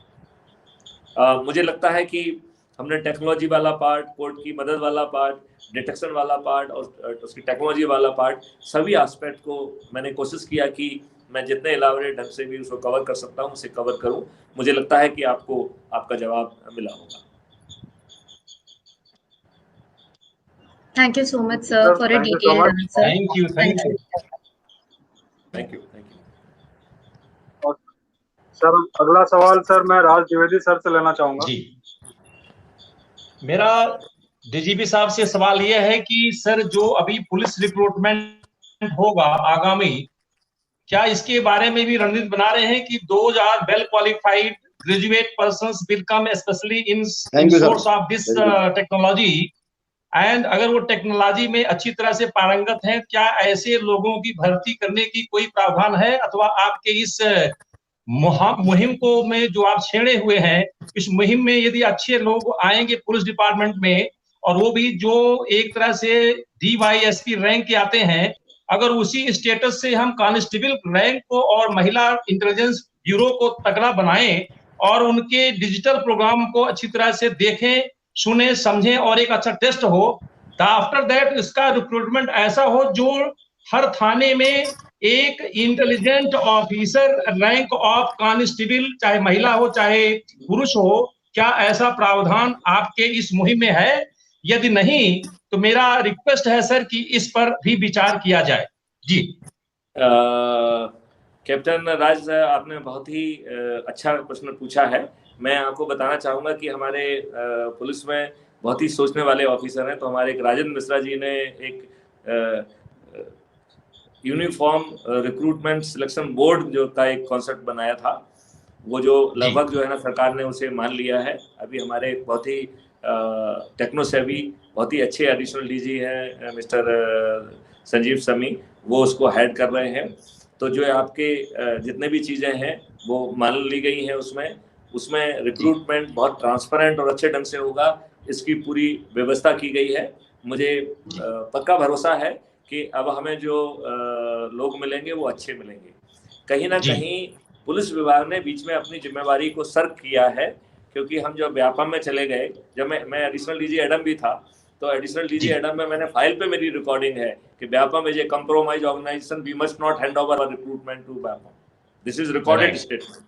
मुझे लगता है कि हमने टेक्नोलॉजी वाला पार्ट, कोर्ट की मदद वाला पार्ट, डिटेक्शन वाला पार्ट और उसकी टेक्नोलॉजी वाला पार्ट, सभी एस्पेक्ट को मैंने कोशिश किया कि मैं जितने इलाबोरेट ढंग से भी उसको कवर कर सकता हूँ उसे कवर करूँ। मुझे लगता है कि आपको आपका जवाब मिला होगा। Thank you so much, sir, for a Thank you so detailed much. answer. Thank you. Thank you. Okay. Sir अगला सवाल सर मैं राज द्विवेदी सर से लेना चाहूंगा। जी, मेरा डीजीपी साहब से सवाल यह है कि सर जो अभी पुलिस रिक्रूटमेंट होगा आगामी, क्या इसके बारे में भी रणनीति बना रहे हैं कि those are well qualified graduate persons will come specially in thank you source sir. Of this technology, and अगर वो टेक्नोलॉजी में अच्छी तरह से पारंगत हैं, क्या ऐसे लोगों की भर्ती करने की कोई प्रावधान है, अथवा आपके इस मुहिम को में जो आप छेड़े हुए हैं, इस मुहिम में यदि अच्छे लोग आएंगे पुलिस डिपार्टमेंट में, और वो भी जो एक तरह से DYSP रैंक के आते हैं, अगर उसी स्टेटस से हम कांस्टेबल रैंक को और महिला इंटेलिजेंस ब्यूरो को तगड़ा बनाएं और उनके डिजिटल प्रोग्राम को अच्छी तरह से देखें, सुने, समझें और एक अच्छा टेस्ट हो, आफ्टर दैट इसका रिक्रूटमेंट ऐसा हो जो हर थाने में एक intelligent officer rank of constable, चाहे महिला हो चाहे पुरुष हो, क्या ऐसा प्रावधान आपके इस मुहिम में है? यदि नहीं तो मेरा रिक्वेस्ट है सर कि इस पर भी विचार किया जाए। जी कैप्टन राज, आपने बहुत ही अच्छा प्रश्न पूछा है। मैं आपको बताना चाहूँगा कि हमारे पुलिस में बहुत ही सोचने वाले ऑफिसर हैं। तो हमारे एक राजेंद्र मिश्रा जी ने एक यूनिफॉर्म रिक्रूटमेंट सिलेक्शन बोर्ड जो का एक कॉन्सेप्ट बनाया था, वो जो लगभग जो है ना सरकार ने उसे मान लिया है। अभी हमारे बहुत ही टेक्नो सेवी बहुत ही अच्छे एडिशनल डीजी हैं मिस्टर संजीव समी, वो उसको हेड कर रहे हैं। तो जो आपके जितने भी चीज़ें हैं वो मान ली गई हैं उसमें रिक्रूटमेंट बहुत ट्रांसपेरेंट और अच्छे ढंग से होगा, इसकी पूरी व्यवस्था की गई है। मुझे पक्का भरोसा है कि अब हमें जो लोग मिलेंगे वो अच्छे मिलेंगे। कहीं ना कहीं पुलिस विभाग ने बीच में अपनी जिम्मेवारी को सर्क किया है, क्योंकि हम जब व्यापम में चले गए, जब मैं एडिशनल डीजी एडम भी था, तो एडिशनल डीजी एडम में मैंने फाइल पे मेरी रिकॉर्डिंग है कि Vyapam is a compromise organisation, we must not hand over our recruitment to Vyapam, this is recorded statement.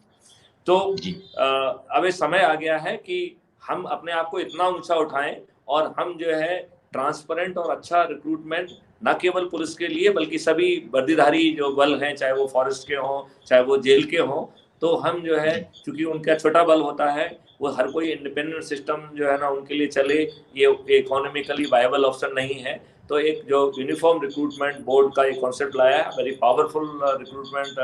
तो अब ये समय आ गया है कि हम अपने आप को इतना ऊंचा उठाएं और हम जो है ट्रांसपेरेंट और अच्छा रिक्रूटमेंट न केवल पुलिस के लिए बल्कि सभी वर्दीधारी जो बल हैं, चाहे वो फॉरेस्ट के हों चाहे वो जेल के हों, तो हम जो है क्योंकि उनका छोटा बल होता है, वो हर कोई इंडिपेंडेंट सिस्टम जो है ना उनके लिए चले, ये इकोनॉमिकली वायबल ऑप्शन नहीं है। तो एक जो यूनिफॉर्म रिक्रूटमेंट बोर्ड का एक कॉन्सेप्ट लाया है, वेरी पावरफुल रिक्रूटमेंट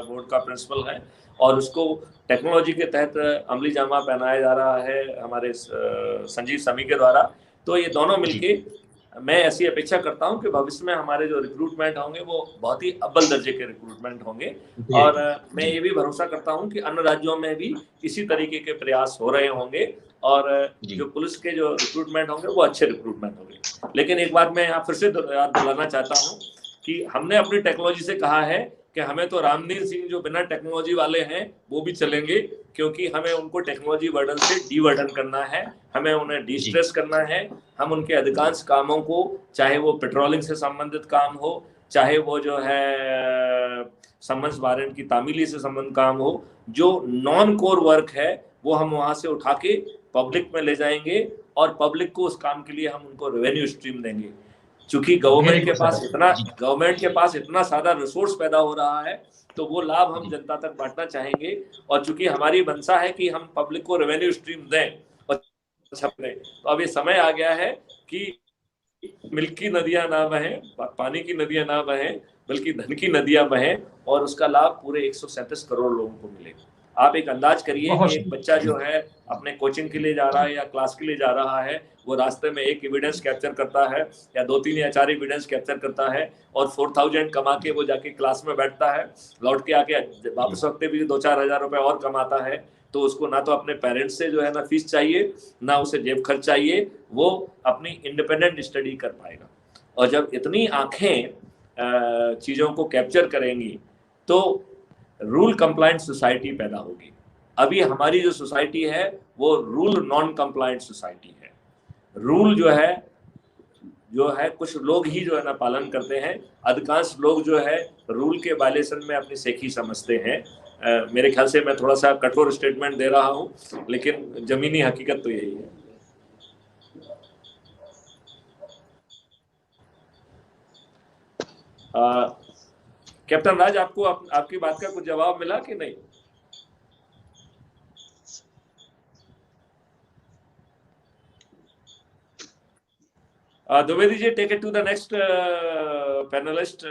बोर्ड का प्रिंसिपल है, और उसको टेक्नोलॉजी के तहत अमली जामा पहनाया जा रहा है हमारे संजीव समी के द्वारा। तो ये दोनों मिलके मैं ऐसी अपेक्षा करता हूं कि भविष्य में हमारे जो रिक्रूटमेंट होंगे वो बहुत ही अव्वल दर्जे के रिक्रूटमेंट होंगे, और मैं ये भी भरोसा करता हूं कि अन्य राज्यों में भी इसी तरीके के प्रयास हो रहे होंगे, और जो पुलिस के जो रिक्रूटमेंट होंगे वो अच्छे रिक्रूटमेंट होंगे। लेकिन एक बात मैं यहाँ फिर से याद दिलाना चाहता हूँ कि हमने अपनी टेक्नोलॉजी से कहा है कि हमें तो रामनीर सिंह जो बिना टेक्नोलॉजी वाले हैं वो भी चलेंगे, क्योंकि हमें उनको टेक्नोलॉजी बर्डन से डीबर्डन करना है, हमें उन्हें डिस्ट्रेस करना है। हम उनके अधिकांश कामों को, चाहे वो पेट्रोलिंग से संबंधित काम हो, चाहे वो जो है समन्स वारंट की तामीली से संबंधित काम हो, जो नॉन कोर वर्क है वो हम वहां से उठा के पब्लिक में ले जाएंगे, और पब्लिक को उस काम के लिए हम उनको रेवेन्यू स्ट्रीम देंगे। चूंकि गवर्नमेंट के पास इतना सारा रिसोर्स पैदा हो रहा है, तो वो लाभ हम जनता तक बांटना चाहेंगे, और चूंकि हमारी मंशा है कि हम पब्लिक को रेवेन्यू स्ट्रीम दें और छपने, तो अब ये समय आ गया है कि मिल्क की नदियां ना बहें, पानी की नदियां ना बहें, बल्कि धन की नदियां बहें, और उसका लाभ पूरे 137 करोड़ लोगों को मिले। आप एक अंदाज करिए कि एक बच्चा जो है अपने कोचिंग के लिए जा रहा है या क्लास के लिए जा रहा है, वो रास्ते में एक एविडेंस कैप्चर करता है या 2-3 या 4 एविडेंस कैप्चर करता है, और 4000 कमा के वो जाके क्लास में बैठता है, लौट के आके वापस वक्त भी 2-4 हजार रुपए और कमाता है। तो उसको ना तो अपने पेरेंट्स से जो है ना फीस चाहिए, ना उसे जेब खर्च चाहिए, वो अपनी इंडिपेंडेंट स्टडी कर पाएगा। और जब इतनी आंखें चीज़ों को कैप्चर करेंगी तो रूल कंप्लायंट सोसाइटी पैदा होगी। अभी हमारी जो सोसाइटी है वो रूल नॉन कंप्लायंट सोसाइटी है। रूल जो है कुछ लोग ही जो है ना पालन करते हैं, अधिकांश लोग जो है रूल के वायलेशन में अपनी सेखी समझते हैं। मेरे ख्याल से मैं थोड़ा सा कठोर स्टेटमेंट दे रहा हूं, लेकिन जमीनी हकीकत तो यही है। कैप्टन राज, आपको आपकी बात का कुछ जवाब मिला कि नहीं? Dwivedi ji, take it to the next panelist.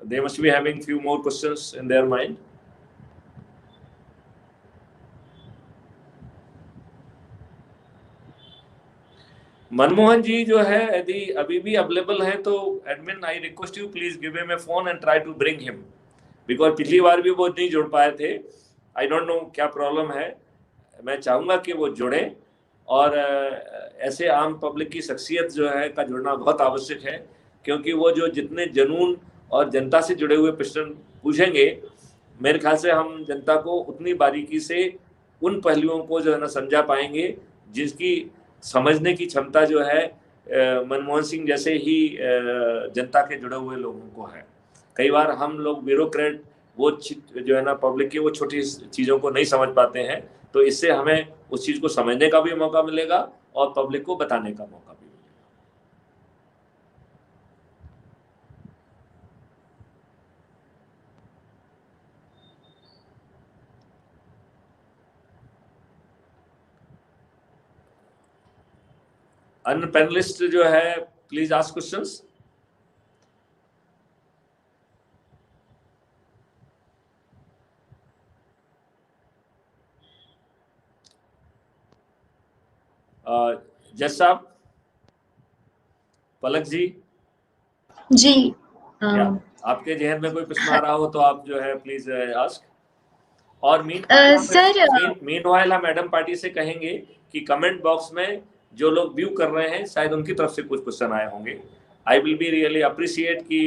They must be having few more questions in their mind. Manmohan जी जो है यदि अभी भी अवेलेबल है तो admin I request you please give him a phone and try to bring him, because पिछली बार भी वो नहीं जुड़ पाए थे. आई डोंट नो क्या प्रॉब्लम है. मैं चाहूंगा कि वो जुड़े, और ऐसे आम पब्लिक की शख्सियत जो है का जुड़ना बहुत आवश्यक है, क्योंकि वो जो जितने जुनून और जनता से जुड़े हुए प्रश्न पूछेंगे, मेरे ख्याल से हम जनता को उतनी बारीकी से उन पहलुओं को जो है ना समझा पाएंगे जिसकी समझने की क्षमता जो है मनमोहन सिंह जैसे ही जनता के जुड़े हुए लोगों को है. कई बार हम लोग ब्यूरोक्रेट वो जो है ना पब्लिक की वो छोटी चीज़ों को नहीं समझ पाते हैं, तो इससे हमें उस चीज़ को समझने का भी मौका मिलेगा और पब्लिक को बताने का मौका भी मिलेगा. अन्य पैनलिस्ट जो है प्लीज आस्क क्वेश्चंस. जज साहब, पलक जी जी. आपके जहन में कोई प्रश्न आ रहा हो तो आप जो है प्लीज आस्क. और सर मीनवाइल हम मैडम पार्टी से कहेंगे कि कमेंट बॉक्स में जो लोग व्यू कर रहे हैं शायद उनकी तरफ से कुछ क्वेश्चन आए होंगे. I will be really appreciate कि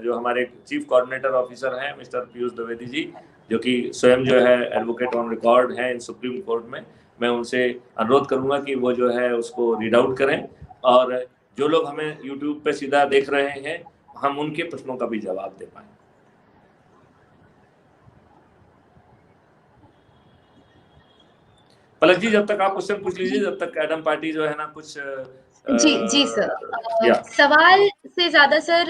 जो हमारे चीफ कोऑर्डिनेटर ऑफिसर हैं मिस्टर पीयूष द्विवेदी जी, जो कि स्वयं जो है एडवोकेट ऑन रिकॉर्ड हैं इन सुप्रीम कोर्ट में, मैं उनसे अनुरोध करूंगा कि वो जो है उसको रीड आउट करें, और जो लोग हमें यूट्यूब पे सीधा देख रहे हैं हम उनके प्रश्नों का भी जवाब दे पाएं. पलक जी, जब तक आप क्वेश्चन पूछ लीजिए, जब तक एडम पार्टी जो है ना कुछ जी सर. सवाल से ज्यादा सर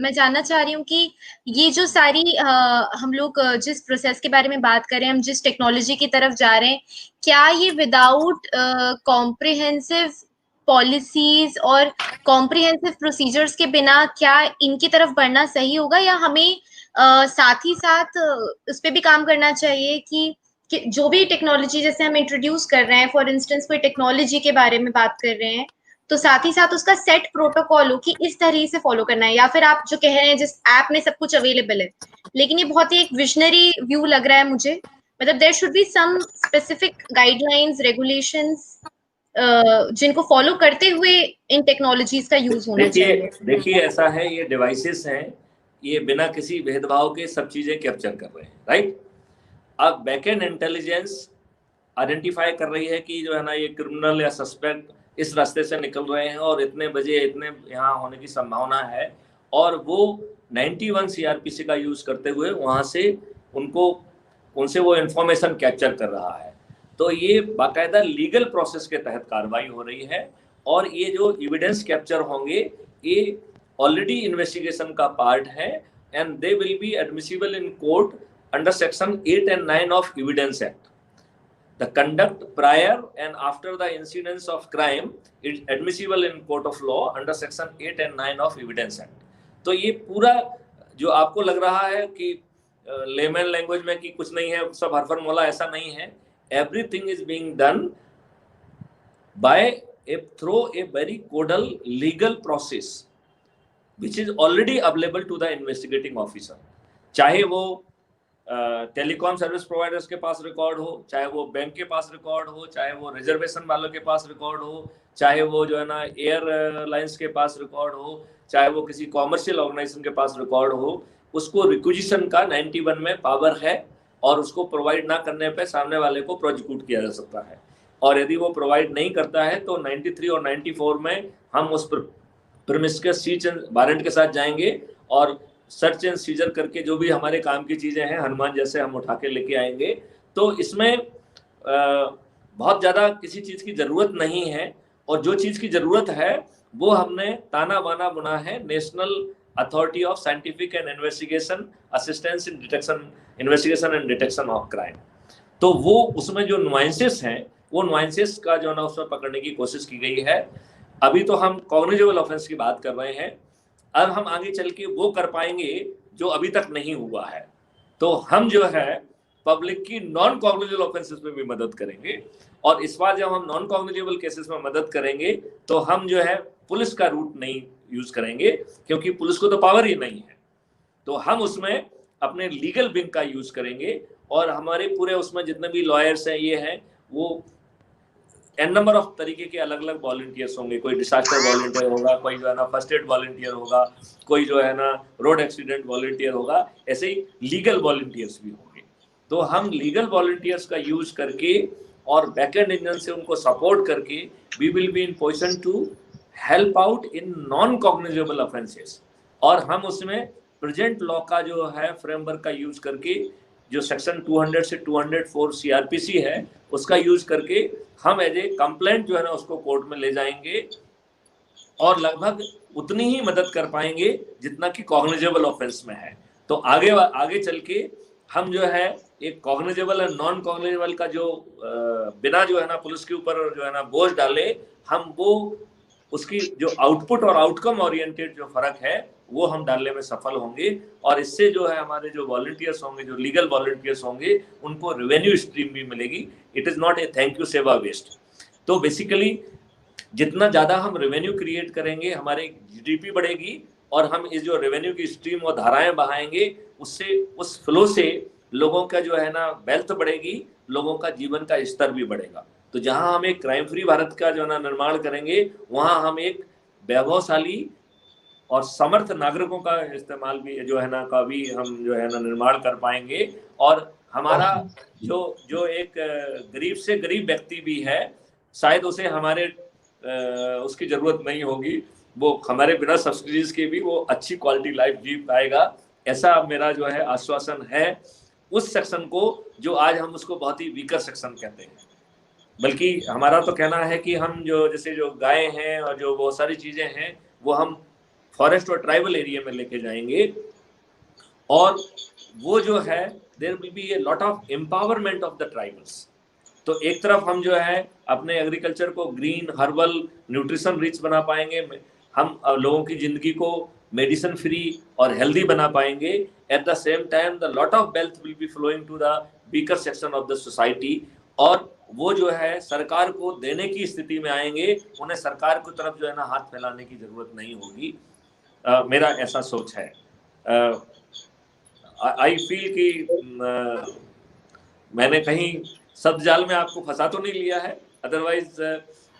मैं जानना चाह रही हूँ कि ये जो सारी हम लोग जिस प्रोसेस के बारे में बात कर रहे हैं, हम जिस टेक्नोलॉजी की तरफ जा रहे हैं, क्या ये विदाउट कॉम्प्रिहेंसिव पॉलिसीज और कॉम्प्रिहेंसिव प्रोसीजर्स के बिना क्या इनकी तरफ बढ़ना सही होगा, या हमें साथ ही साथ उस पर भी काम करना चाहिए कि जो भी टेक्नोलॉजी जैसे हम इंट्रोड्यूस कर रहे हैं, फॉर इंस्टेंस कोई टेक्नोलॉजी के बारे में बात कर रहे हैं, तो साथ ही साथ उसका सेट प्रोटोकॉल हो कि इस तरह से फॉलो करना है, या फिर आप जो कह रहे हैं जिस ऐप में सब कुछ अवेलेबल है, लेकिन ये बहुत ही एक विजनरी व्यू लग रहा है मुझे. मतलब there should be some specific guidelines, regulations जिनको फॉलो करते हुए इन टेक्नोलॉजीज का यूज होना चाहिए. देखिए ऐसा है, ये डिवाइसेस हैं, ये बिना किसी भेदभाव के सब चीजें कैप्चर कर रहे हैं, राइट. अब बैकएंड इंटेलिजेंस आइडेंटिफाई कर रही है कि जो है ना ये क्रिमिनल या सस्पेक्ट इस रास्ते से निकल रहे हैं और इतने बजे इतने यहाँ होने की संभावना है, और वो 91 सीआरपीसी का यूज करते हुए वहाँ से उनसे वो इंफॉर्मेशन कैप्चर कर रहा है. तो ये बाकायदा लीगल प्रोसेस के तहत कार्रवाई हो रही है, और ये जो एविडेंस कैप्चर होंगे ये ऑलरेडी इन्वेस्टिगेशन का पार्ट है, and they will B admissible in court under section 8 and 9 of Evidence Act. The conduct prior and after the incidence of crime is admissible in court of law under section 8 and 9 of Evidence Act. तो ये पूरा जो आपको लग रहा है कि layman language में कि कुछ नहीं है, सब हरफन मोला, ऐसा नहीं है. Everything is being done through a very codal legal process which is already available to the investigating officer. चाहे वो टेलीकॉम सर्विस प्रोवाइडर्स के पास रिकॉर्ड हो, चाहे वो बैंक के पास रिकॉर्ड हो, चाहे वो रिजर्वेशन वालों के पास रिकॉर्ड हो, चाहे वो जो है ना एयरलाइंस के पास रिकॉर्ड हो, चाहे वो किसी कॉमर्शियल ऑर्गेनाइजेशन के पास रिकॉर्ड हो, उसको रिक्विजिशन का 91 में पावर है, और उसको प्रोवाइड ना करने पे सामने वाले को प्रोसिक्यूट किया जा सकता है. और यदि वो प्रोवाइड नहीं करता है तो 93 और 94 में हम उस प्रीमिस के सीज वारंट के साथ जाएंगे और सर्च एंड सीजर करके जो भी हमारे काम की चीजें हैं हनुमान जैसे हम उठा के लेके आएंगे. तो इसमें बहुत ज्यादा किसी चीज की जरूरत नहीं है, और जो चीज की जरूरत है वो हमने ताना बाना बुना है national authority of scientific and investigation assistance in investigation and detection of crime. तो वो उसमें जो नुआंसेस हैं वो नुआंसेस का जो ना उसमें पकड़ने की कोशिश की गई है. अभी तो हम कॉग्निजेबल ऑफेंस की बात कर रहे हैं, अब हम आगे चल के वो कर पाएंगे जो अभी तक नहीं हुआ है। तो हम जो है पब्लिक की नॉन कॉग्निजेबल ऑफेंसेस में भी मदद करेंगे, और इस बार जब हम नॉन कॉग्निजेबल केसेस में मदद करेंगे तो हम जो है पुलिस का रूट नहीं यूज करेंगे, क्योंकि पुलिस को तो पावर ही नहीं है। तो हम उसमें अपने लीगल विंग का यूज करेंगे, और हमारे पूरे उसमें जितने भी लॉयर्स हैं, ये हैं, वो एन नंबर ऑफ तरीके के अलग अलग वॉलंटियर्स होंगे। कोई डिसास्टर वॉलंटियर होगा, कोई जो है ना फर्स्ट एड वॉलंटियर होगा, कोई जो है ना रोड एक्सीडेंट वॉलंटियर होगा, ऐसे ही लीगल वॉलंटियर्स भी होंगे। तो हम लीगल वॉलंटियर्स का यूज करके और बैकएंड इंजन से उनको सपोर्ट करके we will be in position to help out in non cognizable offences. और हम उसमें प्रेजेंट लॉ का जो है फ्रेमवर्क का यूज करके, जो सेक्शन 200 से 204 सीआरपीसी है, उसका यूज करके हम एज ए कंप्लेंट जो है ना उसको कोर्ट में ले जाएंगे, और लगभग उतनी ही मदद कर पाएंगे जितना कि कॉग्निजेबल ऑफेंस में है। तो आगे चल के हम जो है एक कॉग्निजेबल और नॉन कॉग्निजेबल का जो बिना जो है ना पुलिस के ऊपर जो है ना बोझ डाले, हम वो उसकी जो आउटपुट और आउटकम ओरिएंटेड जो फर्क है वो हम डालने में सफल होंगे। और इससे जो है हमारे जो वॉलंटियर्स होंगे, जो लीगल वॉलंटियर्स होंगे, उनको रेवेन्यू स्ट्रीम भी मिलेगी। It is not a thank you सेवा वेस्ट। तो बेसिकली जितना ज्यादा हम रेवेन्यू क्रिएट करेंगे, हमारी जीडीपी बढ़ेगी, और हम इस जो रेवेन्यू की स्ट्रीम और धाराएं बहाएंगे, उससे उस फ्लो से लोगों का जो है ना वेल्थ बढ़ेगी, लोगों का जीवन का स्तर भी बढ़ेगा। तो जहां हम एक क्राइम फ्री भारत का जो है ना निर्माण करेंगे, वहां हम एक वैभवशाली और समर्थ नागरिकों का इस्तेमाल भी जो है ना का भी हम जो है ना निर्माण कर पाएंगे। और हमारा जो एक गरीब से गरीब व्यक्ति भी है, शायद उसे हमारे उसकी जरूरत नहीं होगी, वो हमारे बिना सब्सिडीज के भी वो अच्छी क्वालिटी लाइफ जी पाएगा। ऐसा मेरा जो है आश्वासन है उस सेक्शन को, जो आज हम उसको बहुत ही वीकर सेक्शन कहते हैं। बल्कि हमारा तो कहना है कि हम जो जैसे जो गाय हैं और जो बहुत सारी चीजें हैं, वो हम फॉरेस्ट और ट्राइबल एरिया में लेके जाएंगे, और वो जो है there will be a lot of empowerment of the tribals. तो एक तरफ हम जो है अपने एग्रीकल्चर को ग्रीन, हर्बल, न्यूट्रिशन रिच बना पाएंगे, हम लोगों की जिंदगी को मेडिसिन फ्री और हेल्दी बना पाएंगे। At the same time the lot of wealth will be flowing to the weaker section of the society, और वो जो है सरकार को देने की स्थिति में आएंगे, उन्हें सरकार की तरफ जो है ना हाथ फैलाने की जरूरत नहीं होगी। मेरा ऐसा सोच है। आई फील कि मैंने कहीं शब्द जाल में आपको फंसा तो नहीं लिया है, अदरवाइज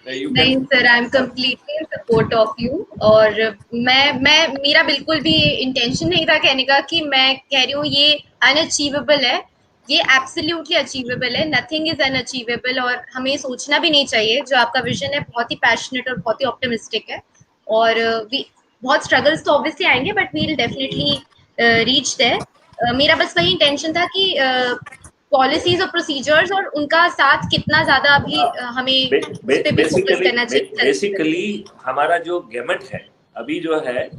नहीं sir, I am completely in support of you. और मैं मेरा बिल्कुल भी इंटेंशन नहीं था कहने का कि मैं कह रही हूँ ये अनअचीवेबल है। ये एब्सोल्युटली अचीवेबल है, नथिंग इज अनअचीवेबल, और हमें सोचना भी नहीं चाहिए। जो आपका विजन है बहुत ही पैशनेट और बहुत ही ऑप्टिमिस्टिक है, और बहुत स्ट्रगल्स तो ऑब्वियसली आएंगे, but we will definitely reach there. मेरा बस वही इंटेंशन था कि पॉलिसीज और प्रोसीजर्स और उनका साथ कितना ज्यादा अभी हमें फोकस करना चाहिए। बेसिकली हमारा जो गैमेट है अभी जो है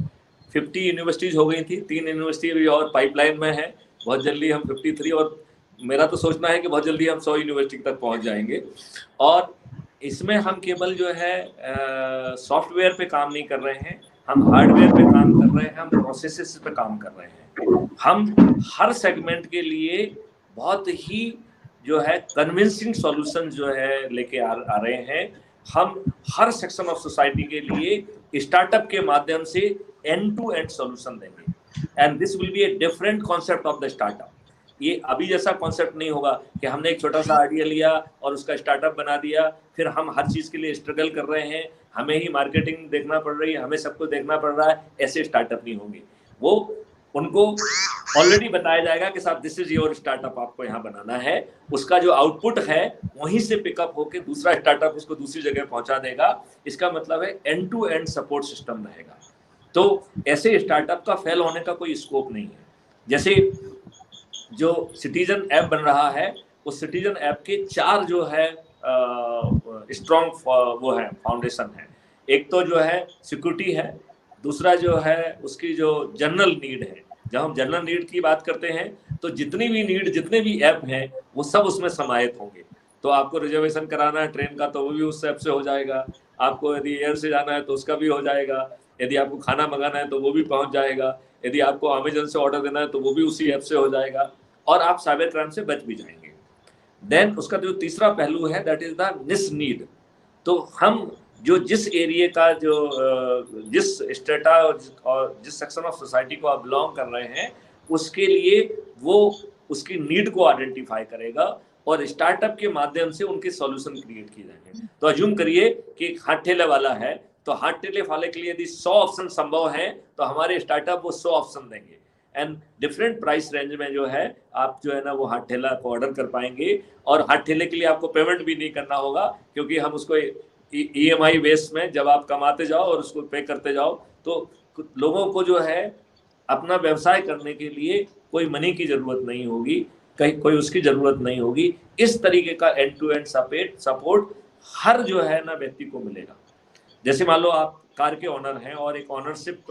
50 यूनिवर्सिटीज हो गई थी, 3 यूनिवर्सिटी अभी और पाइपलाइन में है, बहुत जल्दी हम 53, और मेरा तो सोचना है कि बहुत जल्दी हम 100 यूनिवर्सिटी तक पहुंच जाएंगे। और इसमें हम केवल जो है सॉफ्टवेयर पे काम नहीं कर रहे हैं, हम हार्डवेयर पे काम कर रहे हैं, हम प्रोसेसेस पे काम कर रहे हैं। हम हर सेगमेंट के लिए बहुत ही जो है कन्विंसिंग सॉल्यूशन जो है लेके आ रहे हैं। हम हर सेक्शन ऑफ सोसाइटी के लिए स्टार्टअप के माध्यम से एंड टू एंड सॉल्यूशन देंगे, and this will be a different concept of the startup. ये अभी जैसा कॉन्सेप्ट नहीं होगा कि हमने एक छोटा सा आइडिया लिया और उसका स्टार्टअप बना दिया, फिर हम हर चीज के लिए स्ट्रगल कर रहे हैं, हमें ही मार्केटिंग देखना पड़ रही है, हमें सब कुछ देखना पड़ रहा है। ऐसे स्टार्टअप नहीं होंगे। वो उनको ऑलरेडी बताया जाएगा कि साहब दिस इज योर स्टार्टअप, आपको यहाँ बनाना है। उसका जो आउटपुट है वहीं से पिकअप होकर दूसरा स्टार्टअप उसको दूसरी जगह पहुंचा देगा। इसका मतलब है end to end support system रहेगा। तो ऐसे स्टार्टअप का फेल होने का कोई स्कोप नहीं है। जैसे जो सिटीजन ऐप बन रहा है, उस सिटीजन ऐप के 4 जो है स्ट्रॉन्ग वो है फाउंडेशन है। एक तो जो है सिक्योरिटी है, दूसरा जो है उसकी जो जनरल नीड है। जब हम जनरल नीड की बात करते हैं तो जितनी भी नीड, जितने भी ऐप हैं वो सब उसमें समाहित होंगे। तो आपको रिजर्वेशन कराना है ट्रेन का तो वो भी उस ऐप से हो जाएगा, आपको यदि एयर से जाना है तो उसका भी हो जाएगा, यदि आपको खाना मंगाना है तो वो भी पहुंच जाएगा, यदि आपको अमेजन से ऑर्डर देना है तो वो भी उसी ऐप से हो जाएगा, और आप साइबर क्राइम से बच भी जाएंगे। देन उसका जो तीसरा पहलू है दैट इज द निश नीड। तो हम जो जिस एरिया का जो जिस स्टेटा और जिस सेक्शन ऑफ सोसाइटी को आप बिलोंग कर रहे हैं उसके लिए वो उसकी नीड को आइडेंटिफाई करेगा और स्टार्टअप के माध्यम से उनके सॉल्यूशन क्रिएट किए जाएंगे। तो अज्यूम करिए कि एक हाथ ठेले वाला है, तो हाथ ठेले वाले के लिए यदि 100 ऑप्शन संभव है तो हमारे स्टार्टअप वो 100 ऑप्शन देंगे, एंड डिफरेंट प्राइस रेंज में जो है आप जो है ना वो हाथ ठेला को ऑर्डर कर पाएंगे, और हाथ ठेले के लिए आपको पेमेंट भी नहीं करना होगा, क्योंकि हम उसको EMI बेस में जब आप कमाते जाओ और उसको पे करते जाओ, तो लोगों को जो है अपना व्यवसाय करने के लिए कोई मनी की जरूरत नहीं होगी, कहीं कोई उसकी जरूरत नहीं होगी। इस तरीके का एंड टू एंड सपोर्ट हर जो है ना व्यक्ति को मिलेगा। जैसे मान लो आप कार के ओनर हैं और एक ओनरशिप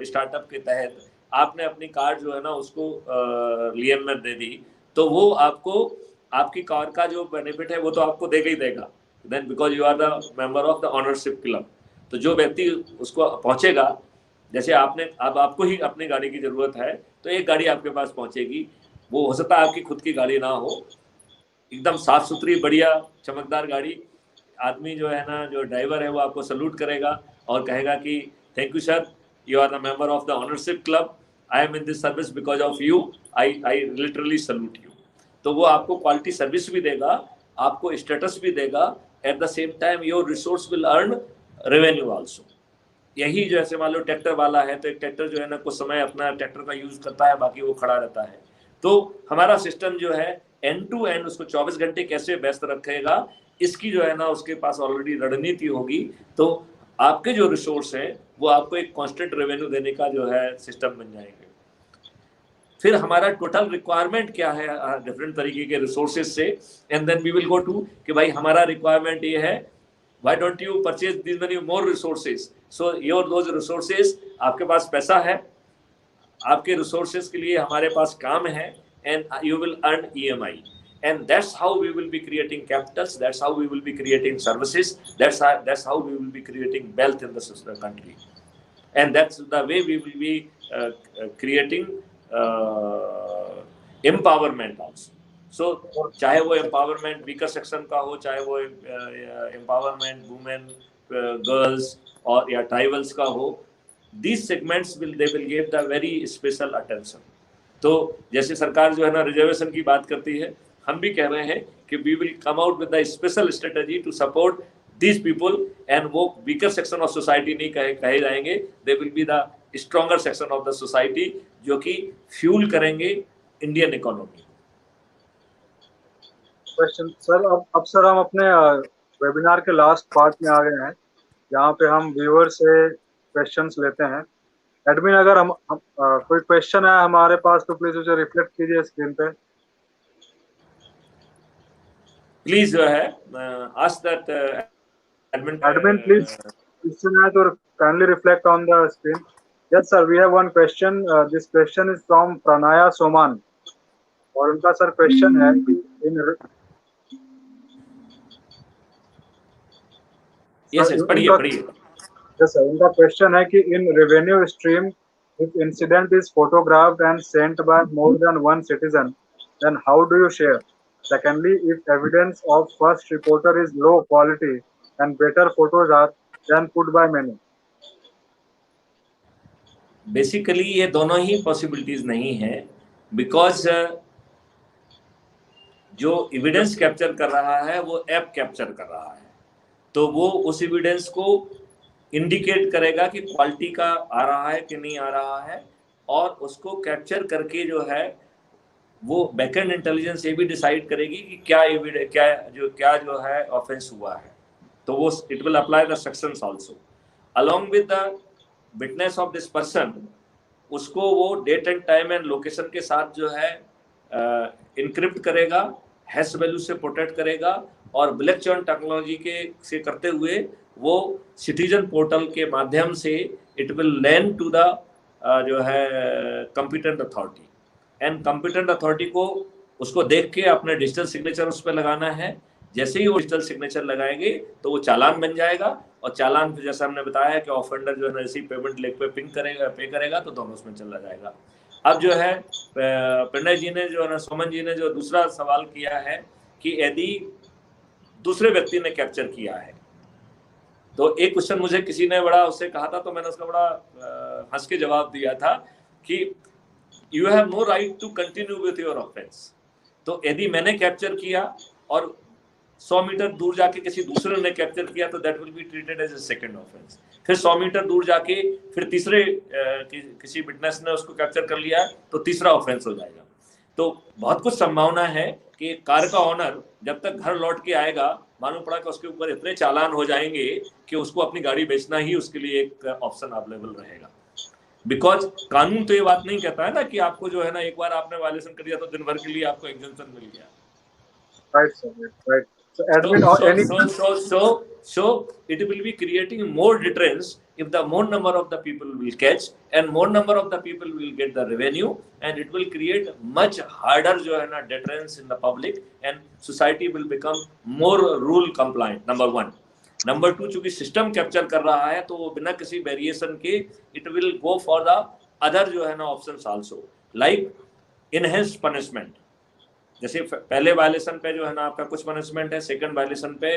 स्टार्टअप के तहत आपने अपनी कार जो है ना उसको लियन में दे दी, तो वो आपको आपकी कार का जो बेनिफिट है वो तो आपको देगा ही देगा, then because you are the member of the ownership club. तो जो व्यक्ति उसको पहुंचेगा, जैसे आपने अब आपको ही अपनी गाड़ी की जरूरत है तो एक गाड़ी आपके पास पहुंचेगी, वो हो सकता है आपकी खुद की गाड़ी ना हो, एकदम साफ सुथरी बढ़िया चमकदार गाड़ी, आदमी जो है ना जो ड्राइवर है वो आपको सल्यूट करेगा और कहेगा कि thank you sir, you are the member of the ownership club, I am in this service because of you, I literally salute you. तो वो आपको क्वालिटी सर्विस भी देगा, आपको स्टेटस भी देगा, eight the same time your resource will earn revenue also. यही जैसे मान लो ट्रैक्टर वाला है तो एक ट्रैक्टर जो है ना कुछ समय अपना ट्रैक्टर का यूज करता है, बाकी वो खड़ा रहता है। तो हमारा सिस्टम जो है एंड टू एंड उसको 24 घंटे कैसे व्यस्त रखेगा, इसकी जो है ना उसके पास ऑलरेडी रणनीति होगी। तो आपके जो रिसोर्स है वो आपको एक कांस्टेंट रेवेन्यू देने का जो है सिस्टम बन जाएंगे। फिर हमारा टोटल रिक्वायरमेंट क्या है डिफरेंट तरीके के रिसोर्सेज से, and then we will go to कि भाई हमारा रिक्वायरमेंट ये है, why don't you purchase this many more resources. So your those resources, आपके पास पैसा है, आपके रिसोर्सेज के लिए हमारे पास काम है, and you will earn EMI, and that's how we will be creating capitals, that's how we will be creating services, that's how we will be creating wealth in the country, and that's the way we will be creating empowerment also. So चाहे वो empowerment weaker section का हो, चाहे वो empowerment women, girls और या tribals का हो, these segments they will give the very special attention. तो जैसे सरकार जो है ना रिजर्वेशन की बात करती है, हम भी कह रहे हैं कि we will come out with the special strategy to support these people, and वो वीकर सेक्शन ऑफ सोसाइटी नहीं कहे जाएंगे, they will be the stronger section of the society जो कि फ्यूल करेंगे इंडियन इकोनॉमी। क्वेश्चन सर, अब sir हम अपने वेबिनार के लास्ट पार्ट में आ गए हैं, जहाँ पे हम व्यूअर से क्वेश्चंस लेते हैं। एडमिन, अगर हम कोई क्वेश्चन है हमारे पास तो प्लीज उसे रिफ्लेक्ट कीजिए स्क्रीन पे। प्लीज जो है ask that admin please, question है तो kindly reflect on the screen. Yes sir, we have one question. This question is from Pranaya Soman, और उनका सर क्वेश्चन है कि पढ़िए। Yes, sir. उनका क्वेश्चन है कि in revenue stream if incident is photographed and sent by more than one citizen, then how do you share? Secondly, if evidence of first reporter is low quality and better photos are then put by many. Basically ये दोनों ही possibilities नहीं है, because जो evidence capture कर रहा है वो app capture कर रहा है, तो वो उस एविडेंस को इंडिकेट करेगा कि क्वालिटी का आ रहा है कि नहीं आ रहा है, और उसको कैप्चर करके जो है वो बैकएंड इंटेलिजेंस ये भी डिसाइड करेगी कि क्या जो है ऑफेंस हुआ है। तो वो it will apply the sections also along with the witness of this person. उसको वो date and time and location के साथ जो है इनक्रिप्ट करेगा, हैश वैल्यू से प्रोटेक्ट करेगा, और ब्लॉकचेन टेक्नोलॉजी से करते हुए वो सिटीजन पोर्टल के माध्यम से it will land to the जो है competent authority, and competent authority को उसको देख के अपने डिजिटल सिग्नेचर उस पर लगाना है, जैसे ही वो डिजिटल सिग्नेचर लगाएंगे तो वो चालान बन जाएगा, और चालान जैसा हमने बताया कि ऑफेंडर जो है रिसीव पेमेंट लिंक पे पे करेगा तो दोनों उसमें चला जाएगा। अब जो है प्रणय जी ने जो है ना, सोमन जी ने जो दूसरा सवाल किया है कि यदि दूसरे व्यक्ति ने कैप्चर किया है, तो एक क्वेश्चन मुझे किसी ने बड़ा उससे कहा था, तो मैंने उसका बड़ा हंस के जवाब दिया था कि you have no right to continue with your offence. तो यदि मैंने कैप्चर किया और 100 मीटर दूर जाके किसी दूसरे ने कैप्चर किया तो that will be treated as a second offence. फिर 100 मीटर दूर जाके फिर तीसरे किसी विटनेस ने उसको कैप्चर कर लिया तो तीसरा ऑफेंस हो जाएगा। तो बहुत कुछ संभावना है कि कार का ऑनर जब तक घर लौट के आएगा, मालूम पड़ा कि उसके ऊपर इतने चालान हो जाएंगे कि उसको अपनी गाड़ी बेचना ही उसके लिए एक ऑप्शन अवेलेबल रहेगा। बिकॉज कानून तो ये बात नहीं कहता है ना कि आपको जो है ना, एक बार आपने वायलेशन कर दिया तो दिन भर के लिए आपको एग्जम्पशन मिल गया। Right, sir. Right. So, admin or any. So it will be creating more deterrence if the more number of the people will catch and more number of the people will get the revenue, and it will create much harder जो है ना deterrence in the public, and society will become more rule compliant. Number one. Number two, चूंकि system capture कर रहा है तो वो बिना किसी वेरिएशन के it will go for the other जो है ना options also, like enhance punishment. जैसे पहले वायलेशन पे जो है ना आपका कुछ पनिशमेंट है, सेकंड वायलेशन पे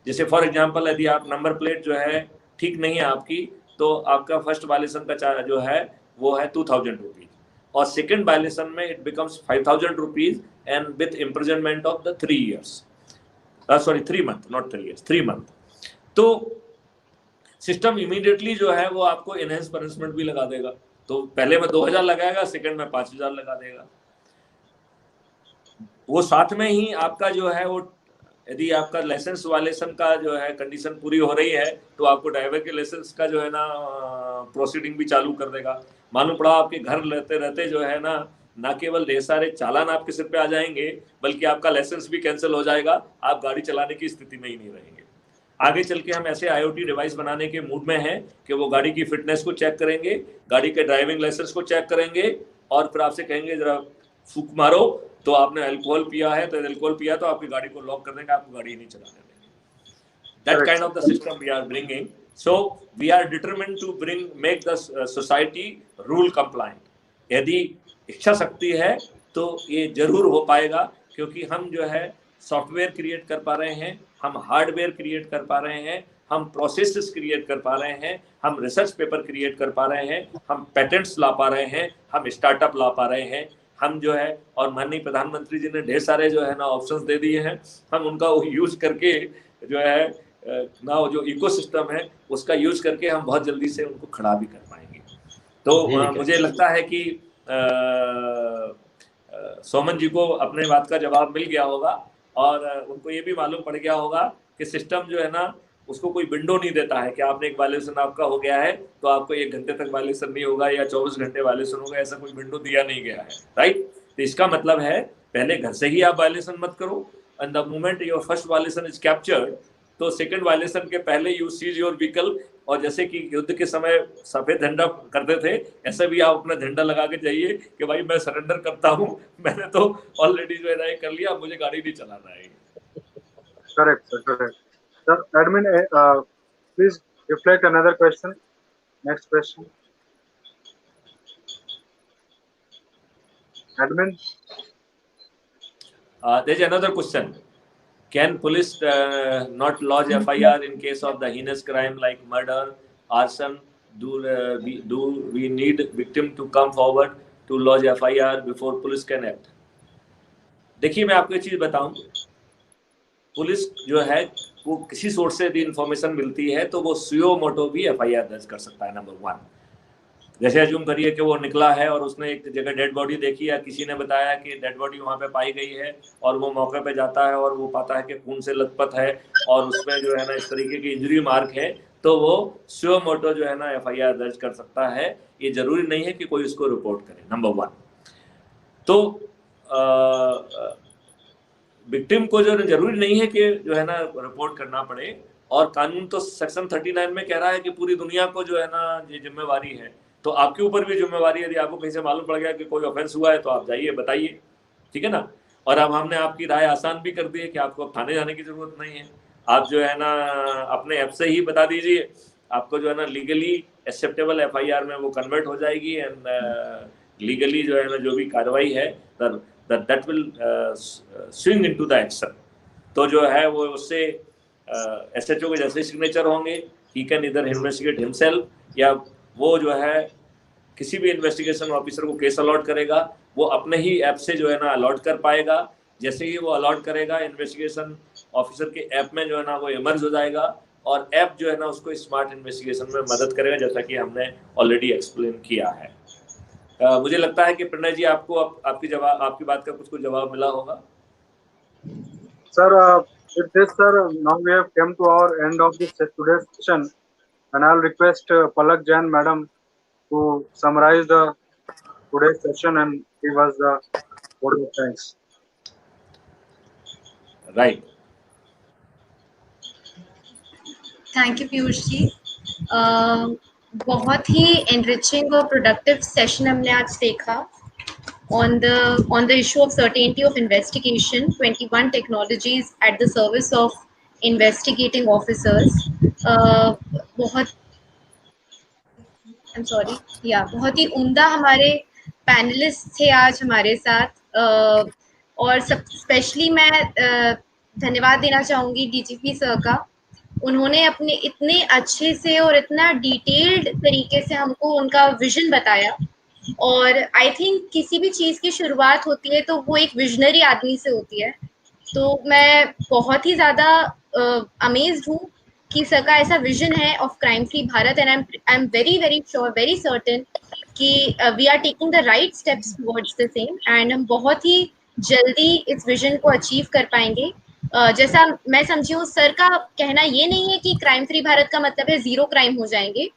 जैसे फॉर एग्जांपल यदि आप नंबर प्लेट जो है ठीक नहीं है आपकी, तो आपका फर्स्ट वायलेशन का चार्ज जो है वो है 2000 रुपीज, और सेकंड वायलेशन में it becomes 5000 rupees and with imprisonment of the 3 years, sorry 3 month, not 3 years, 3 month। तो सिस्टम इमीडिएटली जो है वो आपको इनहेंस पनिशमेंट भी लगा देगा। तो पहले में 2000 लगाएगा, सेकंड में 5000 लगा देगा। वो साथ में ही आपका जो है वो यदि आपका लाइसेंस वायलेशन का जो है कंडीशन पूरी हो रही है तो आपको ड्राइवर के लाइसेंस का जो है ना प्रोसीडिंग भी चालू कर देगा। मालूम पड़ा आपके घर रहते रहते जो है ना केवल ढेर सारे चालान आपके सिर पे आ जाएंगे, बल्कि आपका लाइसेंस भी कैंसिल हो जाएगा, आप गाड़ी चलाने की स्थिति में ही नहीं रहेंगे। आगे चल के हम ऐसे IoT डिवाइस बनाने के मूड में हैं कि वो गाड़ी की फिटनेस को चेक करेंगे, गाड़ी के ड्राइविंग लाइसेंस को चेक करेंगे, और फिर आपसे कहेंगे जरा फूक मारो, तो आपने अल्कोहल पिया है, तो अल्कोहल पिया तो आपकी गाड़ी को लॉक कर देंगे, आपको गाड़ी नहीं चलाने देंगे। That kind of the system we are bringing. So we are determined to make the society rule compliant. यदि इच्छा शक्ति है तो ये जरूर हो पाएगा, क्योंकि हम जो है सॉफ्टवेयर क्रिएट कर पा रहे हैं, हम हार्डवेयर क्रिएट कर पा रहे हैं, हम प्रोसेसेस क्रिएट कर पा रहे हैं, हम रिसर्च पेपर क्रिएट कर पा रहे हैं, हम पेटेंट्स ला पा रहे हैं, हम स्टार्टअप ला पा रहे हैं, हम जो है, और माननीय प्रधानमंत्री जी ने ढेर सारे जो है ना ऑप्शंस दे दिए हैं, हम उनका यूज करके जो है ना वो जो इकोसिस्टम है उसका यूज करके हम बहुत जल्दी से उनको खड़ा भी कर पाएंगे। तो मुझे लगता है कि सोमन जी को अपने बात का जवाब मिल गया होगा, और उनको ये भी मालूम पड़ गया होगा कि सिस्टम जो है ना उसको कोई विंडो नहीं देता है कि आपने एक वायलेशन आपका हो गया है तो आपको 1 घंटे तक वायलेशन नहीं होगा या 24 घंटे वायलेशन होगा, ऐसा कोई विंडो दिया नहीं गया है, राइट। तो इसका मतलब है पहले घर से ही आप वायलेशन मत करो, and the moment your first violation is captured तो सेकंड वायलेशन के पहले यू सीज योर व्हीकल, और जैसे कि युद्ध के समय सफेद झंडा करते थे, ऐसे भी आप अपना झंडा लगा के जाइए कि भाई मैं सरेंडर करता हूँ, मैंने तो ऑलरेडी जो है कर लिया, मुझे गाड़ी नहीं चलाना है। Correct, sir. Correct. Sir, admin, please reflect another question. Next question. Admin. There's another question. Can police not lodge FIR in case of the heinous crime like murder, arson? Do we need victim to come forward to lodge FIR before police can act? देखिए मैं आपको एक चीज बताऊं, police जो है वो किसी सोर्स से यदि इंफॉर्मेशन मिलती है तो वो सुयो मोटो भी FIR दर्ज कर सकता है। नंबर 1, जैसे अज्यूम करिए कि वो निकला है और उसने एक जगह डेड बॉडी देखी या किसी ने बताया कि डेड बॉडी वहाँ पे पाई गई है, और वो मौके पे जाता है और वो पाता है कि खून से लथपथ है और उसमें जो है ना इस तरीके की इंजरी मार्क है, तो वो सुयो मोटो जो है ना FIR दर्ज कर सकता है। ये जरूरी नहीं है कि कोई उसको रिपोर्ट करे, नंबर 1। तो विक्टिम को जो जरूरी नहीं है कि जो है ना रिपोर्ट करना पड़े, और कानून तो सेक्शन 39 में कह रहा है कि पूरी दुनिया को जो है ना ये जिम्मेवारी है, तो आपके ऊपर भी जिम्मेवारी है। यदि आपको कहीं से मालूम पड़ गया कि कोई ऑफेंस हुआ है तो आप जाइए बताइए, ठीक है ना। और अब हमने आपकी राय आसान भी कर दी है कि आपको अब थाने जाने की जरूरत नहीं है, आप जो है ना अपने ऐप से ही बता दीजिए, आपको जो है ना लीगली एक्सेप्टेबल एफआईआर में वो कन्वर्ट हो जाएगी एंड लीगली जो है ना जो भी कार्रवाई है that will swing into the action. तो जो है वो उससे एसएचओ के जैसे सिग्नेचर होंगे, ही कैन इधर इन्वेस्टिगेट हिमसेल्फ या वो जो है किसी भी इन्वेस्टिगेशन ऑफिसर को केस अलॉट करेगा, वो अपने ही ऐप से जो है ना अलॉट कर पाएगा। जैसे ही वो अलॉट करेगा, इन्वेस्टिगेशन ऑफिसर के ऐप में जो है ना वो इमर्ज हो जाएगा और ऐप जो है ना उसको स्मार्ट इन्वेस्टिगेशन में मदद करेगा, जैसा कि हमने ऑलरेडी एक्सप्लेन किया है। मुझे लगता है कि प्रणय जी आपको आपकी बात का कुछ जवाब मिला होगा। Sir, with this, sir, now we have come to our end of this today's session, and I'll request Palak Jain, madam, to summarize the today's session and give us the vote of thanks. Right. Thank you Piyush ji. बहुत ही enriching और productive session हमने आज देखा on the issue of certainty of investigation, 21 technologies at the service of investigating officers. बहुत ही उम्दा हमारे panelist थे आज हमारे साथ, और सब स्पेशली मैं धन्यवाद देना चाहूँगी डीजीपी सर का। उन्होंने अपने इतने अच्छे से और इतना डिटेल्ड तरीके से हमको उनका विजन बताया, और आई थिंक किसी भी चीज़ की शुरुआत होती है तो वो एक विजनरी आदमी से होती है। तो मैं बहुत ही ज़्यादा अमेज्ड हूँ कि सर का ऐसा विजन है of crime free Bharat, and I am very sure, very certain कि we are taking the right steps towards the same, and हम बहुत ही जल्दी इस विजन को अचीव कर पाएंगे। जैसा मैं समझी हूँ, सर का कहना ये नहीं है कि क्राइम फ्री भारत का मतलब है जीरो क्राइम हो जाएंगे।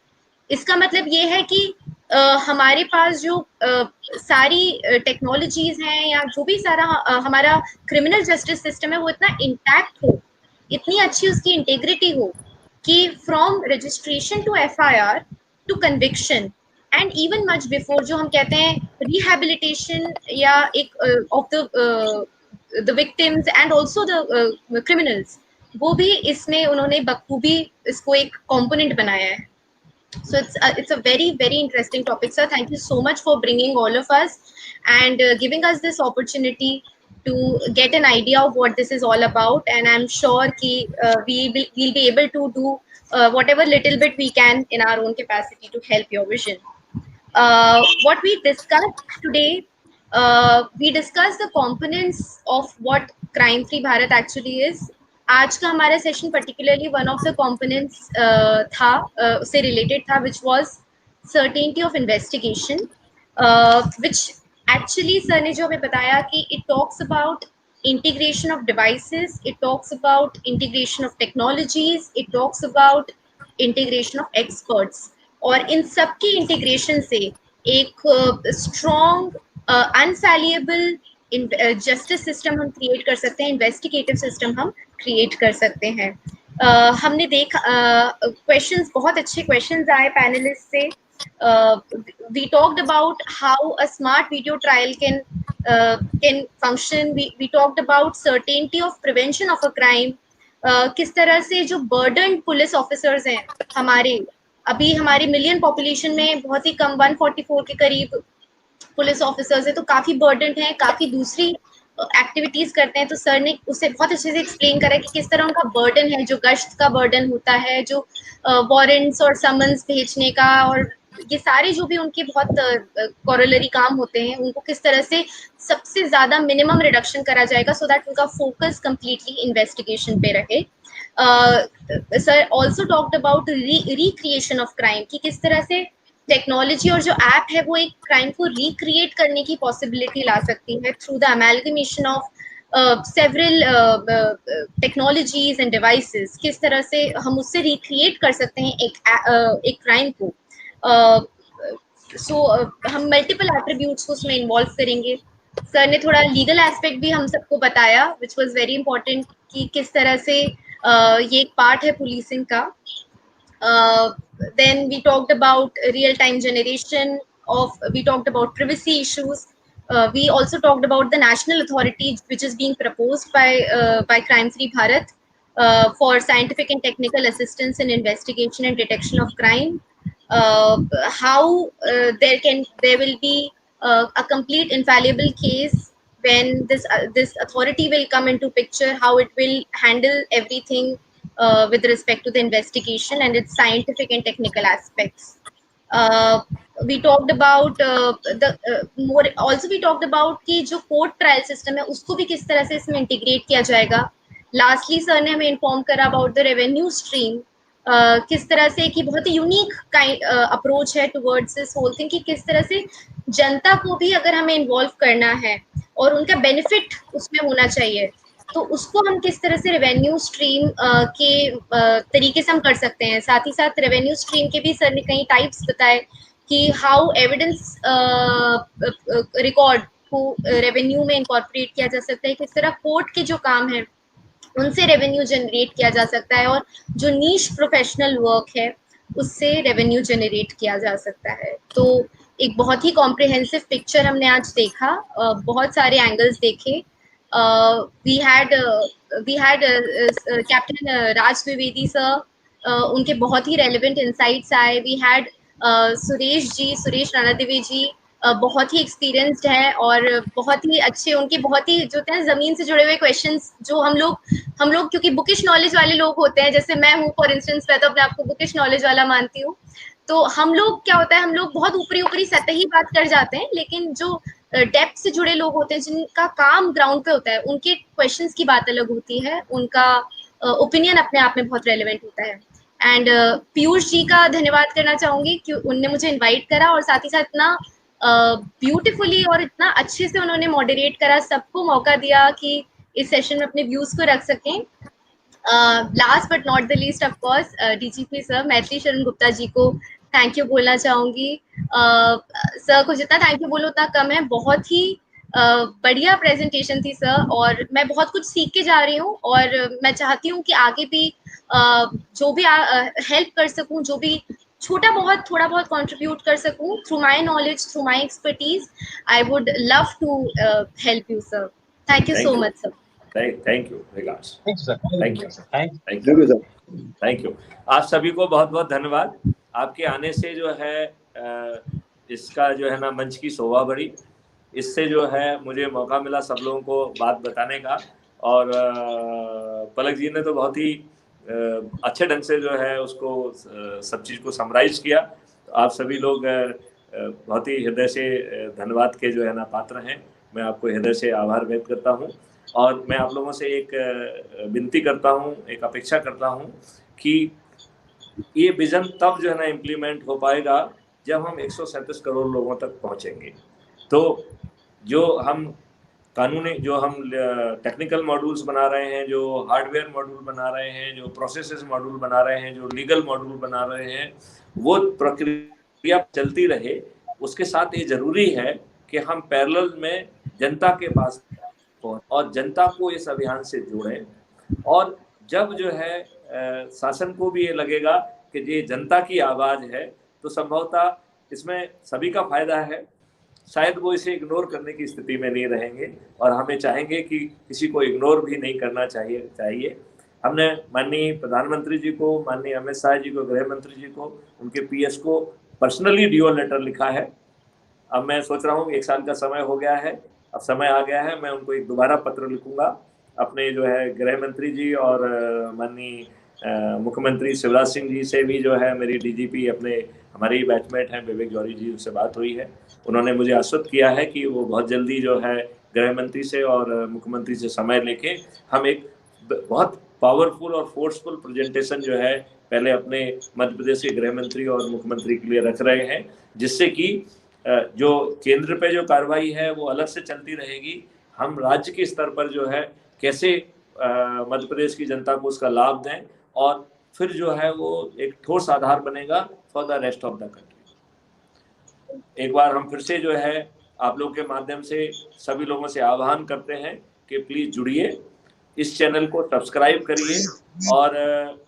इसका मतलब ये है कि हमारे पास जो सारी टेक्नोलॉजीज हैं या जो भी सारा हमारा क्रिमिनल जस्टिस सिस्टम है वो इतना इंटैक्ट हो, इतनी अच्छी उसकी इंटेग्रिटी हो कि from registration to FIR to conviction and even much before, जो हम कहते हैं रिहैबिलिटेशन या एक of the victims and also the criminals, वो भी इसमें उन्होंने बखूबी इसको एक कॉम्पोनेंट बनाया है। So it's a very interesting topic, sir. Thank you so much for bringing all of us and giving us this opportunity to get an idea of what this is all about. And I'm sure ki we'll be able to do whatever little bit we can in our own capacity to help your vision. What we discussed today, we discussed the components of what Crime Free Bharat actually is. आज का हमारा session particularly one of the components था, उससे related था, which was certainty of investigation, which actually sir ने जो हमें बताया कि it talks about integration of devices, it talks about integration of technologies, it talks about integration of experts, और इन सब की इंटीग्रेशन से एक स्ट्रॉन्ग अनफैलिएबल जस्टिस सिस्टम हम क्रिएट कर सकते हैं, इन्वेस्टिगेटिव सिस्टम हम क्रिएट कर सकते हैं। हमने देखा क्वेश्चंस, बहुत अच्छे क्वेश्चंस आए पैनलिस्ट से। We talked about how a smart video trial can function, we talked about certainty of prevention of a crime, किस तरह से जो बर्डन पुलिस ऑफिसर्स हैं हमारे, अभी हमारी मिलियन पॉपुलेशन में बहुत ही कम 144 के करीब पुलिस ऑफिसर्स है, तो काफी बर्डन है, काफी दूसरी एक्टिविटीज करते हैं। तो सर ने उसे बहुत अच्छे से एक्सप्लेन करा कि किस तरह उनका बर्डन है, जो गश्त का बर्डन होता है, जो वारंट्स और समन्स भेजने का, और ये सारे जो भी उनके बहुत कोरोलरी काम होते हैं, उनको किस तरह से सबसे ज्यादा मिनिमम रिडक्शन करा जाएगा सो दैट उनका फोकस कंप्लीटली इन्वेस्टिगेशन पे रहे। Sir also talked about recreation of crime, कि किस तरह से टेक्नोलॉजी और जो ऐप है वो एक क्राइम को रिक्रिएट करने की पॉसिबिलिटी ला सकती है through the amalgamation of several technologies end devices. किस तरह से हम उससे रिक्रिएट कर सकते हैं एक क्राइम को। हम मल्टीपल एट्रीब्यूट्स को उसमें इन्वॉल्व करेंगे। सर ने थोड़ा लीगल एस्पेक्ट भी हम सबको बताया, विच वॉज वेरी इंपॉर्टेंट, कि किस तरह से ये एक पार्ट है पुलिसिंग का। Then we talked about real-time generation of, we talked about privacy issues, we also talked about the national authority which is being proposed by Crime Free Bharat for scientific and technical assistance in investigation and detection of crime. How there will be a complete infallible case when this authority will come into picture, how it will handle everything with respect to the investigation and its scientific and technical aspects. We talked about more, also we talked about कि जो court trial system है उसको भी किस तरह से इसमें integrate किया जाएगा. लास्टली सर ने हमें इन्फॉर्म करा अबाउट द रेवेन्यू स्ट्रीम, किस तरह से कि बहुत ही यूनिक अप्रोच है टुवर्ड्स दिस होल थिंग, कि किस तरह से जनता को भी अगर हमें इन्वॉल्व करना है और उनका बेनिफिट उसमें होना चाहिए, तो उसको हम किस तरह से रेवेन्यू स्ट्रीम के तरीके से हम कर सकते हैं. साथ ही साथ रेवेन्यू स्ट्रीम के भी सर ने कई टाइप्स बताए कि हाउ एविडेंस रिकॉर्ड को रेवेन्यू में इंकॉर्पोरेट किया जा सकता है, किस तरह कोर्ट के जो काम है उनसे रेवेन्यू जनरेट किया जा सकता है, और जो नीश प्रोफेशनल वर्क है उससे रेवेन्यू जनरेट किया जा सकता है. तो एक बहुत ही कॉम्प्रिहेंसिव पिक्चर हमने आज देखा, बहुत सारे एंगल्स देखे. We had captain Raj Dwivedi sir, उनके बहुत ही रेलेवेंट इंसाइट्स आए. वी हैड सुरेश राणा देवी जी, बहुत ही एक्सपीरियंस्ड है और बहुत ही अच्छे, उनके बहुत ही जो होते हैं जमीन से जुड़े हुए क्वेश्चंस, जो हम लोग क्योंकि बुकिश नॉलेज वाले लोग होते हैं, जैसे मैं हूँ फॉर इंस्टेंस, मैं तो अपने आप को बुकिश नॉलेज वाला मानती हूँ. तो हम लोग क्या होता है, हम लोग बहुत ऊपरी सतही बात कर जाते हैं, लेकिन जो डेप्थ से जुड़े लोग होते हैं, जिनका काम ग्राउंड पे होता है, उनके क्वेश्चंस की बात अलग होती है, उनका ओपिनियन अपने आप में बहुत रेलेवेंट होता है. एंड पीयूष जी का धन्यवाद करना चाहूंगी कि उनने मुझे इन्वाइट करा और साथ ही साथ इतना ब्यूटीफुली और इतना अच्छे से उन्होंने मॉडरेट करा, सबको मौका दिया कि इस सेशन में अपने व्यूज को रख सकें. Last but not the least of course DGP sir Maithili Sharan Gupta ji को थैंक यू बोलना चाहूंगी. सर को जितना थैंक यू बोलो उतना कम है. बहुत ही बढ़िया प्रेजेंटेशन थी सर, और मैं बहुत कुछ सीख के जा रही हूँ, और मैं चाहती हूँ कि आगे भी जो भी हेल्प कर सकूँ, जो भी थोड़ा बहुत कंट्रीब्यूट कर सकूँ through my knowledge, through my expertise, I would love to help you sir. Thank you so much sir. Thank you regards. Thank you. आप सभी को बहुत बहुत धन्यवाद. आपके आने से जो है इसका जो है ना मंच की शोभा बढ़ी. इससे जो है मुझे मौका मिला सब लोगों को बात बताने का, और पलक जी ने तो बहुत ही अच्छे ढंग से जो है उसको सब चीज़ को समराइज किया. तो आप सभी लोग बहुत ही हृदय से धन्यवाद के जो है ना पात्र हैं. मैं आपको हृदय से आभार व्यक्त करता हूँ, और मैं आप लोगों से एक विनती करता हूँ, एक अपेक्षा करता हूँ कि ये विजन तब जो है ना इम्प्लीमेंट हो पाएगा जब हम 137 करोड़ लोगों तक पहुँचेंगे. तो जो हम टेक्निकल मॉड्यूल्स बना रहे हैं, जो हार्डवेयर मॉड्यूल बना रहे हैं, जो प्रोसेसेस मॉड्यूल बना रहे हैं, जो लीगल मॉड्यूल बना रहे हैं, वो प्रक्रिया चलती रहे. उसके साथ ये जरूरी है कि हम पैरेलल में जनता के पास और जनता को इस अभियान से जोड़ें. और जब जो है शासन को भी ये लगेगा कि ये जनता की आवाज़ है, तो संभवतः इसमें सभी का फायदा है. शायद वो इसे इग्नोर करने की स्थिति में नहीं रहेंगे, और हमें चाहेंगे कि किसी को इग्नोर भी नहीं करना चाहिए. हमने माननीय प्रधानमंत्री जी को, माननीय अमित शाह जी को, गृह मंत्री जी को, उनके पीएस को पर्सनली ड्यूअल लेटर लिखा है. अब मैं सोच रहा हूँ 1 साल का समय हो गया है, अब समय आ गया है, मैं उनको एक दोबारा पत्र लिखूंगा. अपने जो है गृह मंत्री जी और माननीय मुख्यमंत्री शिवराज सिंह जी से भी जो है मेरी डीजीपी अपने हमारे ही बैचमेट हैं विवेक जौहरी जी, उनसे बात हुई है. उन्होंने मुझे आश्वस्त किया है कि वो बहुत जल्दी जो है गृह मंत्री से और मुख्यमंत्री से समय लेके हम एक बहुत पावरफुल और फोर्सफुल प्रेजेंटेशन जो है पहले अपने मध्य प्रदेश के गृह मंत्री और मुख्यमंत्री के लिए रख रहे हैं, जिससे कि जो केंद्र पे जो कार्रवाई है वो अलग से चलती रहेगी. हम राज्य के स्तर पर जो है कैसे मध्य प्रदेश की जनता को उसका लाभ दें, और फिर जो है वो एक ठोस आधार बनेगा for the rest of the country. एक बार हम फिर से जो है आप लोग के माध्यम से सभी लोगों से आह्वान करते हैं कि प्लीज जुड़िए, इस चैनल को सब्सक्राइब करिए और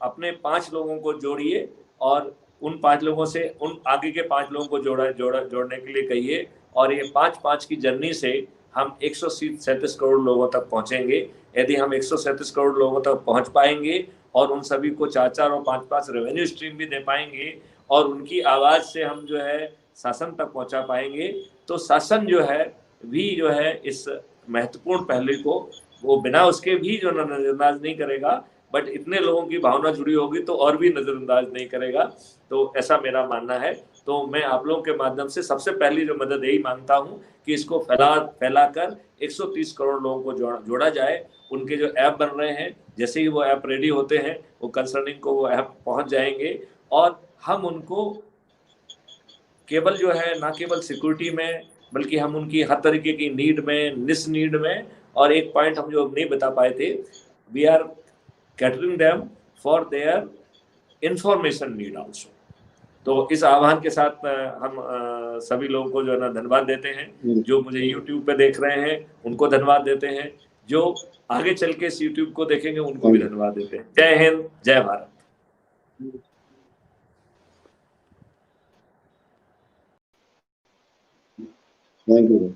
अपने 5 लोगों को जोड़िए, और उन 5 लोगों से उन आगे के 5 लोगों को जोड़ने के लिए कहिए, और ये 5-5 की जर्नी से हम 137 करोड़ लोगों तक पहुंचेंगे। यदि हम 137 करोड़ लोगों तक पहुंच पाएंगे और उन सभी को 4-4 और 5-5 रेवेन्यू स्ट्रीम भी दे पाएंगे, और उनकी आवाज से हम जो है शासन तक पहुंचा पाएंगे, तो शासन जो है भी जो है इस महत्वपूर्ण पहलू को वो बिना उसके भी जो नजरअंदाज नहीं करेगा, बट इतने लोगों की भावना जुड़ी होगी तो और भी नजरअंदाज नहीं करेगा। तो ऐसा मेरा मानना है। तो मैं आप लोगों के माध्यम से सबसे पहली जो मदद यही मांगता हूं कि इसको फैलाकर 130 करोड़ लोगों को जोड़ा जाए। उनके जो ऐप बन रहे हैं, जैसे ही वो ऐप रेडी होते हैं, वो कंसर्निंग को वो ऐप पहुंच जाएंगे, और हम उनको केवल जो है ना केवल सिक्योरिटी में, बल्कि हम उनकी हर तरीके की नीड में, निस नीड में, और एक पॉइंट हम जो नहीं बता पाए थे, we are catering them for their information need also. तो इस आह्वान के साथ हम सभी लोगों को जो है ना धन्यवाद देते हैं। जो मुझे YouTube पे देख रहे हैं उनको धन्यवाद देते हैं, जो आगे चल के इस YouTube को देखेंगे उनको भी धन्यवाद देते हैं। जय हिंद, जय भारत। Thank you.